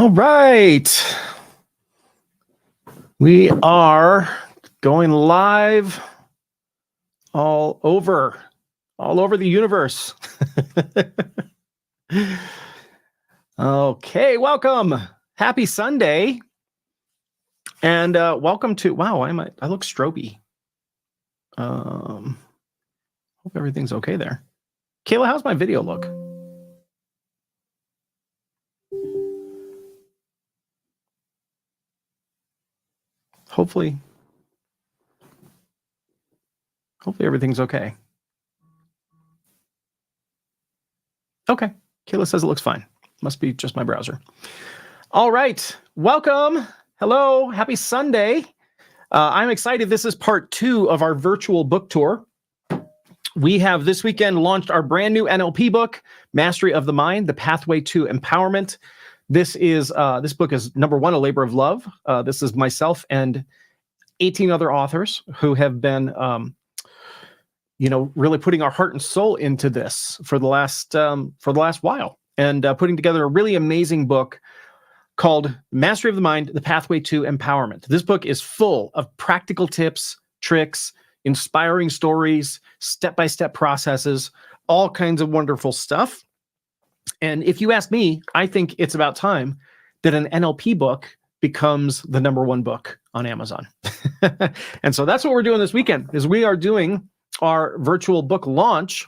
All right. We are going live all over the universe. Okay, welcome. Happy Sunday. And welcome to, wow, I look stroby. Hope everything's okay there. Kayla, how's my video look? Hopefully everything's okay. Okay, Kayla says it looks fine. Must be just my browser. All right, welcome. Hello, happy Sunday. I'm excited. This is part 2 of our virtual book tour. We have this weekend launched our brand new NLP book, Mastery of the Mind, The Pathway to Empowerment. This book is number 1, a labor of love. This is myself and 18 other authors who have been, really putting our heart and soul into this for the last while, and putting together a really amazing book called Mastery of the Mind, The Pathway to Empowerment. This book is full of practical tips, tricks, inspiring stories, step-by-step processes, all kinds of wonderful stuff. And if you ask me, I think it's about time that an NLP book becomes the number 1 book on Amazon. And so that's what we're doing this weekend, is we are doing our virtual book launch.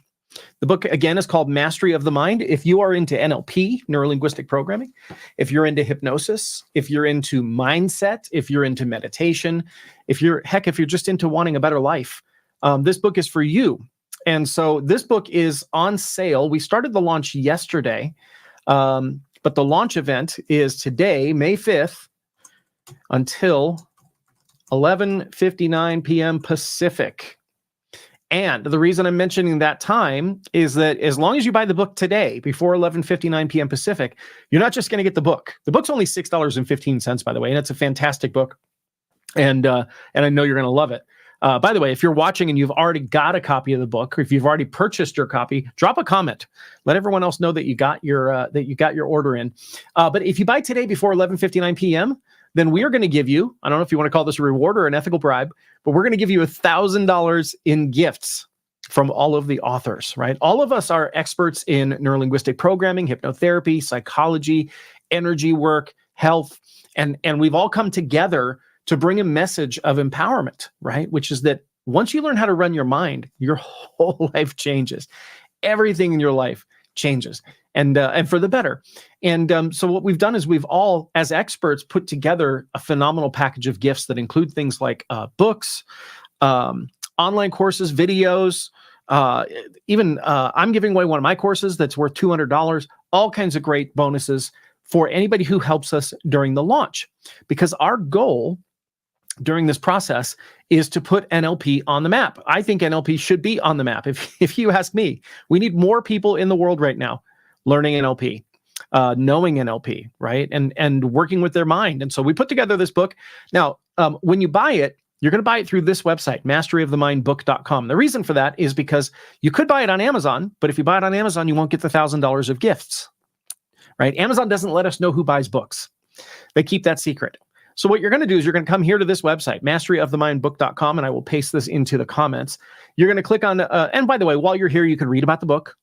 The book, again, is called Mastery of the Mind. If you are into NLP, neuro-linguistic programming, if you're into hypnosis, if you're into mindset, if you're into meditation, if you're just into wanting a better life, this book is for you. And so this book is on sale. We started the launch yesterday, but the launch event is today, May 5th, until 11:59 p.m. Pacific. And the reason I'm mentioning that time is that as long as you buy the book today before 11:59 p.m. Pacific, you're not just going to get the book. The book's only $6.15, by the way, and it's a fantastic book. And I know you're going to love it. By the way, if you're watching and you've already got a copy of the book, or if you've already purchased your copy, drop a comment. Let everyone else know that you got your order in. But if you buy today before 11:59 p.m., then we are going to give you, I don't know if you want to call this a reward or an ethical bribe, but we're going to give you $1,000 in gifts from all of the authors, right? All of us are experts in neuro-linguistic programming, hypnotherapy, psychology, energy work, health, and we've all come together to bring a message of empowerment, right? Which is that once you learn how to run your mind, your whole life changes. Everything in your life changes, and for the better. And so what we've done is we've all, as experts, put together a phenomenal package of gifts that include things like books, online courses, videos, even I'm giving away one of my courses that's worth $200, all kinds of great bonuses for anybody who helps us during the launch. Because our goal during this process is to put NLP on the map. I think NLP should be on the map. If you ask me, we need more people in the world right now learning NLP, knowing NLP, right? And working with their mind. And so we put together this book. Now, when you buy it, you're going to buy it through this website, masteryofthemindbook.com. The reason for that is because you could buy it on Amazon, but if you buy it on Amazon, you won't get the $1,000 of gifts, right? Amazon doesn't let us know who buys books. They keep that secret. So what you're going to do is you're going to come here to this website, masteryofthemindbook.com, and I will paste this into the comments. You're going to click on, and by the way, while you're here, you can read about the book,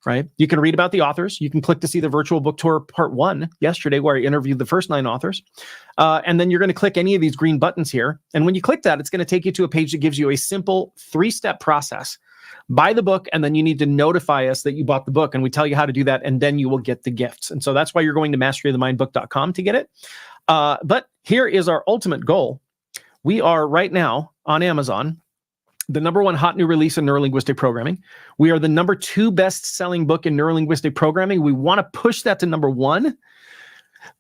right? You can read about the authors. You can click to see the virtual book tour part 1 yesterday, where I interviewed the first 9 authors. And then you're going to click any of these green buttons here. And when you click that, it's going to take you to a page that gives you a simple 3-step process. Buy the book, and then you need to notify us that you bought the book, and we tell you how to do that, and then you will get the gifts. And so that's why you're going to masteryofthemindbook.com to get it. But here is our ultimate goal. We are right now on Amazon the number 1 hot new release in neuro-linguistic programming. We are the number 2 best-selling book in neuro-linguistic programming. We want to push that to number 1.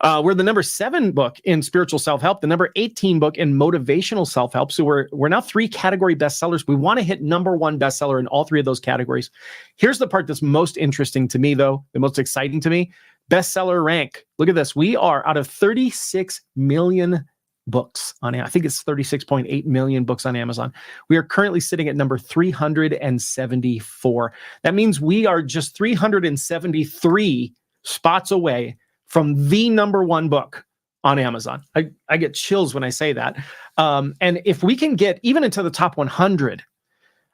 We're the number 7 book in spiritual self-help, the number 18 book in motivational self-help. So we're now 3 category bestsellers. We want to hit number 1 bestseller in all 3 of those categories. Here's the part that's most interesting to me, though, the most exciting to me. Bestseller rank. Look at this. We are out of 36 million books on, I think it's 36.8 million books on Amazon. We are currently sitting at number 374. That means we are just 373 spots away from the number one book on Amazon. I get chills when I say that. And if we can get even into the top 100,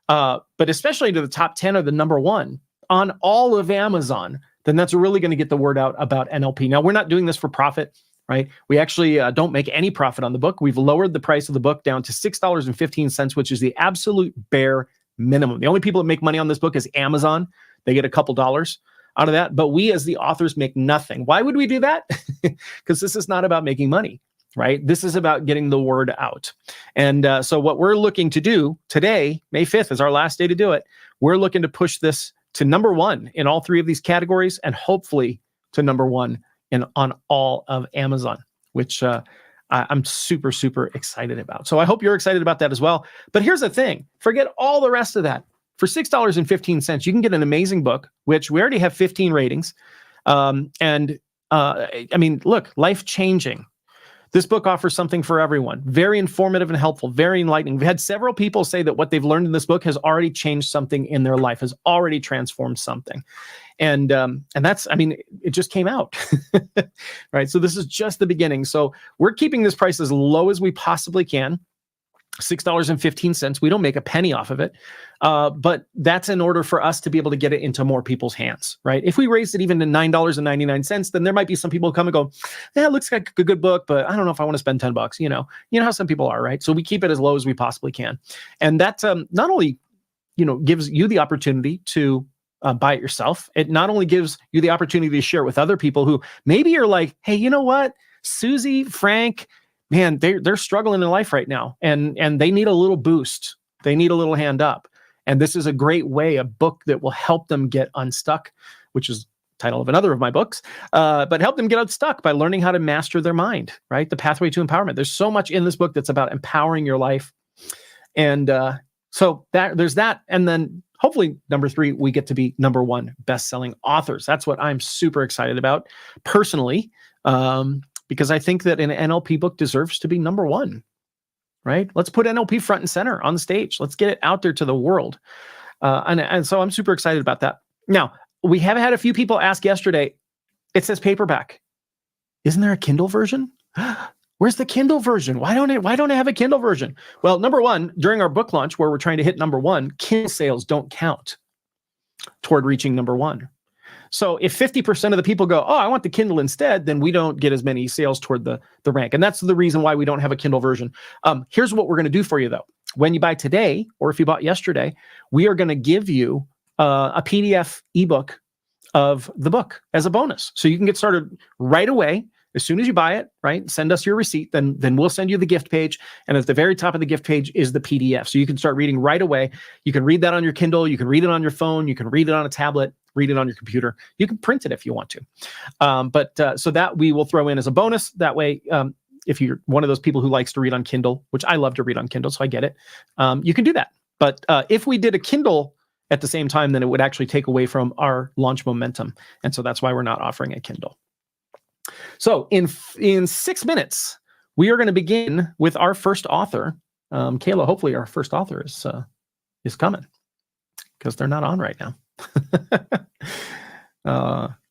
but especially to the top 10 or the number one on all of Amazon, then that's really going to get the word out about NLP. Now, we're not doing this for profit, right? We actually don't make any profit on the book. We've lowered the price of the book down to $6.15, which is the absolute bare minimum. The only people that make money on this book is Amazon. They get a couple dollars out of that, but we as the authors make nothing. Why would we do that? Because this is not about making money, right? This is about getting the word out. And so what we're looking to do today, May 5th is our last day to do it. We're looking to push this to number one in all three of these categories, and hopefully to number one on all of Amazon, which I'm super, super excited about. So I hope you're excited about that as well. But here's the thing, forget all the rest of that. For $6.15, you can get an amazing book, which we already have 15 ratings. I mean, look, life-changing. This book offers something for everyone. Very informative and helpful, very enlightening. We've had several people say that what they've learned in this book has already changed something in their life, has already transformed something. And that's, I mean, it just came out, right? So this is just the beginning. So we're keeping this price as low as we possibly can. $6.15. We don't make a penny off of it. But that's in order for us to be able to get it into more people's hands, right? If we raised it even to $9.99, then there might be some people who come and go, yeah, it looks like a good book, but I don't know if I want to spend $10, you know how some people are, right? So we keep it as low as we possibly can. And that not only, gives you the opportunity to buy it yourself, it not only gives you the opportunity to share it with other people who maybe you're like, hey, you know what, Susie, Frank, man, they're struggling in life right now, and they need a little boost. They need a little hand up. And this is a great way, a book that will help them get unstuck, which is the title of another of my books, but help them get unstuck by learning how to master their mind, right? The Pathway to Empowerment. There's so much in this book that's about empowering your life. And so there's that. And then hopefully, number 3, we get to be number 1 best-selling authors. That's what I'm super excited about personally. Because I think that an NLP book deserves to be number 1, right? Let's put NLP front and center on the stage. Let's get it out there to the world. And so I'm super excited about that. Now, we have had a few people ask yesterday, it says paperback. Isn't there a Kindle version? Where's the Kindle version? Why don't I have a Kindle version? Well, number 1, during our book launch where we're trying to hit number 1, Kindle sales don't count toward reaching number 1. So if 50% of the people go, oh, I want the Kindle instead, then we don't get as many sales toward the rank. And that's the reason why we don't have a Kindle version. Here's what we're going to do for you, though. When you buy today, or if you bought yesterday, we are going to give you a PDF ebook of the book as a bonus. So you can get started right away. As soon as you buy it, right? Send us your receipt, then we'll send you the gift page. And at the very top of the gift page is the PDF. So you can start reading right away. You can read that on your Kindle. You can read it on your phone. You can read it on a tablet, read it on your computer. You can print it if you want to. So that we will throw in as a bonus. That way, if you're one of those people who likes to read on Kindle, which I love to read on Kindle, so I get it, you can do that. But if we did a Kindle at the same time, then it would actually take away from our launch momentum. And so that's why we're not offering a Kindle. So in 6 minutes, we are going to begin with our first author. Kayla, hopefully our first author is coming because they're not on right now.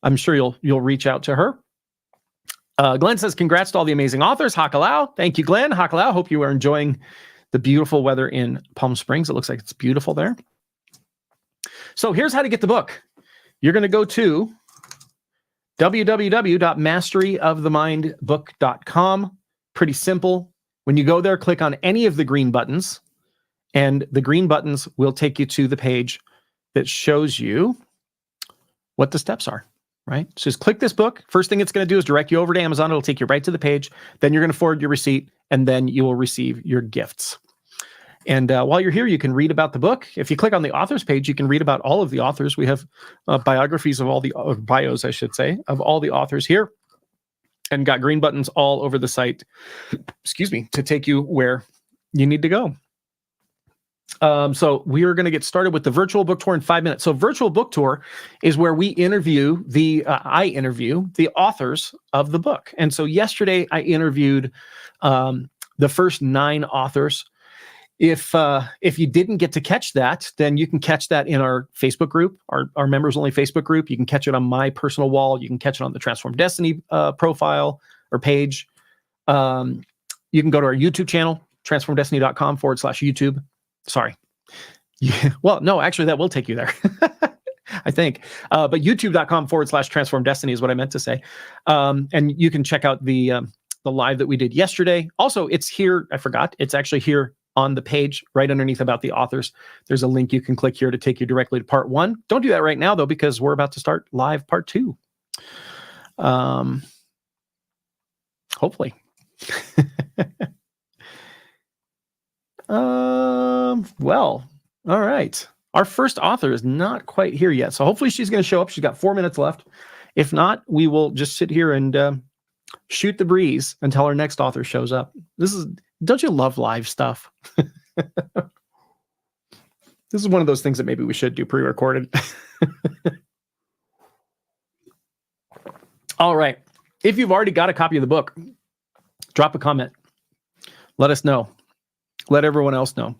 I'm sure you'll reach out to her. Glenn says, congrats to all the amazing authors. Hakalau. Thank you, Glenn. Hakalau. Hope you are enjoying the beautiful weather in Palm Springs. It looks like it's beautiful there. So here's how to get the book. You're going to go to www.masteryofthemindbook.com. Pretty simple. When you go there, click on any of the green buttons, and the green buttons will take you to the page that shows you what the steps are, right? So just click this book. First thing it's going to do is direct you over to Amazon. It'll take you right to the page. Then you're going to forward your receipt, and then you will receive your gifts. And while you're here, you can read about the book. If you click on the authors page, you can read about all of the authors. We have biographies of all the bios, I should say, of all the authors here, and got green buttons all over the site, to take you where you need to go. So we are going to get started with the virtual book tour in 5 minutes. So virtual book tour is where we interview I interview the authors of the book. And so yesterday I interviewed the first 9 authors. If you didn't get to catch that, then you can catch that in our Facebook group, our members only Facebook group. You can catch it on my personal wall. You can catch it on the Transform Destiny profile or page. You can go to our YouTube channel, transformdestiny.com/YouTube. Sorry. Yeah, well, no, actually, that will take you there. I think. But youtube.com/Transform Destiny is what I meant to say. And you can check out the live that we did yesterday. Also, it's here. I forgot. It's actually here on the page right underneath about the authors. There's a link you can click here to take you directly to part 1. Don't do that right now, though, because we're about to start live part 2. Hopefully. Well, all right. Our first author is not quite here yet, so hopefully she's going to show up. She's got 4 minutes left. If not, we will just sit here and shoot the breeze until our next author shows up. Don't you love live stuff? This is one of those things that maybe we should do pre-recorded. All right. If you've already got a copy of the book, drop a comment. Let us know. Let everyone else know.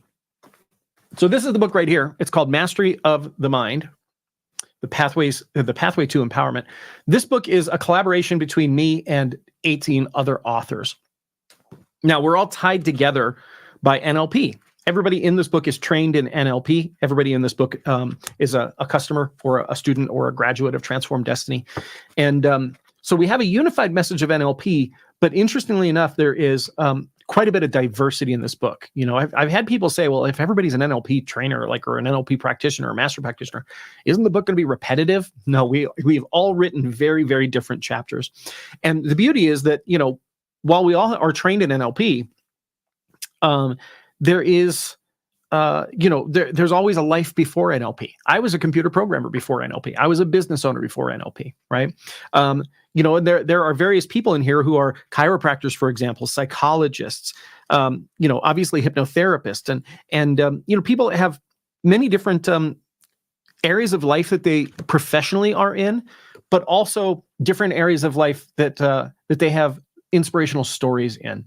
So this is the book right here. It's called Mastery of the Mind, the Pathway to Empowerment. This book is a collaboration between me and 18 other authors. Now, we're all tied together by NLP. Everybody in this book is trained in NLP. Everybody in this book is a customer or a student or a graduate of Transform Destiny. And so we have a unified message of NLP, but interestingly enough, there is quite a bit of diversity in this book. You know, I've had people say, well, if everybody's an NLP trainer, or an NLP practitioner or master practitioner, isn't the book going to be repetitive? No, we've all written very, very different chapters. And the beauty is that, you know, while we all are trained in NLP, there is, there's always a life before NLP. I was a computer programmer before NLP. I was a business owner before NLP, right? And there are various people in here who are chiropractors, for example, psychologists, obviously hypnotherapists, and people have many different areas of life that they professionally are in, but also different areas of life that they have inspirational stories in.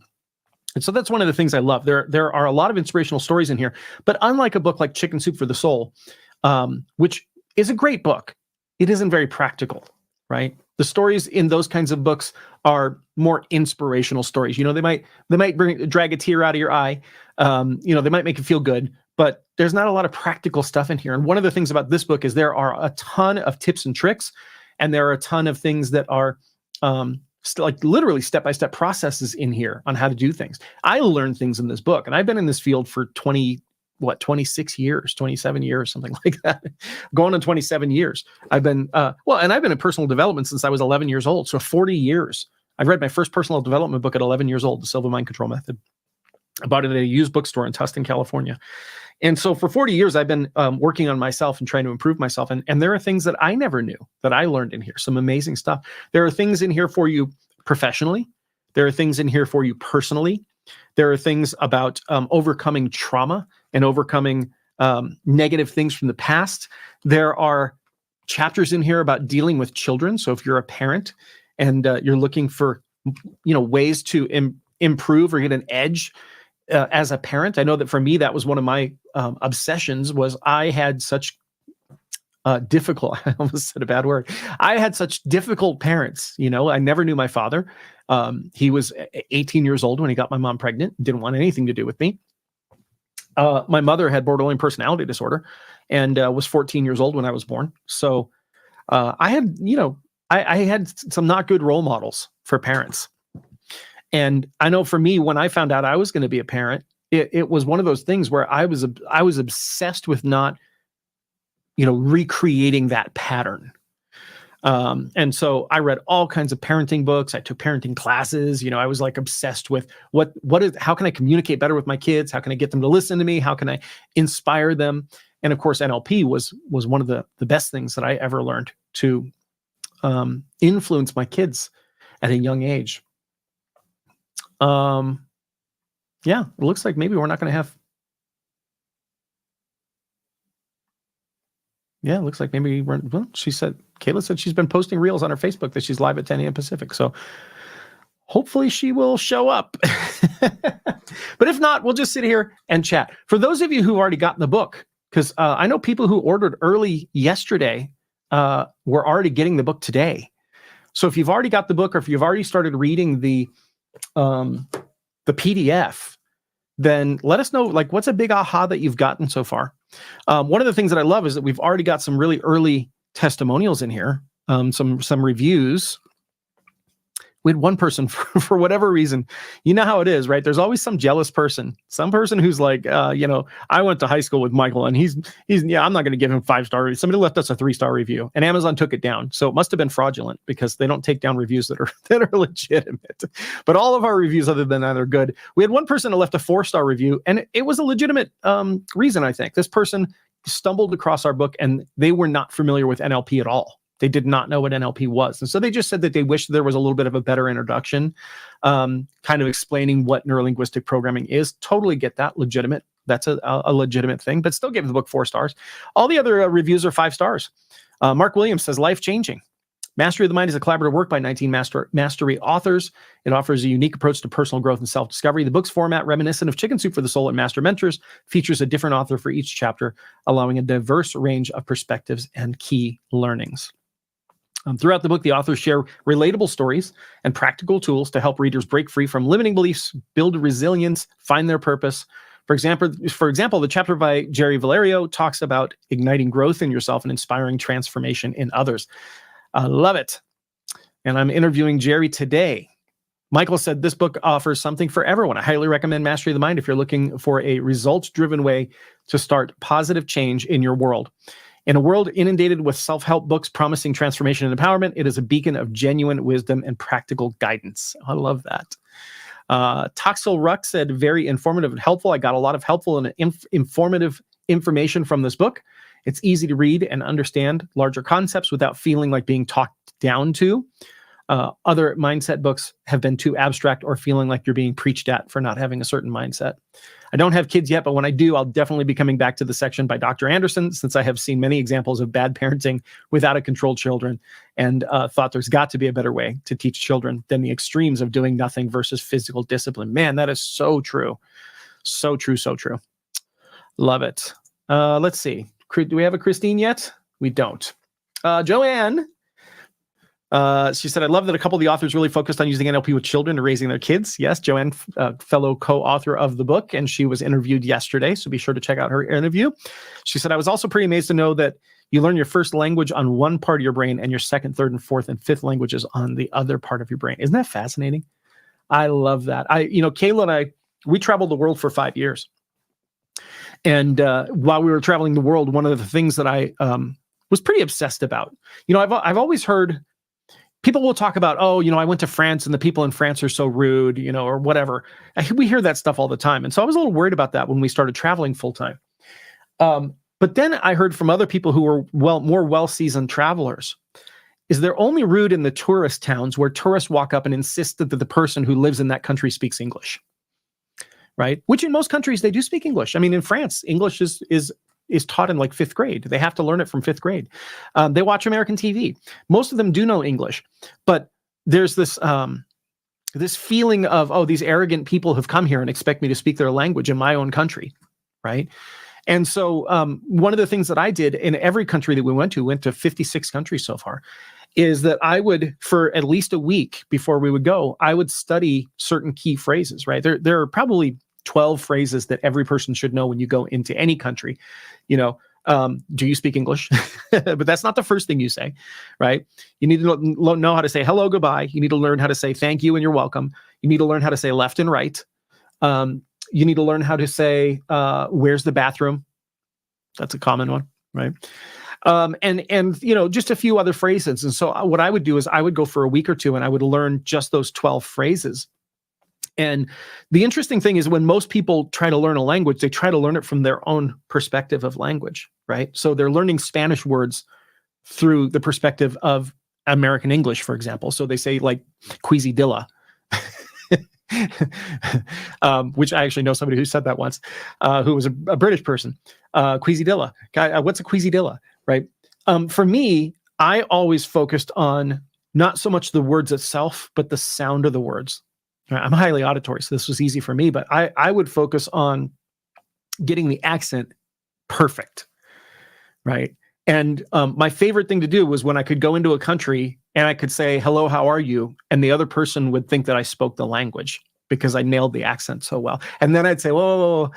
And so that's one of the things I love. There are a lot of inspirational stories in here, but unlike a book like Chicken Soup for the Soul, which is a great book, it isn't very practical, right? The stories in those kinds of books are more inspirational stories. You know, they might drag a tear out of your eye. They might make you feel good, but there's not a lot of practical stuff in here. And one of the things about this book is there are a ton of tips and tricks, and there are a ton of things that are like literally step-by-step processes in here on how to do things. I learned things in this book, and I've been in this field for 26 years, 27 years, something like that. Going on 27 years. I've been, and I've been in personal development since I was 11 years old. So 40 years. I've read my first personal development book at 11 years old, The Silva Mind Control Method. I bought it at a used bookstore in Tustin, California. And so for 40 years, I've been working on myself and trying to improve myself. And there are things that I never knew that I learned in here. Some amazing stuff. There are things in here for you professionally. There are things in here for you personally. There are things about overcoming trauma and overcoming negative things from the past. There are chapters in here about dealing with children. So if you're a parent and you're looking for, ways to improve or get an edge as a parent, I know that for me, that was one of my obsessions. Was I had such difficult, I almost said a bad word. I had such difficult parents. I never knew my father. He was 18 years old when he got my mom pregnant, didn't want anything to do with me. My mother had borderline personality disorder and was 14 years old when I was born. So I had, I had some not good role models for parents. And I know for me, when I found out I was going to be a parent, it was one of those things where I was obsessed with not, recreating that pattern. And so I read all kinds of parenting books. I took parenting classes. I was like obsessed with how can I communicate better with my kids? How can I get them to listen to me? How can I inspire them? And of course, NLP was one of the best things that I ever learned to influence my kids at a young age. It looks like maybe we're not going to have. Yeah, it looks like maybe Kayla said she's been posting reels on her Facebook that she's live at 10 a.m. Pacific. So hopefully she will show up. But if not, we'll just sit here and chat. For those of you who've already gotten the book, because I know people who ordered early yesterday were already getting the book today. So if you've already got the book, or if you've already started reading the PDF, then let us know, like, what's a big aha that you've gotten so far. One of the things that I love is that we've already got some really early testimonials in here, some reviews. We had one person for whatever reason, you know how it is, right? There's always some jealous person, some person who's like, I went to high school with Michael, and he's I'm not going to give him 5-star. Somebody left us a 3-star review, and Amazon took it down. So it must have been fraudulent, because they don't take down reviews that are legitimate. But all of our reviews, other than that, are good. We had one person that left a 4-star review, and it was a legitimate reason. I think this person stumbled across our book, and they were not familiar with NLP at all. They did not know what NLP was. And so they just said that they wished there was a little bit of a better introduction, kind of explaining what neurolinguistic programming is. Totally get that. Legitimate. That's a legitimate thing, but still gave the book 4 stars. All the other reviews are 5 stars. Mark Williams says, life-changing. Mastery of the Mind is a collaborative work by 19 mastery authors. It offers a unique approach to personal growth and self-discovery. The book's format, reminiscent of Chicken Soup for the Soul and Master Mentors, features a different author for each chapter, allowing a diverse range of perspectives and key learnings. Throughout the book, the authors share relatable stories and practical tools to help readers break free from limiting beliefs, build resilience, find their purpose. For example, the chapter by Jerry Valerio talks about igniting growth in yourself and inspiring transformation in others. I love it. And I'm interviewing Jerry today. Michael said this book offers something for everyone. I highly recommend Mastery of the Mind if you're looking for a results-driven way to start positive change in your world. In a world inundated with self-help books promising transformation and empowerment, it is a beacon of genuine wisdom and practical guidance. I love that. Toxel Ruck said, very informative and helpful. I got a lot of helpful and informative information from this book. It's easy to read and understand larger concepts without feeling like being talked down to. Other mindset books have been too abstract or feeling like you're being preached at for not having a certain mindset. I don't have kids yet, but when I do, I'll definitely be coming back to the section by Dr. Anderson, since I have seen many examples of bad parenting with out-of-control children, and thought there's got to be a better way to teach children than the extremes of doing nothing versus physical discipline. Man, that is so true. So true, so true. Love it. Let's see. Do we have a Christine yet? We don't. Joanne. She said, I love that a couple of the authors really focused on using NLP with children and raising their kids. Yes, Joanne, fellow co-author of the book, and she was interviewed yesterday, so be sure to check out her interview. She said, I was also pretty amazed to know that you learn your first language on one part of your brain and your second, third, and fourth, and fifth languages on the other part of your brain. Isn't that fascinating? I love that. Kayla and I, we traveled the world for 5 years. And while we were traveling the world, one of the things that I was pretty obsessed about, I've always heard people will talk about, I went to France and the people in France are so rude, or whatever. We hear that stuff all the time. And so I was a little worried about that when we started traveling full time. But then I heard from other people who were more well-seasoned travelers, is they're only rude in the tourist towns where tourists walk up and insist that the person who lives in that country speaks English, right? Which in most countries, they do speak English. I mean, in France, English is taught in like 5th grade. They have to learn it from 5th grade. They watch American TV. Most of them do know English, but there's this feeling of, these arrogant people have come here and expect me to speak their language in my own country, right? And so one of the things that I did in every country that we went to 56 countries so far, is that I would, for at least a week before we would go, I would study certain key phrases, right? There are probably 12 phrases that every person should know when you go into any country. Do you speak English? But that's not the first thing you say, right? You need to know how to say hello, goodbye. You need to learn how to say thank you and you're welcome. You need to learn how to say left and right. You need to learn how to say, where's the bathroom? That's a common one, right? And just a few other phrases. And so what I would do is I would go for a week or two and I would learn just those 12 phrases. And the interesting thing is when most people try to learn a language, they try to learn it from their own perspective of language, right? So they're learning Spanish words through the perspective of American English, for example. So they say like quizidilla, which I actually know somebody who said that once, who was a British person. Quizidilla. What's a quizidilla, right? For me, I always focused on not so much the words itself, but the sound of the words. I'm highly auditory, so this was easy for me, but I would focus on getting the accent perfect, right? And my favorite thing to do was when I could go into a country and I could say, hello, how are you? And the other person would think that I spoke the language because I nailed the accent so well. And then I'd say, whoa,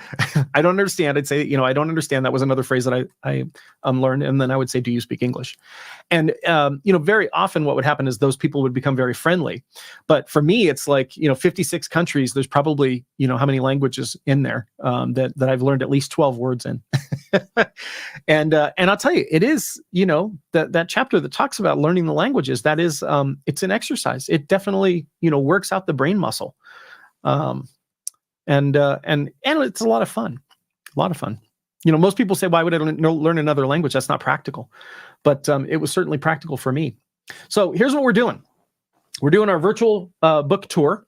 I don't understand. I'd say, I don't understand. That was another phrase that I learned. And then I would say, do you speak English? And, very often what would happen is those people would become very friendly. But for me, it's like, 56 countries, there's probably, how many languages in there that I've learned at least 12 words in. And I'll tell you, it is, that chapter that talks about learning the languages, that is, it's an exercise. It definitely, works out the brain muscle. And it's a lot of fun, most people say, why would I learn another language? That's not practical, but it was certainly practical for me. So here's what we're doing. We're doing our virtual book tour.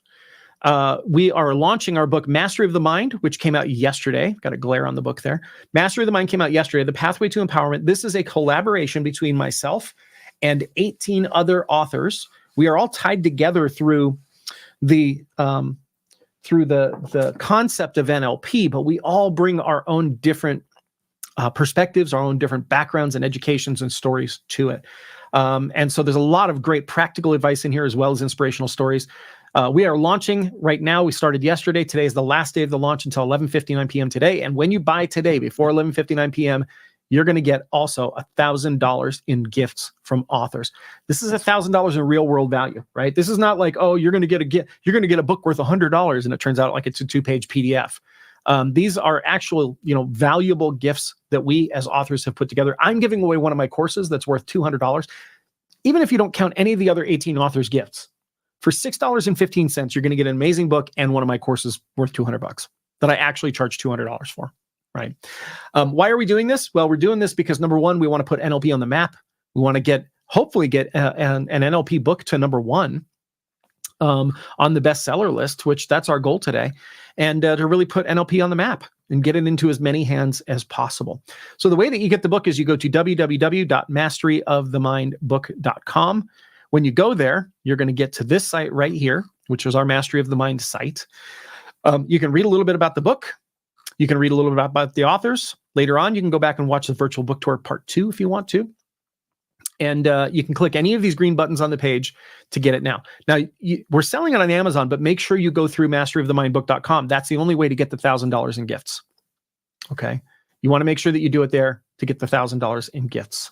We are launching our book, Mastery of the Mind, which came out yesterday. Got a glare on the book there. Mastery of the Mind came out yesterday. The Pathway to Empowerment. This is a collaboration between myself and 18 other authors. We are all tied together through the concept of NLP, but we all bring our own different perspectives, our own different backgrounds and educations and stories to it. And so there's a lot of great practical advice in here as well as inspirational stories. We are launching right now. We started yesterday. Today is the last day of the launch until 11:59 p.m. today. And when you buy today before 11:59 p.m., you're going to get also $1,000 in gifts from authors. This is $1,000 in real world value, right? This is not like, oh, you're going to get a book worth $100 and it turns out like it's a 2-page PDF. These are actual, valuable gifts that we as authors have put together. I'm giving away one of my courses that's worth $200. Even if you don't count any of the other 18 authors' gifts, for $6.15, you're going to get an amazing book and one of my courses worth $200 that I actually charge $200 for. Right. Why are we doing this? Well, we're doing this because number one, we want to put NLP on the map. We want to hopefully get an NLP book to number one on the bestseller list, which that's our goal today, and to really put NLP on the map and get it into as many hands as possible. So the way that you get the book is you go to www.masteryofthemindbook.com. When you go there, you're going to get to this site right here, which is our Mastery of the Mind site. You can read a little bit about the book. You can read a little bit about the authors. Later on, you can go back and watch the virtual book tour part 2 if you want to. And you can click any of these green buttons on the page to get it now. Now, we're selling it on Amazon, but make sure you go through masteryofthemindbook.com. That's the only way to get the $1,000 in gifts. Okay? You want to make sure that you do it there to get the $1,000 in gifts.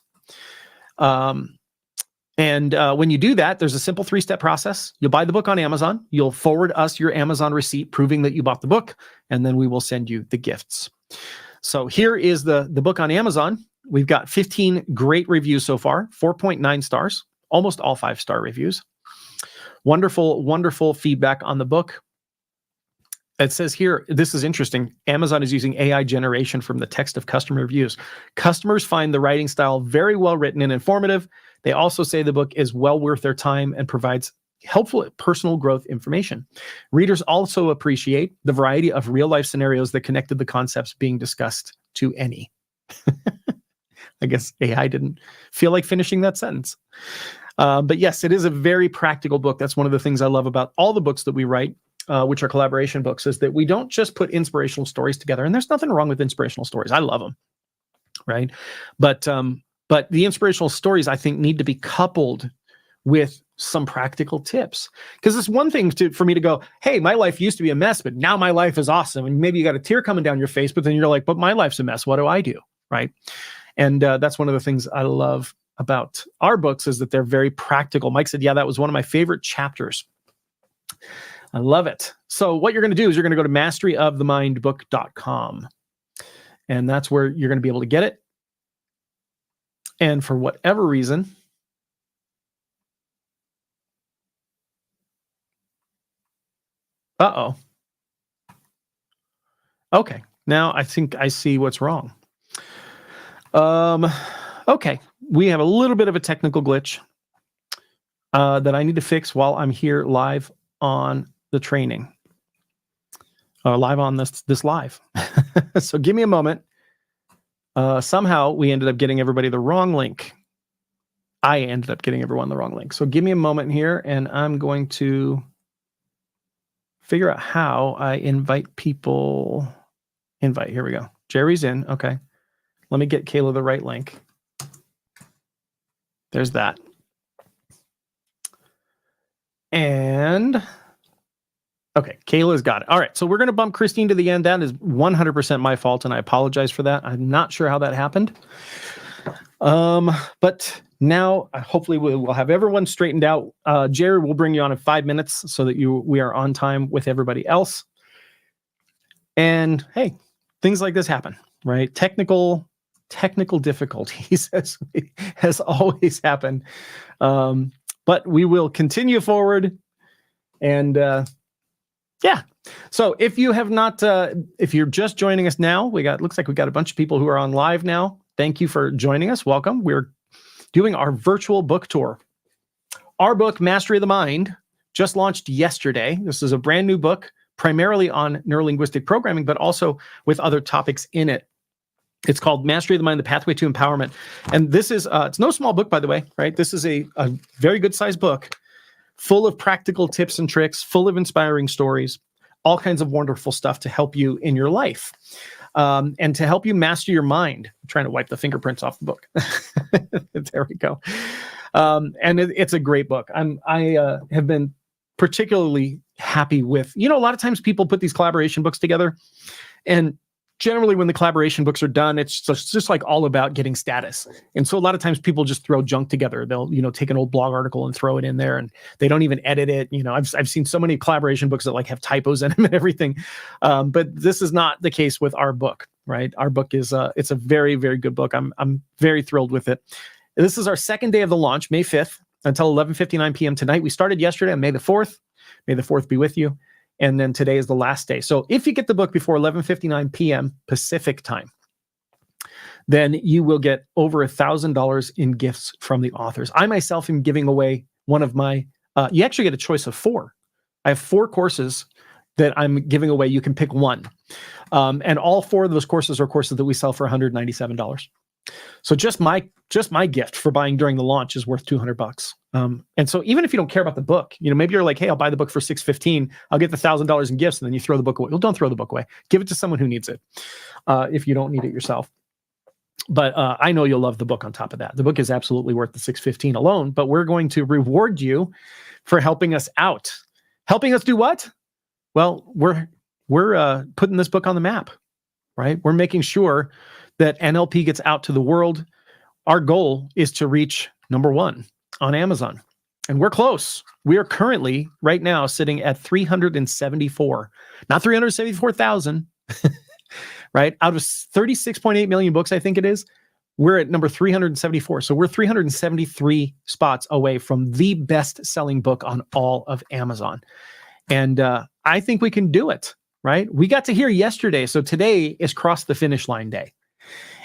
And when you do that, there's a simple 3-step process. You'll buy the book on Amazon. You'll forward us your Amazon receipt proving that you bought the book, and then we will send you the gifts. So here is the book on Amazon. We've got 15 great reviews so far, 4.9 stars, almost all 5-star reviews. Wonderful, wonderful feedback on the book. It says here, this is interesting. Amazon is using AI generation from the text of customer reviews. Customers find the writing style very well written and informative. They also say the book is well worth their time and provides helpful personal growth information. Readers also appreciate the variety of real-life scenarios that connected the concepts being discussed to any. I guess AI didn't feel like finishing that sentence. But yes, it is a very practical book. That's one of the things I love about all the books that we write, which are collaboration books, is that we don't just put inspirational stories together. And there's nothing wrong with inspirational stories. I love them, right? But the inspirational stories, I think, need to be coupled with some practical tips. Because it's one thing for me to go, hey, my life used to be a mess, but now my life is awesome. And maybe you got a tear coming down your face, but then you're like, but my life's a mess. What do I do? Right? And that's one of the things I love about our books is that they're very practical. Mike said, yeah, that was one of my favorite chapters. I love it. So what you're going to do is you're going to go to masteryofthemindbook.com. And that's where you're going to be able to get it. And for whatever reason, okay, now I think I see what's wrong. Okay, we have a little bit of a technical glitch that I need to fix while I'm here live on the training, live on this live. So give me a moment. Somehow we ended up getting everybody the wrong link. I ended up getting everyone the wrong link. So give me a moment here, and I'm going to figure out how I invite people. Invite, here we go. Jerry's in, okay. Let me get Kayla the right link. There's that. And, okay, Kayla's got it. All right, so we're going to bump Christine to the end. That is 100% my fault, and I apologize for that. I'm not sure how that happened. But now, hopefully, we'll have everyone straightened out. Jerry will bring you on in 5 minutes so that we are on time with everybody else. And, hey, things like this happen, right? Technical difficulties has always happened. But we will continue forward. And yeah. So if you have not, if you're just joining us now, looks like we got a bunch of people who are on live now. Thank you for joining us. Welcome. We're doing our virtual book tour. Our book, Mastery of the Mind, just launched yesterday. This is a brand new book, primarily on neurolinguistic programming, but also with other topics in it. It's called Mastery of the Mind, The Pathway to Empowerment. And this is, it's no small book, by the way, right? This is a very good sized book full of practical tips and tricks, full of inspiring stories, all kinds of wonderful stuff to help you in your life. And to help you master your mind. I'm trying to wipe the fingerprints off the book. There we go. And it's a great book. I have been particularly happy with, a lot of times people put these collaboration books together, and generally when the collaboration books are done, it's just like all about getting status. And so a lot of times people just throw junk together. They'll, take an old blog article and throw it in there, and they don't even edit it. I've seen so many collaboration books that like have typos in them and everything. But this is not the case with our book, right? Our book is, it's a very, very good book. I'm very thrilled with it. This is our second day of the launch, May 5th until 11:59 p.m. tonight. We started yesterday on May the 4th. May the 4th be with you. And then today is the last day. So if you get the book before 11:59 p.m. Pacific time, then you will get over $1,000 in gifts from the authors. I myself am giving away one of my, you actually get a choice of 4. I have 4 courses that I'm giving away. You can pick one. And all 4 of those courses are courses that we sell for $197. So just my gift for buying during the launch is worth $200. And so even if you don't care about the book, maybe you're like, hey, I'll buy the book for $615. I'll get the $1,000 in gifts, and then you throw the book away. Well, don't throw the book away. Give it to someone who needs it, if you don't need it yourself. But I know you'll love the book on top of that. The book is absolutely worth the $615 alone, but we're going to reward you for helping us out. Helping us do what? Well, we're putting this book on the map, right? We're making sure that NLP gets out to the world. Our goal is to reach number 1 on Amazon. And we're close. We are currently, right now, sitting at 374, not 374,000, right? Out of 36.8 million books, I think it is, we're at number 374. So we're 373 spots away from the best-selling book on all of Amazon. And I think we can do it, right? We got to hear yesterday. So today is Cross the Finish Line Day.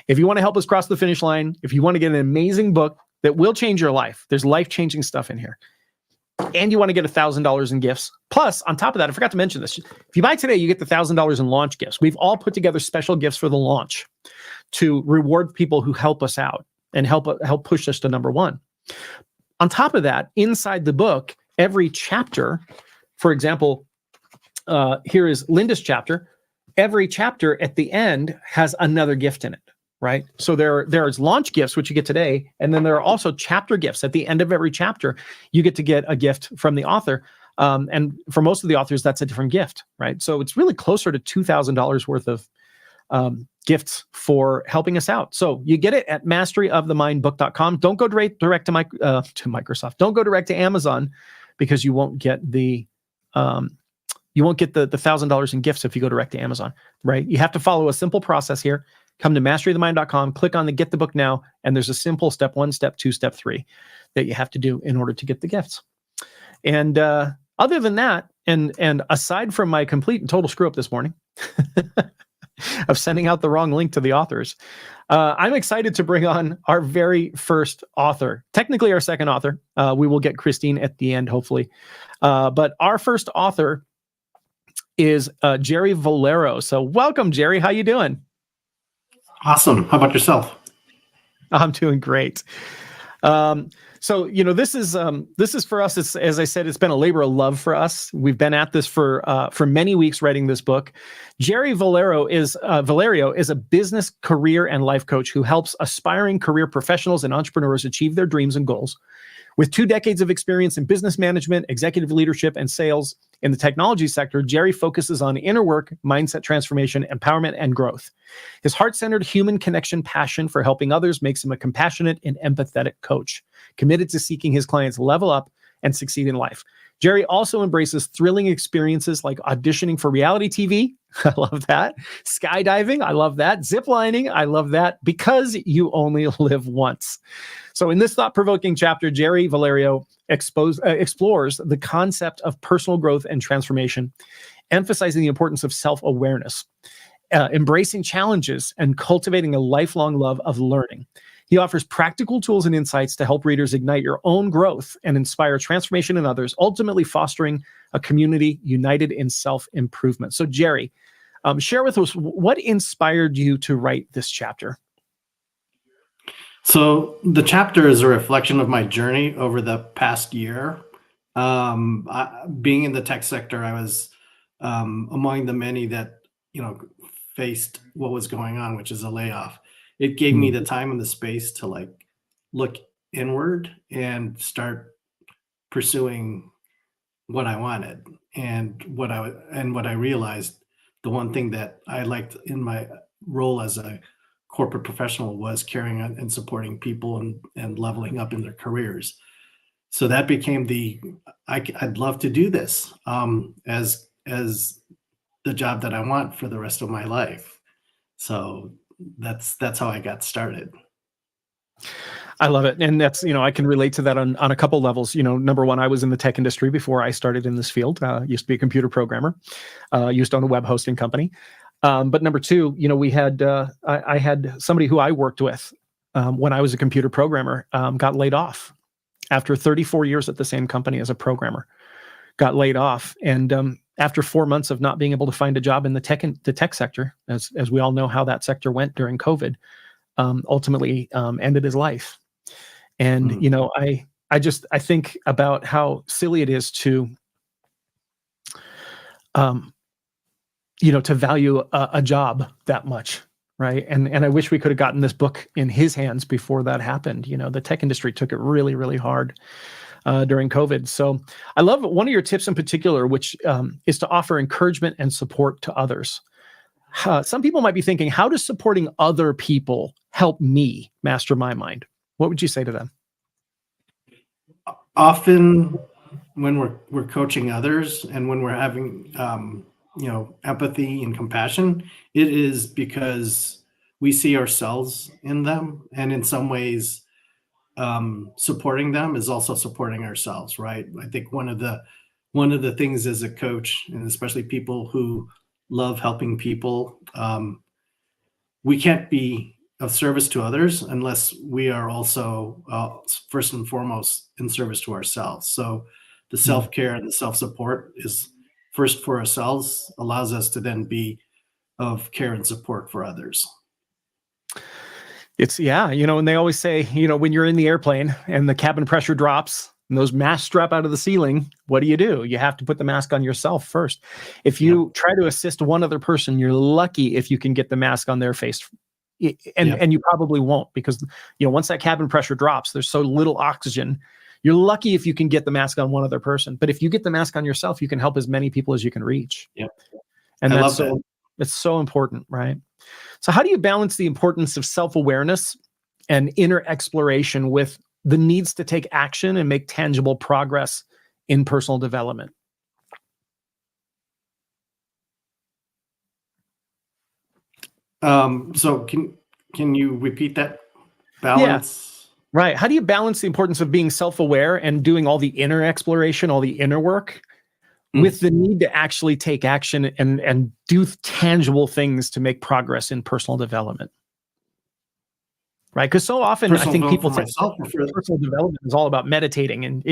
If you want to help us cross the finish line, if you want to get an amazing book that will change your life, there's life-changing stuff in here, and you want to get $1,000 in gifts. Plus, on top of that, I forgot to mention this. If you buy today, you get the $1,000 in launch gifts. We've all put together special gifts for the launch to reward people who help us out and help push us to number 1. On top of that, inside the book, every chapter, for example, here is Linda's chapter. Every chapter at the end has another gift in it, right? So there's launch gifts, which you get today, and then there are also chapter gifts. At the end of every chapter, you get to get a gift from the author. And for most of the authors, that's a different gift, right? So it's really closer to $2,000 worth of gifts for helping us out. So you get it at masteryofthemindbook.com. Don't go direct to Microsoft. Don't go direct to Amazon, because you won't get the $1,000 in gifts if you go direct to Amazon, right? You have to follow a simple process here. Come to masteryofthemind.com, click on the Get the Book Now, and there's a simple step 1, step 2, step 3 that you have to do in order to get the gifts. And other than that, and aside from my complete and total screw up this morning of sending out the wrong link to the authors, I'm excited to bring on our very first author, technically our second author. We will get Christine at the end, hopefully. But our first author is Jerry Valero. So welcome, Jerry. How you doing? Awesome. How about yourself? I'm doing great. So, this is for us. It's, as I said, it's been a labor of love for us. We've been at this for many weeks writing this book. Jerry Valerio is a business, career, and life coach who helps aspiring career professionals and entrepreneurs achieve their dreams and goals. With 2 decades of experience in business management, executive leadership, and sales in the technology sector, Jerry focuses on inner work, mindset transformation, empowerment, and growth. His heart-centered human connection passion for helping others makes him a compassionate and empathetic coach, committed to seeking his clients level up and succeed in life. Jerry also embraces thrilling experiences like auditioning for reality TV. I love that. Skydiving. I love that. Ziplining. I love that, because you only live once. So in this thought-provoking chapter, Jerry Valerio explores the concept of personal growth and transformation, emphasizing the importance of self-awareness, embracing challenges, and cultivating a lifelong love of learning. He offers practical tools and insights to help readers ignite your own growth and inspire transformation in others, ultimately fostering a community united in self-improvement. So, Jerry, share with us what inspired you to write this chapter. So the chapter is a reflection of my journey over the past year. Being in the tech sector, I was among the many that faced what was going on, which is a layoff. It gave me the time and the space to look inward and start pursuing what I wanted. And what I realized, the one thing that I liked in my role as a corporate professional was caring and supporting people and leveling up in their careers. So that became I'd love to do this as the job that I want for the rest of my life. So that's how I got started. I love it. And that's, I can relate to that on a couple levels. Number one, I was in the tech industry before I started in this field. Used to be a computer programmer, used to own a web hosting company. But number two, we had, I had somebody who I worked with when I was a computer programmer, got laid off after 34 years at the same company as a programmer, got laid off. And after 4 months of not being able to find a job in the tech sector, as we all know how that sector went during COVID, ultimately ended his life. And, I think about how silly it is to value a job that much, right? And I wish we could have gotten this book in his hands before that happened. The tech industry took it really, really hard during COVID. So I love one of your tips in particular, which is to offer encouragement and support to others. Some people might be thinking, how does supporting other people help me master my mind? What would you say to them? Often when we're coaching others and when we're having empathy and compassion, it is because we see ourselves in them, and in some ways supporting them is also supporting ourselves, right? I think one of the things as a coach, and especially people who love helping people, we can't be of service to others unless we are also first and foremost in service to ourselves. So the self-care and the self-support is first for ourselves, allows us to then be of care and support for others. It's, and they always say, when you're in the airplane and the cabin pressure drops and those masks drop out of the ceiling, what do? You have to put the mask on yourself first. If you try to assist one other person, you're lucky if you can get the mask on their face. And you probably won't, because, once that cabin pressure drops, there's so little oxygen. You're lucky if you can get the mask on one other person. But if you get the mask on yourself, you can help as many people as you can reach. Yeah. And that's so important, right? So how do you balance the importance of self-awareness and inner exploration with the needs to take action and make tangible progress in personal development? So can you repeat that? Balance? Yeah. Right. How do you balance the importance of being self-aware and doing all the inner exploration, all the inner work, with the need to actually take action and do tangible things to make progress in personal development? Right. Because so often I think people think personal development is all about meditating and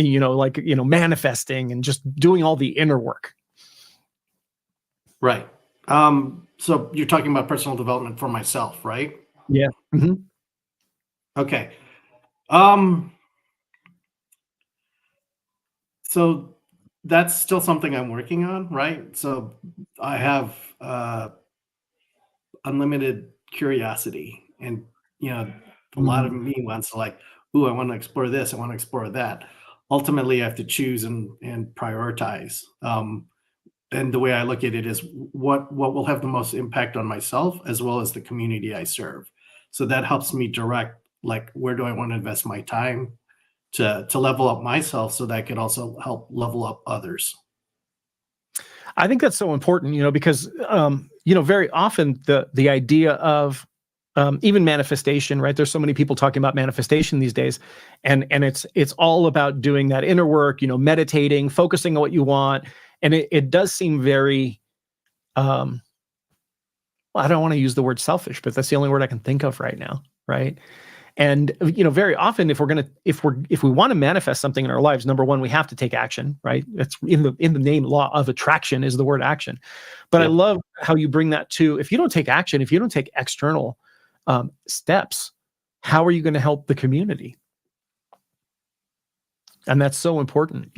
manifesting and just doing all the inner work. Right. So you're talking about personal development for myself, right? Yeah. Mm-hmm. Okay. So that's still something I'm working on, right? So I have unlimited curiosity, and you know, a lot of Mhm. me wants to like, ooh, I want to explore this, I want to explore that. Ultimately, I have to choose and prioritize. And the way I look at it is what will have the most impact on myself as well as the community I serve. So that helps me direct like where do I want to invest my time to level up myself so that I could also help level up others. I think that's so important, because very often the idea of even manifestation, right? There's so many people talking about manifestation these days, and it's all about doing that inner work, meditating, focusing on what you want, and it does seem very. Well, I don't want to use the word selfish, but that's the only word I can think of right now, right? And very often, if we want to manifest something in our lives, number one, we have to take action, right? It's in the name law of attraction is the word action. But I Yep. love how you bring that to, if you don't take action, if you don't take external steps, how are you going to help the community? And that's so important.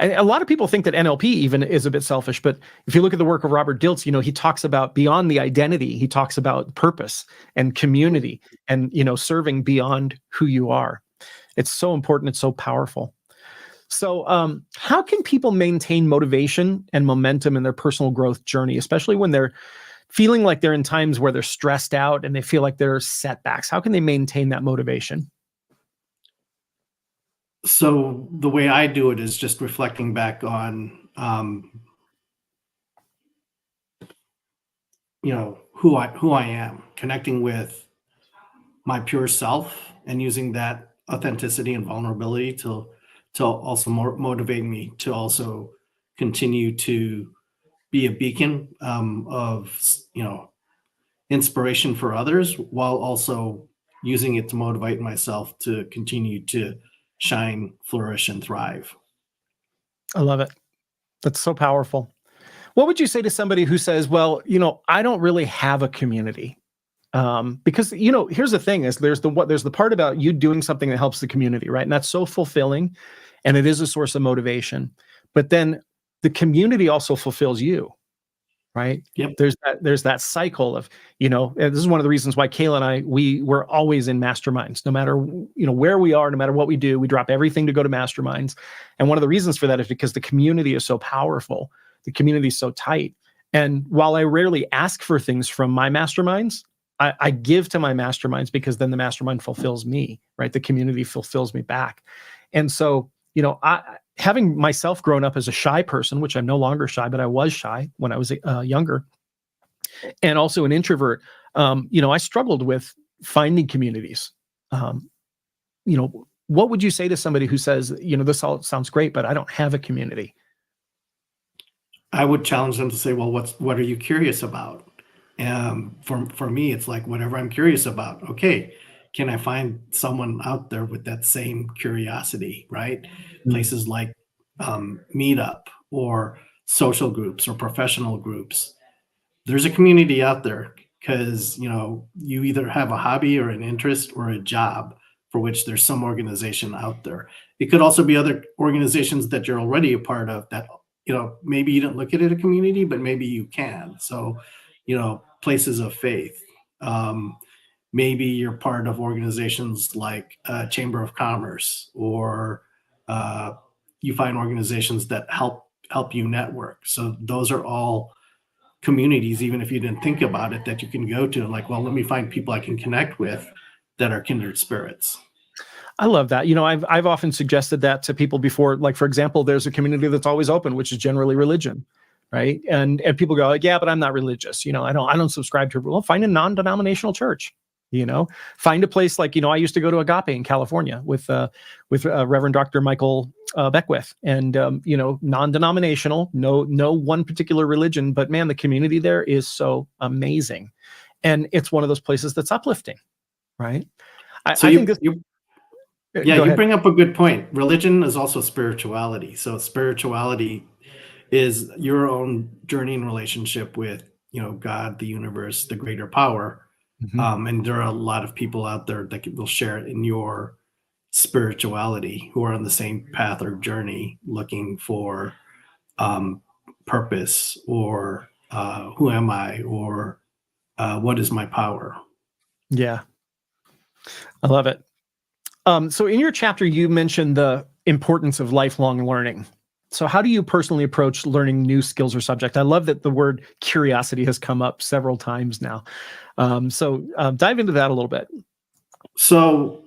And a lot of people think that NLP even is a bit selfish, but if you look at the work of Robert Dilts, he talks about beyond the identity, he talks about purpose and community and, serving beyond who you are. It's so important. It's so powerful. So, how can people maintain motivation and momentum in their personal growth journey, especially when they're feeling like they're in times where they're stressed out and they feel like there are setbacks? How can they maintain that motivation? So the way I do it is just reflecting back on who I am, connecting with my pure self, and using that authenticity and vulnerability to also motivate me to also continue to be a beacon of inspiration for others, while also using it to motivate myself to continue to shine, flourish, and thrive. I love it. That's so powerful. What would you say to somebody who says, well, I don't really have a community? Because, here's the thing is there's the part about you doing something that helps the community, right? And that's so fulfilling and it is a source of motivation. But then the community also fulfills you, right? Yep. There's that cycle of, and this is one of the reasons why Kayla and I, we're always in masterminds, no matter, where we are, no matter what we do, we drop everything to go to masterminds. And one of the reasons for that is because the community is so powerful. The community is so tight. And while I rarely ask for things from my masterminds, I give to my masterminds because then the mastermind fulfills me, right? The community fulfills me back. And so, having myself grown up as a shy person, which I'm no longer shy, but I was shy when I was younger, and also an introvert, I struggled with finding communities. Um, what would you say to somebody who says, this all sounds great, but I don't have a community? I would challenge them to say, well, what are you curious about? For me, it's like whatever I'm curious about. Okay, can I find someone out there with that same curiosity? Right? Mm. Places like Meetup or social groups or professional groups. There's a community out there because you either have a hobby or an interest or a job for which there's some organization out there. It could also be other organizations that you're already a part of that maybe you don't look at it a community, but maybe you can. So places of faith. Um, Maybe you're part of organizations like Chamber of Commerce, or uh, you find organizations that help you network. So those are all communities, even if you didn't think about it, that you can go to. Like, well, let me find people I can connect with that are kindred spirits. I love that. I've often suggested that to people before. Like, for example, there's a community that's always open, which is generally religion, right? And people go like, yeah, but I'm not religious. I don't subscribe to. Well, find a non-denominational church. Find a place like I used to go to Agape in California with Reverend Dr. Michael Beckwith, and non-denominational, no one particular religion, but man, the community there is so amazing, and it's one of those places that's uplifting, right? So I think this. yeah, Go you ahead. bring up a good point. Religion is also spirituality. So spirituality is your own journey and relationship with God, the universe, the greater power. Mhm. And there are a lot of people out there that will share in your spirituality, who are on the same path or journey looking for purpose, or who am I, or what is my power. Yeah, I love it. So in your chapter, you mentioned the importance of lifelong learning. So how do you personally approach learning new skills or subject? I love that the word curiosity has come up several times now. So dive into that a little bit. So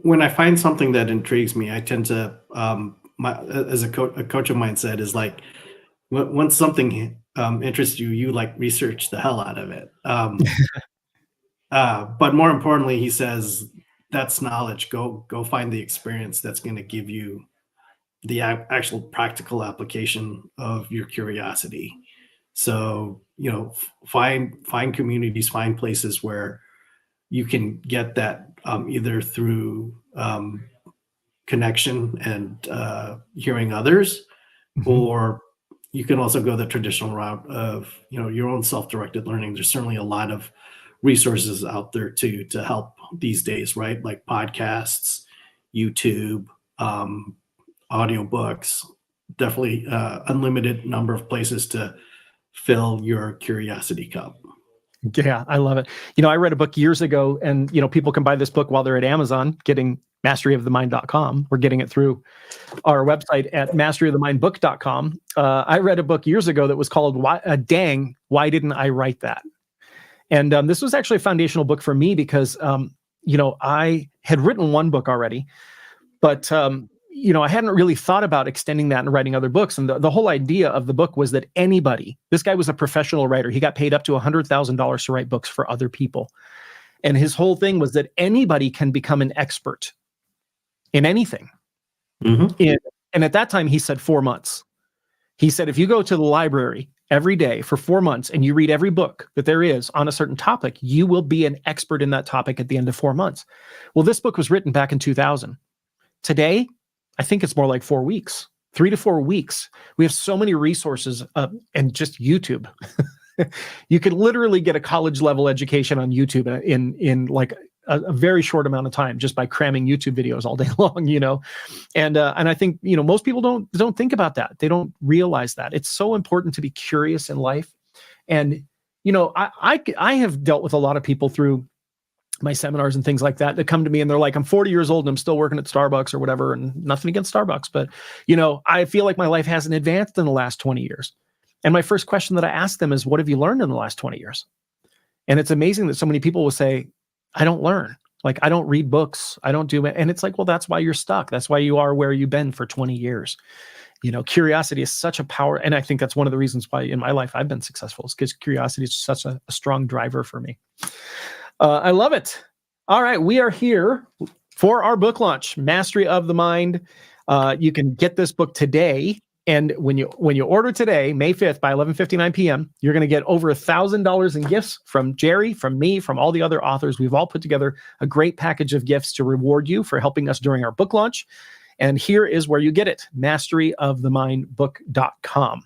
when I find something that intrigues me, I tend to, as a coach of mine said, is like, once something interests you, you like research the hell out of it. But more importantly, he says, that's knowledge. Go find the experience that's going to give you the actual practical application of your curiosity. So, find communities, find places where you can get that, either through connection and hearing others, or you can also go the traditional route of your own self-directed learning. There's certainly a lot of resources out there to help these days, right? Like podcasts, YouTube, audiobooks, definitely unlimited number of places to fill your curiosity cup. Yeah, I love it. I read a book years ago, and people can buy this book while they're at Amazon getting masteryofthemind.com. We're getting it through our website at masteryofthemindbook.com. I read a book years ago that was called Dang, Why Didn't I Write That? And this was actually a foundational book for me because, I had written one book already, but, I hadn't really thought about extending that and writing other books. And the whole idea of the book was that this guy was a professional writer. He got paid up to $100,000 to write books for other people. And his whole thing was that anybody can become an expert in anything. Mm-hmm. And at that time, he said 4 months. He said, if you go to the library every day for 4 months and you read every book that there is on a certain topic, you will be an expert in that topic at the end of 4 months. Well, this book was written back in 2000. Today, I think it's more like 4 weeks, 3 to 4 weeks. We have so many resources and just YouTube. You could literally get a college level education on YouTube in like a very short amount of time just by cramming YouTube videos all day long, and I think, most people don't think about that. They don't realize that it's so important to be curious in life. And, I have dealt with a lot of people through my seminars and things like that come to me and they're like, I'm 40 years old and I'm still working at Starbucks or whatever, and nothing against Starbucks, but, I feel like my life hasn't advanced in the last 20 years. And my first question that I ask them is, what have you learned in the last 20 years? And it's amazing that so many people will say, I don't learn. Like, I don't read books. I don't do it. And it's like, well, that's why you're stuck. That's why you are where you've been for 20 years. Curiosity is such a power. And I think that's one of the reasons why in my life I've been successful, is because curiosity is such a strong driver for me. I love it. All right. We are here for our book launch, Mastery of the Mind. You can get this book today. And when you order today, May 5th by 11:59 p.m., you're going to get over $1,000 in gifts from Jerry, from me, from all the other authors. We've all put together a great package of gifts to reward you for helping us during our book launch. And here is where you get it, masteryofthemindbook.com.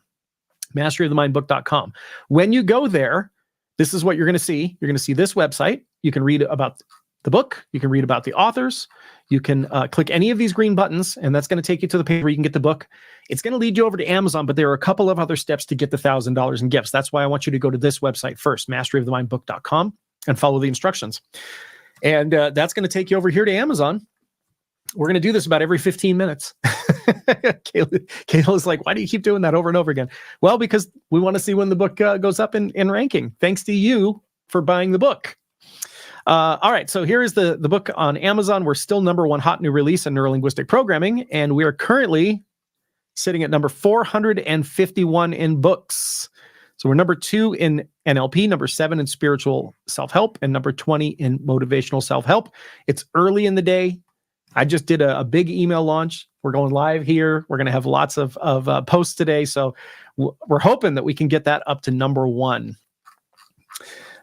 Masteryofthemindbook.com. When you go there, this is what you're going to see. You're going to see this website. You can read about the book. You can read about the authors. You can click any of these green buttons, and that's going to take you to the page where you can get the book. It's going to lead you over to Amazon, but there are a couple of other steps to get the $1,000 in gifts. That's why I want you to go to this website first, masteryofthemindbook.com, and follow the instructions. And that's going to take you over here to Amazon. We're going to do this about every 15 minutes. Kayla's like, why do you keep doing that over and over again? Well, because we want to see when the book goes up in ranking. Thanks to you for buying the book. All right, so here is the book on Amazon. We're still #1 hot new release in neurolinguistic programming, and we are currently sitting at number 451 in books. So we're #2 in NLP, #7 in spiritual self-help, and #20 in motivational self-help. It's early in the day. I just did a big email launch. We're going live here. We're going to have lots of posts today. So we're hoping that we can get that up to #1.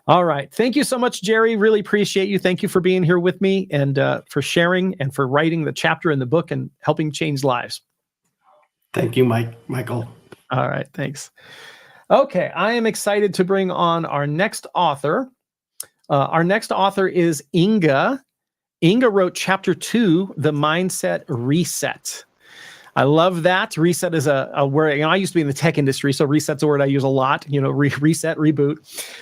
All right. Thank you so much, Jerry. Really appreciate you. Thank you for being here with me and for sharing and for writing the chapter in the book and helping change lives. Thank you, Michael. All right. Thanks. Okay. I am excited to bring on our next author. Our next author is Inga. Inga wrote chapter 2, The Mindset Reset. I love that. Reset is a word, I used to be in the tech industry, so reset's a word I use a lot, reset, reboot.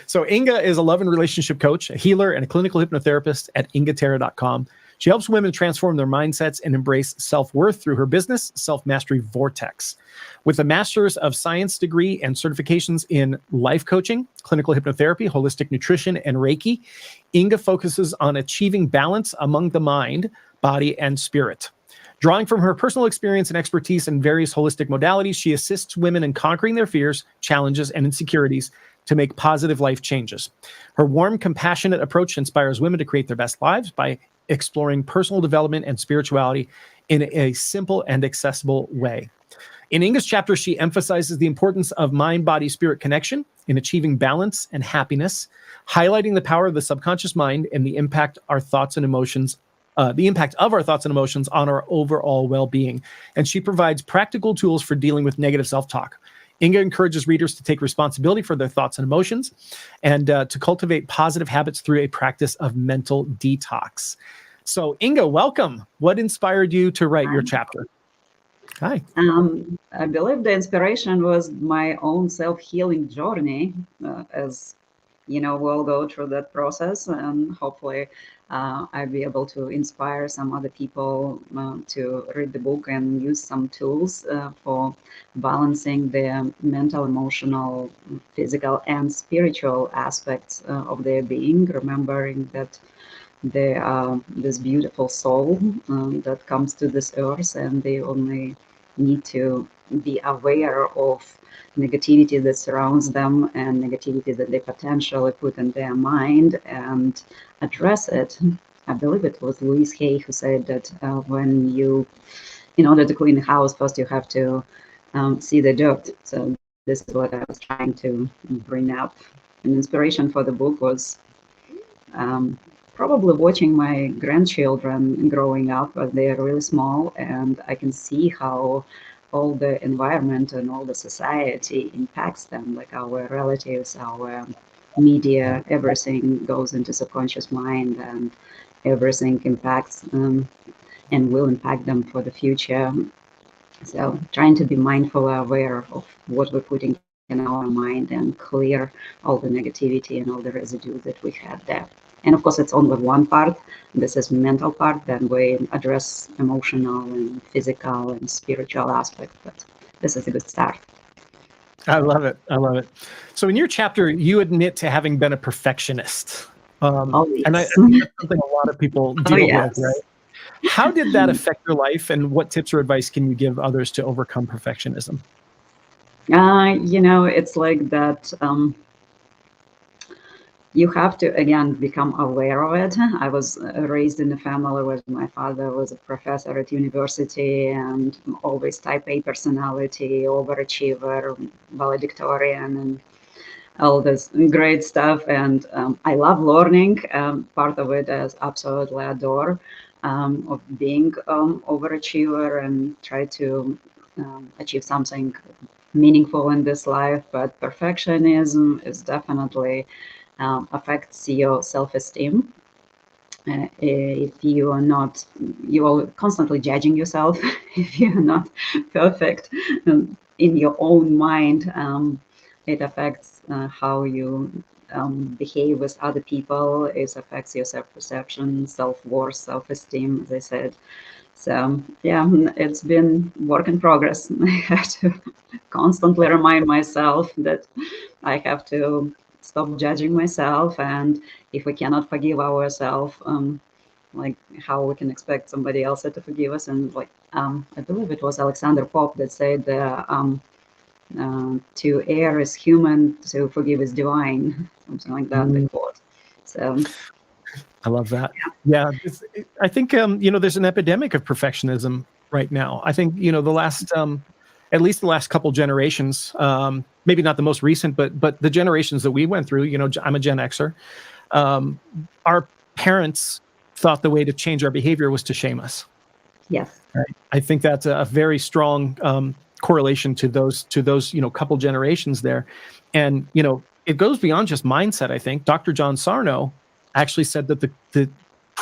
So Inga is a love and relationship coach, a healer, and a clinical hypnotherapist at ingaterra.com. She helps women transform their mindsets and embrace self-worth through her business, Self-Mastery Vortex. With a Master's of Science degree and certifications in life coaching, clinical hypnotherapy, holistic nutrition, and Reiki, Inga focuses on achieving balance among the mind, body, and spirit. Drawing from her personal experience and expertise in various holistic modalities, she assists women in conquering their fears, challenges, and insecurities to make positive life changes. Her warm, compassionate approach inspires women to create their best lives by exploring personal development and spirituality in a simple and accessible way. In Inga's chapter, she emphasizes the importance of mind-body-spirit connection in achieving balance and happiness, highlighting the power of the subconscious mind and the impact of our thoughts and emotions on our overall well-being. And she provides practical tools for dealing with negative self-talk. Inga encourages readers to take responsibility for their thoughts and emotions and to cultivate positive habits through a practice of mental detox. So Inga, welcome. What inspired you to write your chapter? Hi. I believe the inspiration was my own self-healing journey. As you know, we'll go through that process, and hopefully I'll be able to inspire some other people to read the book and use some tools for balancing their mental, emotional, physical, and spiritual aspects of their being, remembering that they are this beautiful soul that comes to this earth, and they only need to be aware of negativity that surrounds them and negativity that they potentially put in their mind and address it. I believe it was Louise Hay who said that when you, in order to clean the house, first you have to see the dirt. So this is what I was trying to bring up. An inspiration for the book was probably watching my grandchildren growing up. They are really small, and I can see how all the environment and all the society impacts them, like our relatives, our media, everything goes into subconscious mind, and everything impacts and will impact them for the future. So trying to be mindful, aware of what we're putting in our mind and clear all the negativity and all the residue that we have there. And of course, it's only one part. This is mental part. Then we address emotional and physical and spiritual aspects. But this is a good start. I love it. I love it. So in your chapter, you admit to having been a perfectionist. Yes. And I think that's something a lot of people deal Yes. with, right? How did that affect your life, and what tips or advice can you give others to overcome perfectionism? It's like that. You have to, again, become aware of it. I was raised in a family where my father was a professor at university and always type A personality, overachiever, valedictorian, and all this great stuff. And I love learning. Part of it is absolutely adore of being overachiever and try to achieve something meaningful in this life. But perfectionism is definitely affects your self-esteem. If you are not, you are constantly judging yourself. If you're not perfect in your own mind, it affects how you behave with other people. It affects your self-perception, self-worth, self-esteem, as I said. So yeah, it's been work in progress. I have to constantly remind myself that I have to stop judging myself, and if we cannot forgive ourselves, like how we can expect somebody else to forgive us. And like I believe it was Alexander Pope that said to err is human, to forgive is divine, something like that. The quote. So I love that. Yeah, I think there's an epidemic of perfectionism right now. I think the last at least the last couple generations, maybe not the most recent, but the generations that we went through. I'm a Gen Xer. Our parents thought the way to change our behavior was to shame us. yes, Right. I think that's a very strong correlation to those couple generations there, and it goes beyond just mindset. I think Dr. John Sarno actually said that the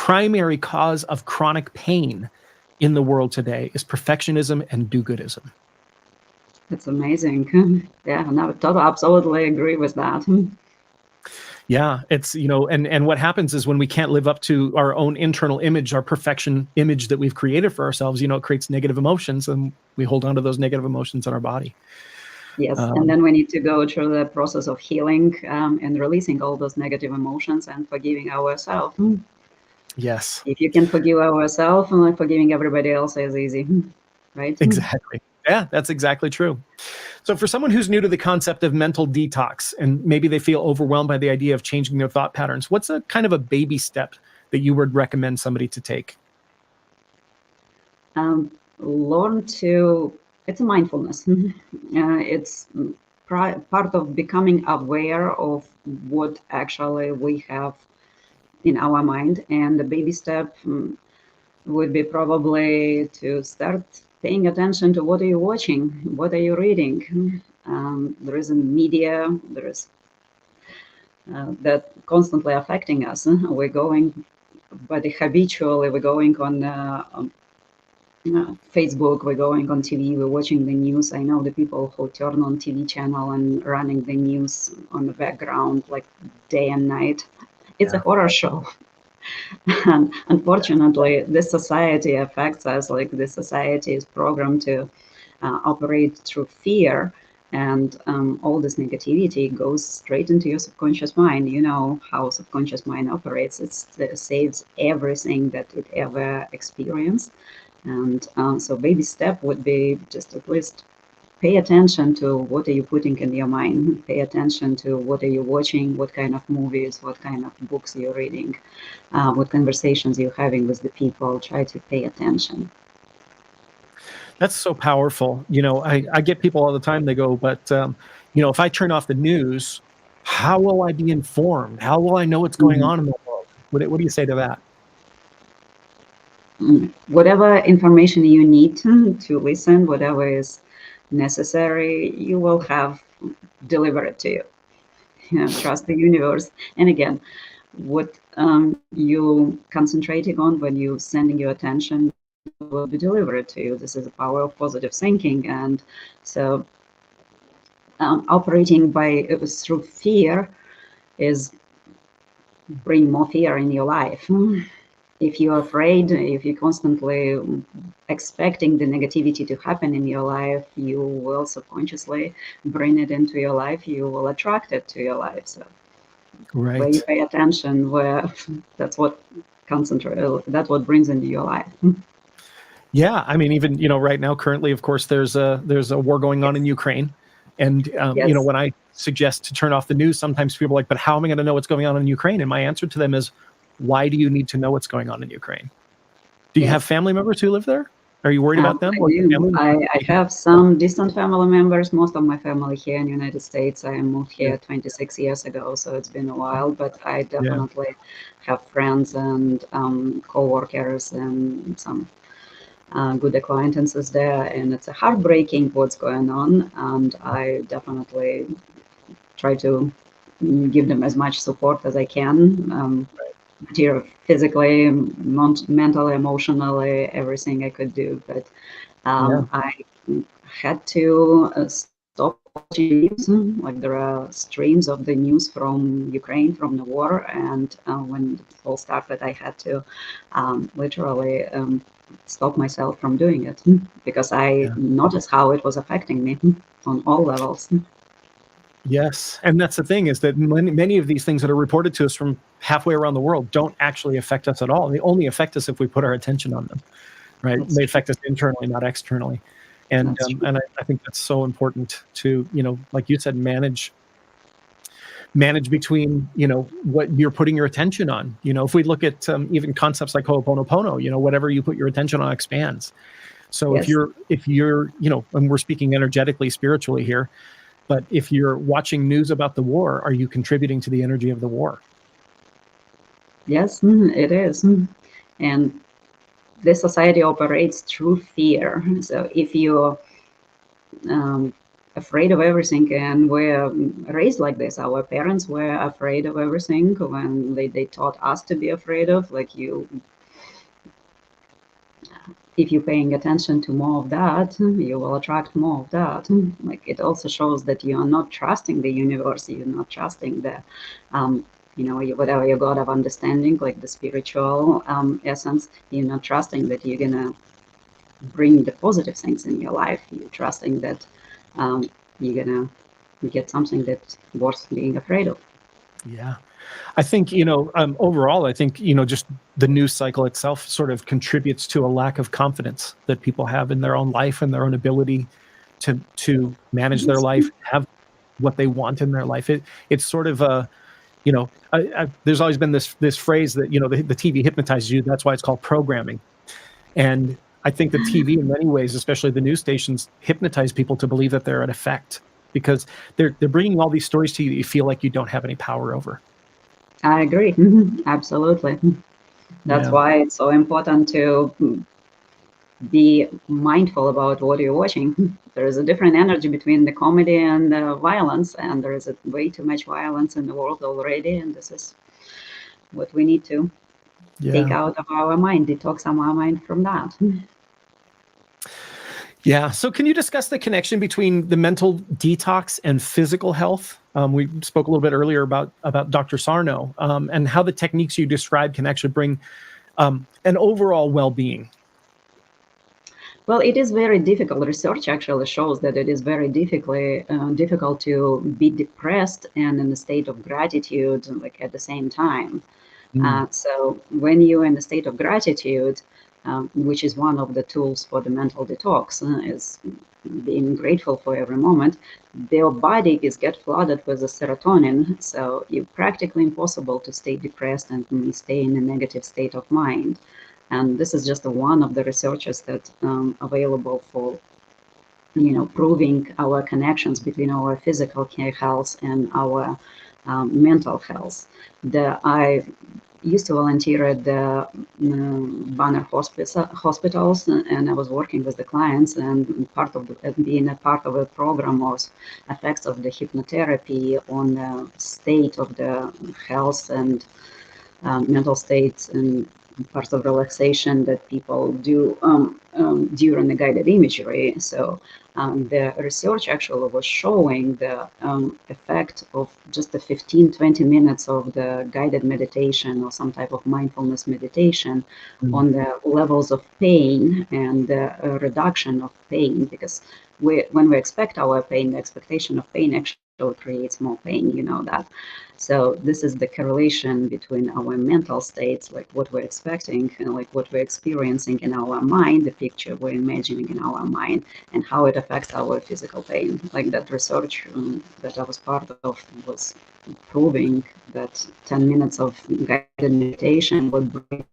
primary cause of chronic pain in the world today is perfectionism and do-goodism. That's amazing. Yeah, no, absolutely agree with that. Yeah, it's, and what happens is when we can't live up to our own internal image, our perfection image that we've created for ourselves, it creates negative emotions, and we hold on to those negative emotions in our body. Yes, and then we need to go through the process of healing and releasing all those negative emotions and forgiving ourselves. Yes, If you can forgive ourselves, forgiving everybody else is easy, right? exactly. Yeah, that's exactly true. So for someone who's new to the concept of mental detox, and maybe they feel overwhelmed by the idea of changing their thought patterns, what's a kind of a baby step that you would recommend somebody to take? Learn to, it's a mindfulness. It's part of becoming aware of what actually we have in our mind. And the baby step would be probably to start paying attention to what are you watching, what are you reading. There is a media, there is that constantly affecting us. We're going, but habitually we're going on Facebook, we're going on TV, we're watching the news. I know the people who turn on TV channel and running the news on the background like day and night. It's a horror show. And unfortunately, this society affects us. Like this society is programmed to operate through fear, and all this negativity goes straight into your subconscious mind. You know how subconscious mind operates. It saves everything that it ever experienced. And so baby step would be just at least pay attention to what are you putting in your mind. Pay attention to what are you watching, what kind of movies, what kind of books you're reading, what conversations you're having with the people. Try to pay attention. That's so powerful. I get people all the time, they go, but, if I turn off the news, how will I be informed? How will I know what's going on in the world? What do you say to that? Whatever information you need to listen, whatever is necessary, you will have delivered to you. Trust the universe. And again, what you concentrating on when you sending your attention will be delivered to you. This is the power of positive thinking. And so operating through fear is bring more fear in your life. If you're afraid, if you're constantly expecting the negativity to happen in your life, you will subconsciously bring it into your life. You will attract it to your life. So Right. where you pay attention, that's what that's what brings into your life. Yeah, I mean, even right now, currently, of course, there's a war going on in Ukraine, and Yes. when I suggest to turn off the news, sometimes people are like, "But how am I going to know what's going on in Ukraine?" And my answer to them is, "Why do you need to know what's going on in Ukraine? Do you Yes. have family members who live there? Are you worried about them?" I have some distant family members. Most of my family here in the United States. I moved here 26 years ago, so it's been a while. But I definitely have friends and co-workers and some good acquaintances there, and it's heartbreaking what's going on. And I definitely try to give them as much support as I can. Physically, mentally, emotionally, everything I could do. But I had to stop watching news. Like there are streams of the news from Ukraine, from the war, and when it all started, I had to literally stop myself from doing it because I noticed how it was affecting me on all levels. Yes, and that's the thing, is that many of these things that are reported to us from halfway around the world don't actually affect us at all. They only affect us if we put our attention on them, right? They affect us internally, not externally. And I think that's so important to, like you said, manage between, what you're putting your attention on. If we look at even concepts like Ho'oponopono, whatever you put your attention on expands. So if you're, and we're speaking energetically, spiritually here, but if you're watching news about the war, are you contributing to the energy of the war? Yes, it is. And this society operates through fear. So if you afraid of everything, and we're raised like this. Our parents were afraid of everything when they taught us to be afraid of, like, if you're paying attention to more of that, you will attract more of that. Like, it also shows that you are not trusting the universe, you're not trusting the whatever your God of understanding, like the spiritual essence, you're not trusting that you're gonna bring the positive things in your life. You're trusting that you're gonna get something that's worth being afraid of. Yeah. I think, overall, I think, just the news cycle itself sort of contributes to a lack of confidence that people have in their own life and their own ability to manage their life, have what they want in their life. It's sort of a, there's always been this phrase that, the TV hypnotizes you. That's why it's called programming. And I think the TV in many ways, especially the news stations, hypnotize people to believe that they're an effect, because they're bringing all these stories to you that you feel like you don't have any power over. I agree. Absolutely. That's why it's so important to be mindful about what you're watching. There is a different energy between the comedy and the violence, and there is way too much violence in the world already, and this is what we need to take out of our mind, detox our mind from that. Yeah. So can you discuss the connection between the mental detox and physical health? We spoke a little bit earlier about Dr. Sarno, and how the techniques you described can actually bring an overall well-being. Well, it is very difficult. Research actually shows that it is very difficult to be depressed and in a state of gratitude, like, at the same time. So when you're in a state of gratitude, which is one of the tools for the mental detox, is being grateful for every moment, their body get flooded with the serotonin. So it's practically impossible to stay depressed and stay in a negative state of mind. And this is just one of the researches that available for, proving our connections between our physical health and our mental health. I used to volunteer at the Banner hospitals, and I was working with the clients, and being a part of a program was effects of the hypnotherapy on the state of the health and mental states and parts of relaxation that people do during the guided imagery. So the research actually was showing the effect of just the 15-20 minutes of the guided meditation or some type of mindfulness meditation on the levels of pain and the reduction of pain, because when we expect our pain, the expectation of pain actually creates more pain, that. So this is the correlation between our mental states, like what we're expecting and like what we're experiencing in our mind, the picture we're imagining in our mind, and how it affects our physical pain. Like that research that I was part of was proving that 10 minutes of guided meditation would bring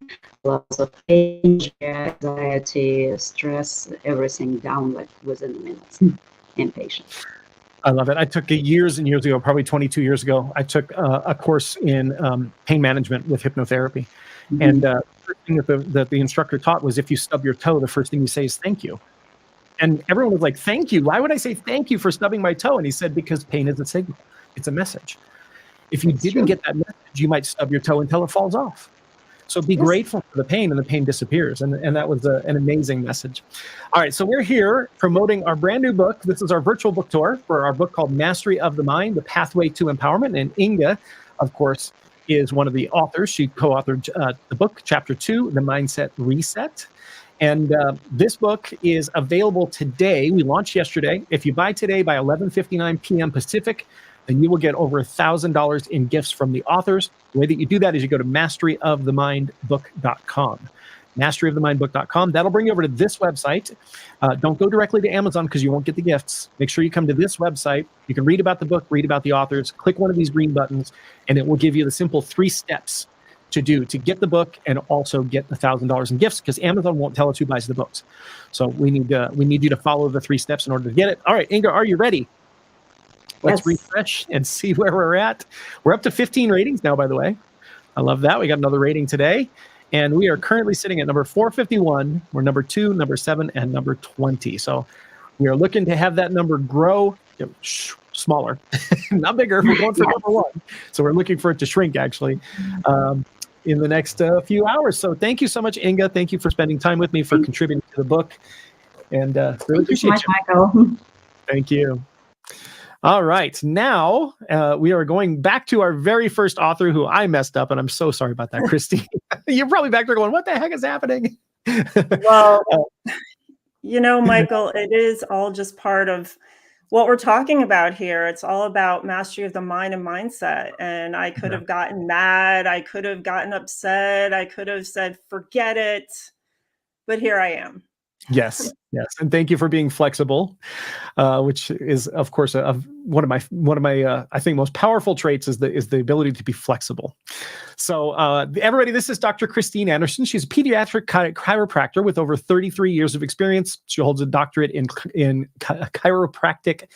levels of pain, anxiety, stress, everything down like within minutes in patients. I love it. I took years and years ago, probably 22 years ago, I took a course in pain management with hypnotherapy. And the first thing that the instructor taught was, if you stub your toe, the first thing you say is thank you. And everyone was like, thank you? Why would I say thank you for stubbing my toe? And he said, because pain is a signal. It's a message. If you didn't get that message, you might stub your toe until it falls off. So be grateful for the pain, and the pain disappears. And that was an amazing message. All right, so we're here promoting our brand new book. This is our virtual book tour for our book called Mastery of the Mind, The Pathway to Empowerment. And Inga, of course, is one of the authors. She co-authored the book, Chapter 2, The Mindset Reset. And this book is available today. We launched yesterday. If you buy today by 11:59 p.m. Pacific, then you will get over $1,000 in gifts from the authors. The way that you do that is you go to masteryofthemindbook.com. Masteryofthemindbook.com. That'll bring you over to this website. Don't go directly to Amazon because you won't get the gifts. Make sure you come to this website. You can read about the book, read about the authors, click one of these green buttons, and it will give you the simple 3 steps to do to get the book and also get the $1,000 in gifts, because Amazon won't tell us who buys the books. So we need you to follow the 3 steps in order to get it. All right, Inga, are you ready? Let's refresh and see where we're at. We're up to 15 ratings now, by the way. I love that. We got another rating today. And we are currently sitting at number 451. We're number 2, number 7, and number 20. So we are looking to have that number grow Yep. Smaller, not bigger. We're going for number one. So we're looking for it to shrink actually in the next few hours. So thank you so much, Inga. Thank you for spending time with me, for contributing to the book. And really Thank you so appreciate much, you. Michael. Thank you. All right. Now we are going back to our very first author who I messed up. And I'm so sorry about that, Christine. You're probably back there going, what the heck is happening? Well, Michael, it is all just part of what we're talking about here. It's all about mastery of the mind and mindset. And I could have gotten mad. I could have gotten upset. I could have said, forget it. But here I am. Yes. And thank you for being flexible, which is, of course, one of my I think most powerful traits is the ability to be flexible. So everybody, this is Dr. Christine Anderson. She's a pediatric chiropractor with over 33 years of experience. She holds a doctorate in chiropractic,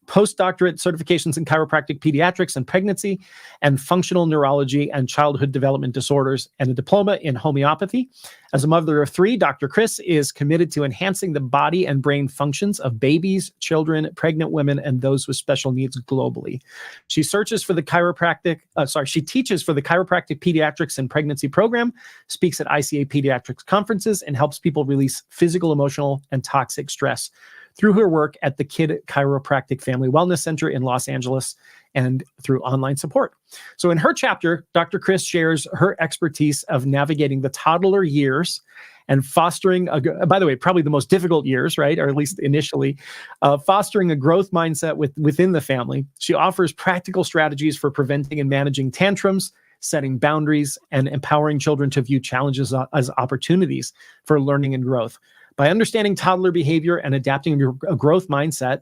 postdoctorate certifications in chiropractic pediatrics and pregnancy and functional neurology and childhood development disorders, and a diploma in homeopathy. As a mother of three, Dr. Chris is committed to enhancing the body and brain functions of babies, children, pregnant women, and those with special needs globally. She teaches for the chiropractic pediatrics and pregnancy program, speaks at ICA Pediatrics conferences, and helps people release physical, emotional, and toxic stress through her work at the Kid Chiropractic Family Wellness Center in Los Angeles and through online support. So in her chapter, Dr. Chris shares her expertise of navigating the toddler years and fostering, by the way, probably the most difficult years, right? Or at least initially, fostering a growth mindset within the family. She offers practical strategies for preventing and managing tantrums, setting boundaries, and empowering children to view challenges as opportunities for learning and growth. By understanding toddler behavior and adapting a growth mindset,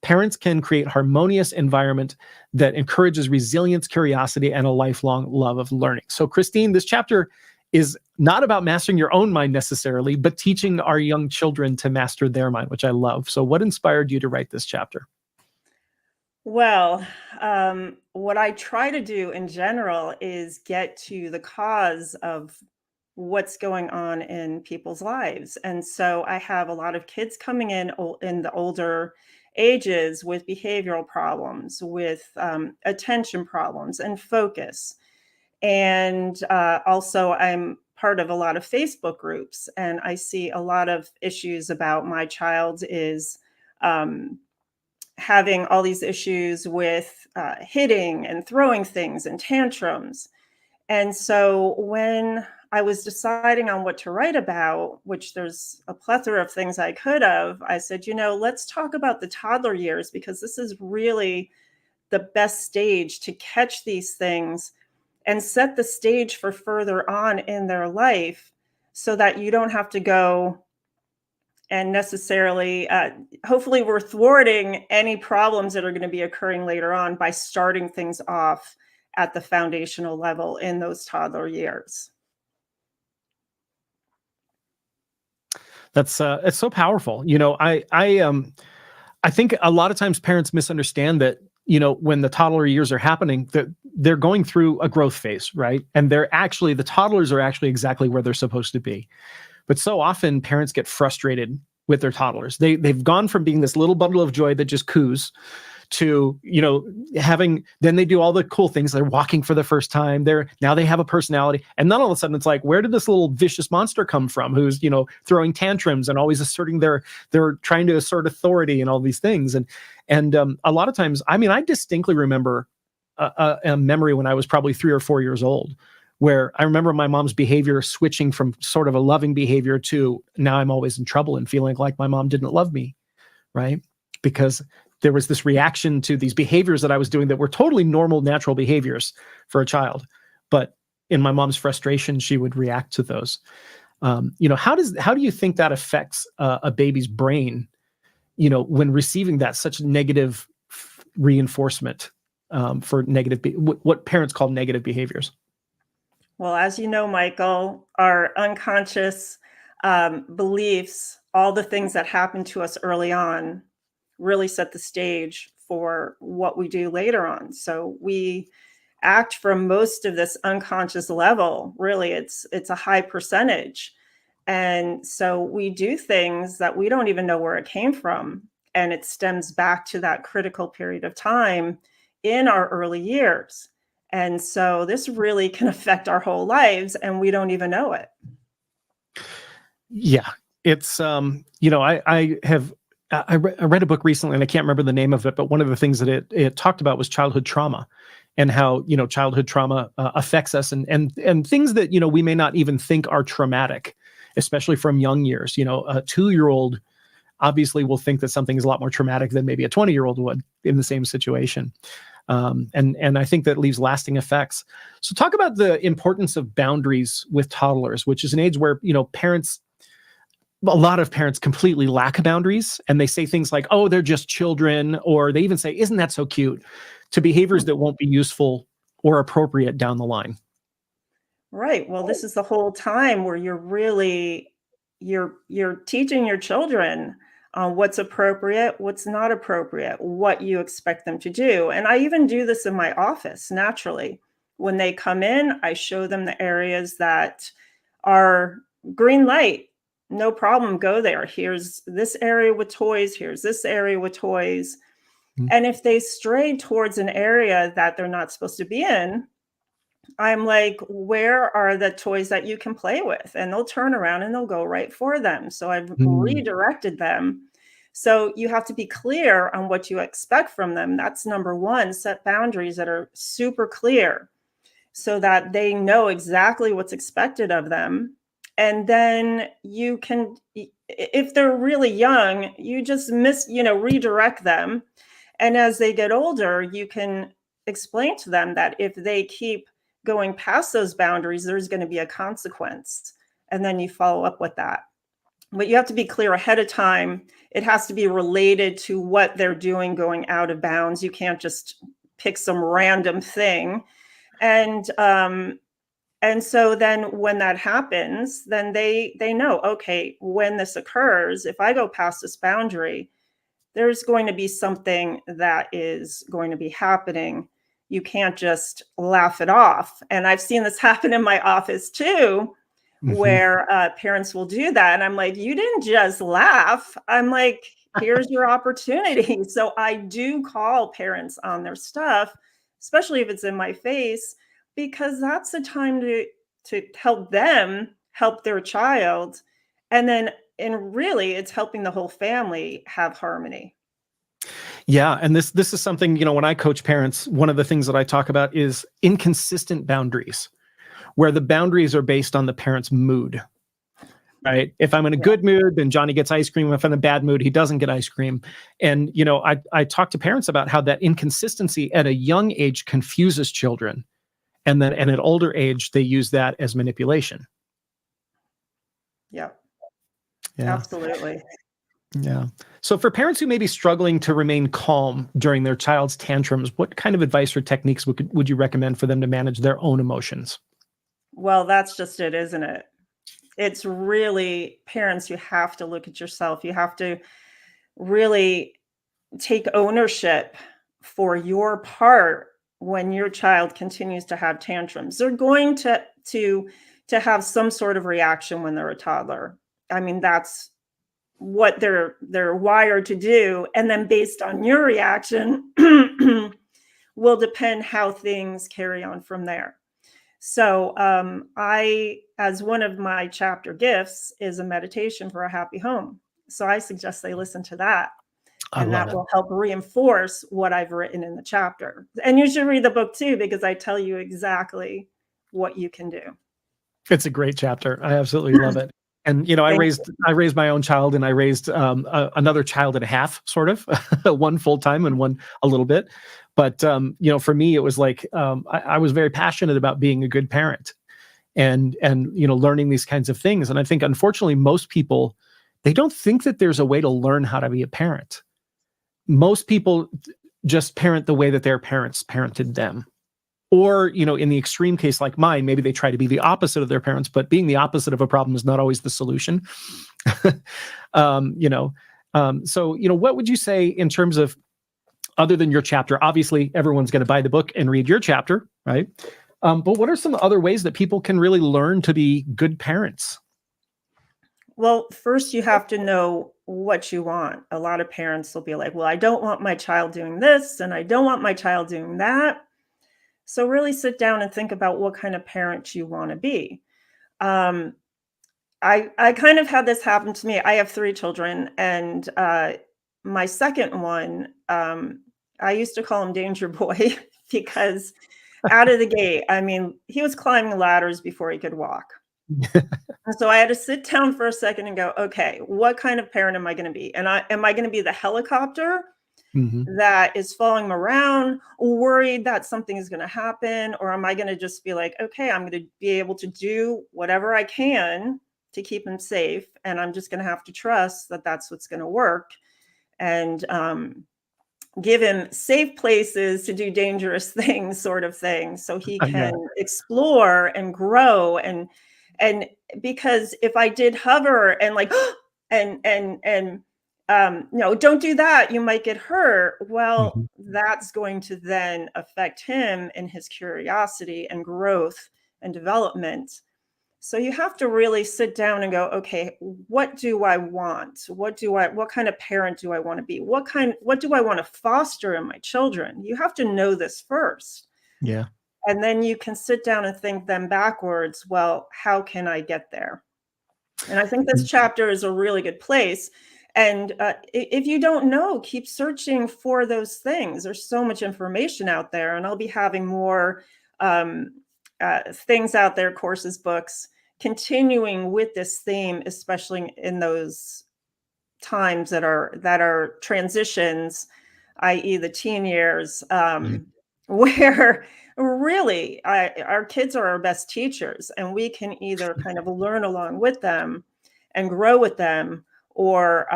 parents can create harmonious environment that encourages resilience, curiosity, and a lifelong love of learning. So, Christine, this chapter is not about mastering your own mind necessarily, but teaching our young children to master their mind, which I love. So what inspired you to write this chapter? Well, what I try to do in general is get to the cause of what's going on in people's lives. And so I have a lot of kids coming in the older ages with behavioral problems, with attention problems and focus. And also I'm part of a lot of Facebook groups, and I see a lot of issues about my child is having all these issues with hitting and throwing things and tantrums. And so when I was deciding on what to write about, which there's a plethora of things I could have, I said, let's talk about the toddler years, because this is really the best stage to catch these things and set the stage for further on in their life, so that you don't have to go and necessarily, hopefully we're thwarting any problems that are going to be occurring later on by starting things off at the foundational level in those toddler years. That's it's so powerful. I think a lot of times parents misunderstand that, when the toddler years are happening, that they're going through a growth phase, right? And the toddlers are actually exactly where they're supposed to be. But so often parents get frustrated with their toddlers. They've gone from being this little bundle of joy that just coos to, then they do all the cool things. They're walking for the first time. Now they have a personality. And then all of a sudden it's like, where did this little vicious monster come from? Who's, throwing tantrums and always asserting they're trying to assert authority and all these things. And a lot of times, I distinctly remember a memory when I was probably 3 or 4 years old, where I remember my mom's behavior switching from sort of a loving behavior to now I'm always in trouble and feeling like my mom didn't love me, right? Because there was this reaction to these behaviors that I was doing that were totally normal, natural behaviors for a child. But in my mom's frustration, she would react to those. How do you think that affects a baby's brain, when receiving that such negative reinforcement for what parents call negative behaviors? Well, as you know, Michael, our unconscious beliefs, all the things that happen to us early on, really set the stage for what we do later on. So we act from most of this unconscious level. Really, it's a high percentage. And so we do things that we don't even know where it came from. and it stems back to that critical period of time in our early years. And so this really can affect our whole lives, and we don't even know it. Yeah, it's I read a book recently, and I can't remember the name of it, but one of the things that it talked about was childhood trauma, and how childhood trauma affects us, and things that we may not even think are traumatic, especially from young years. A 2-year-old obviously will think that something is a lot more traumatic than maybe a 20-year-old would in the same situation. And I think that leaves lasting effects. So talk about the importance of boundaries with toddlers, which is an age where, a lot of parents completely lack boundaries, and they say things like, oh, they're just children, or they even say, isn't that so cute, to behaviors that won't be useful or appropriate down the line. Right. Well, this is the whole time where you're teaching your children what's appropriate, what's not appropriate, what you expect them to do. And I even do this in my office naturally. When they come in, I show them the areas that are green light. No problem, go there. Here's this area with toys. Here's this area with toys. Mm-hmm. And if they stray towards an area that they're not supposed to be in, I'm like, where are the toys that you can play with? And they'll turn around and they'll go right for them. So I've redirected them. So you have to be clear on what you expect from them. That's number one, set boundaries that are super clear so that they know exactly what's expected of them. And then you can, if they're really young, you just redirect them. And as they get older, you can explain to them that if they keep going past those boundaries, there's going to be a consequence. And then you follow up with that. But you have to be clear ahead of time. It has to be related to what they're doing going out of bounds. You can't just pick some random thing. And so then when that happens, then they know, okay, when this occurs, if I go past this boundary, there's going to be something that is going to be happening. You can't just laugh it off. And I've seen this happen in my office too, where parents will do that. And I'm like, you didn't just laugh. I'm like, here's your opportunity. So I do call parents on their stuff, especially if it's in my face, because that's the time to help them help their child. And really it's helping the whole family have harmony. Yeah. And this is something, when I coach parents, one of the things that I talk about is inconsistent boundaries, where the boundaries are based on the parent's mood, right? If I'm in a good mood, then Johnny gets ice cream. If I'm in a bad mood, he doesn't get ice cream. And, I talk to parents about how that inconsistency at a young age confuses children. And then at an older age, they use that as manipulation. Yeah. Absolutely. Yeah. So for parents who may be struggling to remain calm during their child's tantrums, what kind of advice or techniques would you recommend for them to manage their own emotions? Well, that's just it, isn't it? It's really, parents, you have to look at yourself. You have to really take ownership for your part when your child continues to have tantrums. They're going to have some sort of reaction when they're a toddler. I mean, that's what they're wired to do. And then based on your reaction will depend how things carry on from there. So I, as one of my chapter gifts, is a meditation for a happy home. So I suggest they listen to that. And that will help reinforce what I've written in the chapter. And you should read the book too, because I tell you exactly what you can do. It's a great chapter. I absolutely love it. And, I raised my own child, and I raised another child and a half, sort of, one full-time and one a little bit. But, for me, it was like, I was very passionate about being a good parent and learning these kinds of things. And I think, unfortunately, most people, they don't think that there's a way to learn how to be a parent. Most people just parent the way that their parents parented them. Or, in the extreme case like mine, maybe they try to be the opposite of their parents, but being the opposite of a problem is not always the solution. So, what would you say in terms of, other than your chapter? Obviously, everyone's going to buy the book and read your chapter, right? But what are some other ways that people can really learn to be good parents? Well, first you have to know what you want. A lot of parents will be like, well, I don't want my child doing this and I don't want my child doing that. So really sit down and think about what kind of parent you want to be. Um, I kind of had this happen to me. I have 3 children, and my second one, I used to call him Danger Boy because out of the gate, I mean, he was climbing ladders before he could walk. And so I had to sit down for a second and go, okay, what kind of parent am I going to be? And am I going to be the helicopter Mhm. that is following him around, worried that something is going to happen? Or am I going to just be like, okay, I'm going to be able to do whatever I can to keep him safe. And I'm just going to have to trust that that's what's going to work. And give him safe places to do dangerous things, sort of thing, so he Yeah. can explore and grow. And because if I did hover and like and no, don't do that, you might get hurt. Well, Mhm. that's going to then affect him and his curiosity and growth and development. So you have to really sit down and go, okay, what do I want? What kind of parent do I want to be? What do I want to foster in my children? You have to know this first. Yeah. And then you can sit down and think then backwards, well, how can I get there? And I think this chapter is a really good place. And if you don't know, keep searching for those things. There's so much information out there, and I'll be having more um, things out there, courses, books, continuing with this theme, especially in those times that are transitions, i.e., the teen years, Yeah. where really our kids are our best teachers, and we can either kind of learn along with them and grow with them, or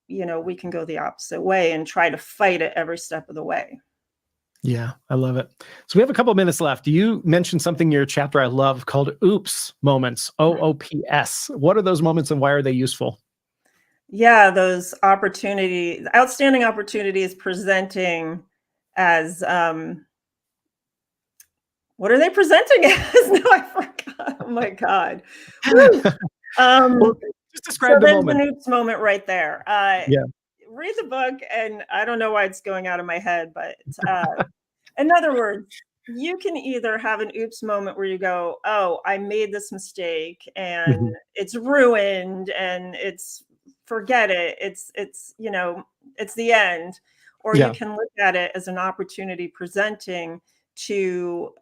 we can go the opposite way and try to fight it every step of the way. Yeah, I love it. So we have a couple of minutes left. You mentioned something in your chapter I love called oops moments, OOPS. What are those moments and why are they useful? Yeah, those outstanding opportunities presenting as what are they presenting as? No, I forgot. Oh my God. Woo. Well, just So describe the there's an moment. oops moment right there. Yeah. Read the book, and I don't know why it's going out of my head, but in other words, you can either have an oops moment where you go, oh, I made this mistake and Mhm. it's ruined and forget it. It's the end. Or you Yeah. can look at it as an opportunity presenting to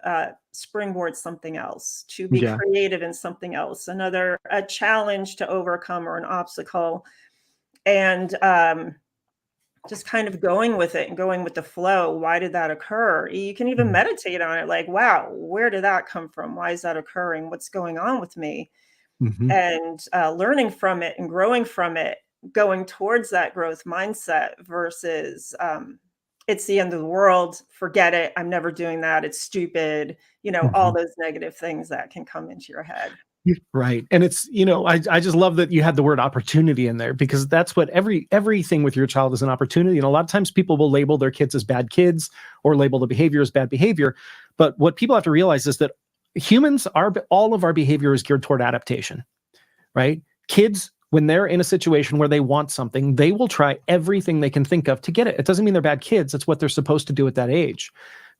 springboard something else, to be Yeah. creative in something else, a challenge to overcome or an obstacle. And just kind of going with it and going with the flow. Why did that occur? You can even Mhm. meditate on it, like, wow, where did that come from? Why is that occurring? What's going on with me? Mhm. And learning from it and growing from it, going towards that growth mindset versus it's the end of the world, forget it, I'm never doing that, it's stupid, all Mhm. those negative things that can come into your head. Right. And it's, I just love that you had the word opportunity in there because that's what everything with your child is an opportunity. And a lot of times people will label their kids as bad kids or label the behavior as bad behavior. But what people have to realize is that all of our behavior is geared toward adaptation, right? Kids, when they're in a situation where they want something, they will try everything they can think of to get it. It doesn't mean they're bad kids. It's what they're supposed to do at that age,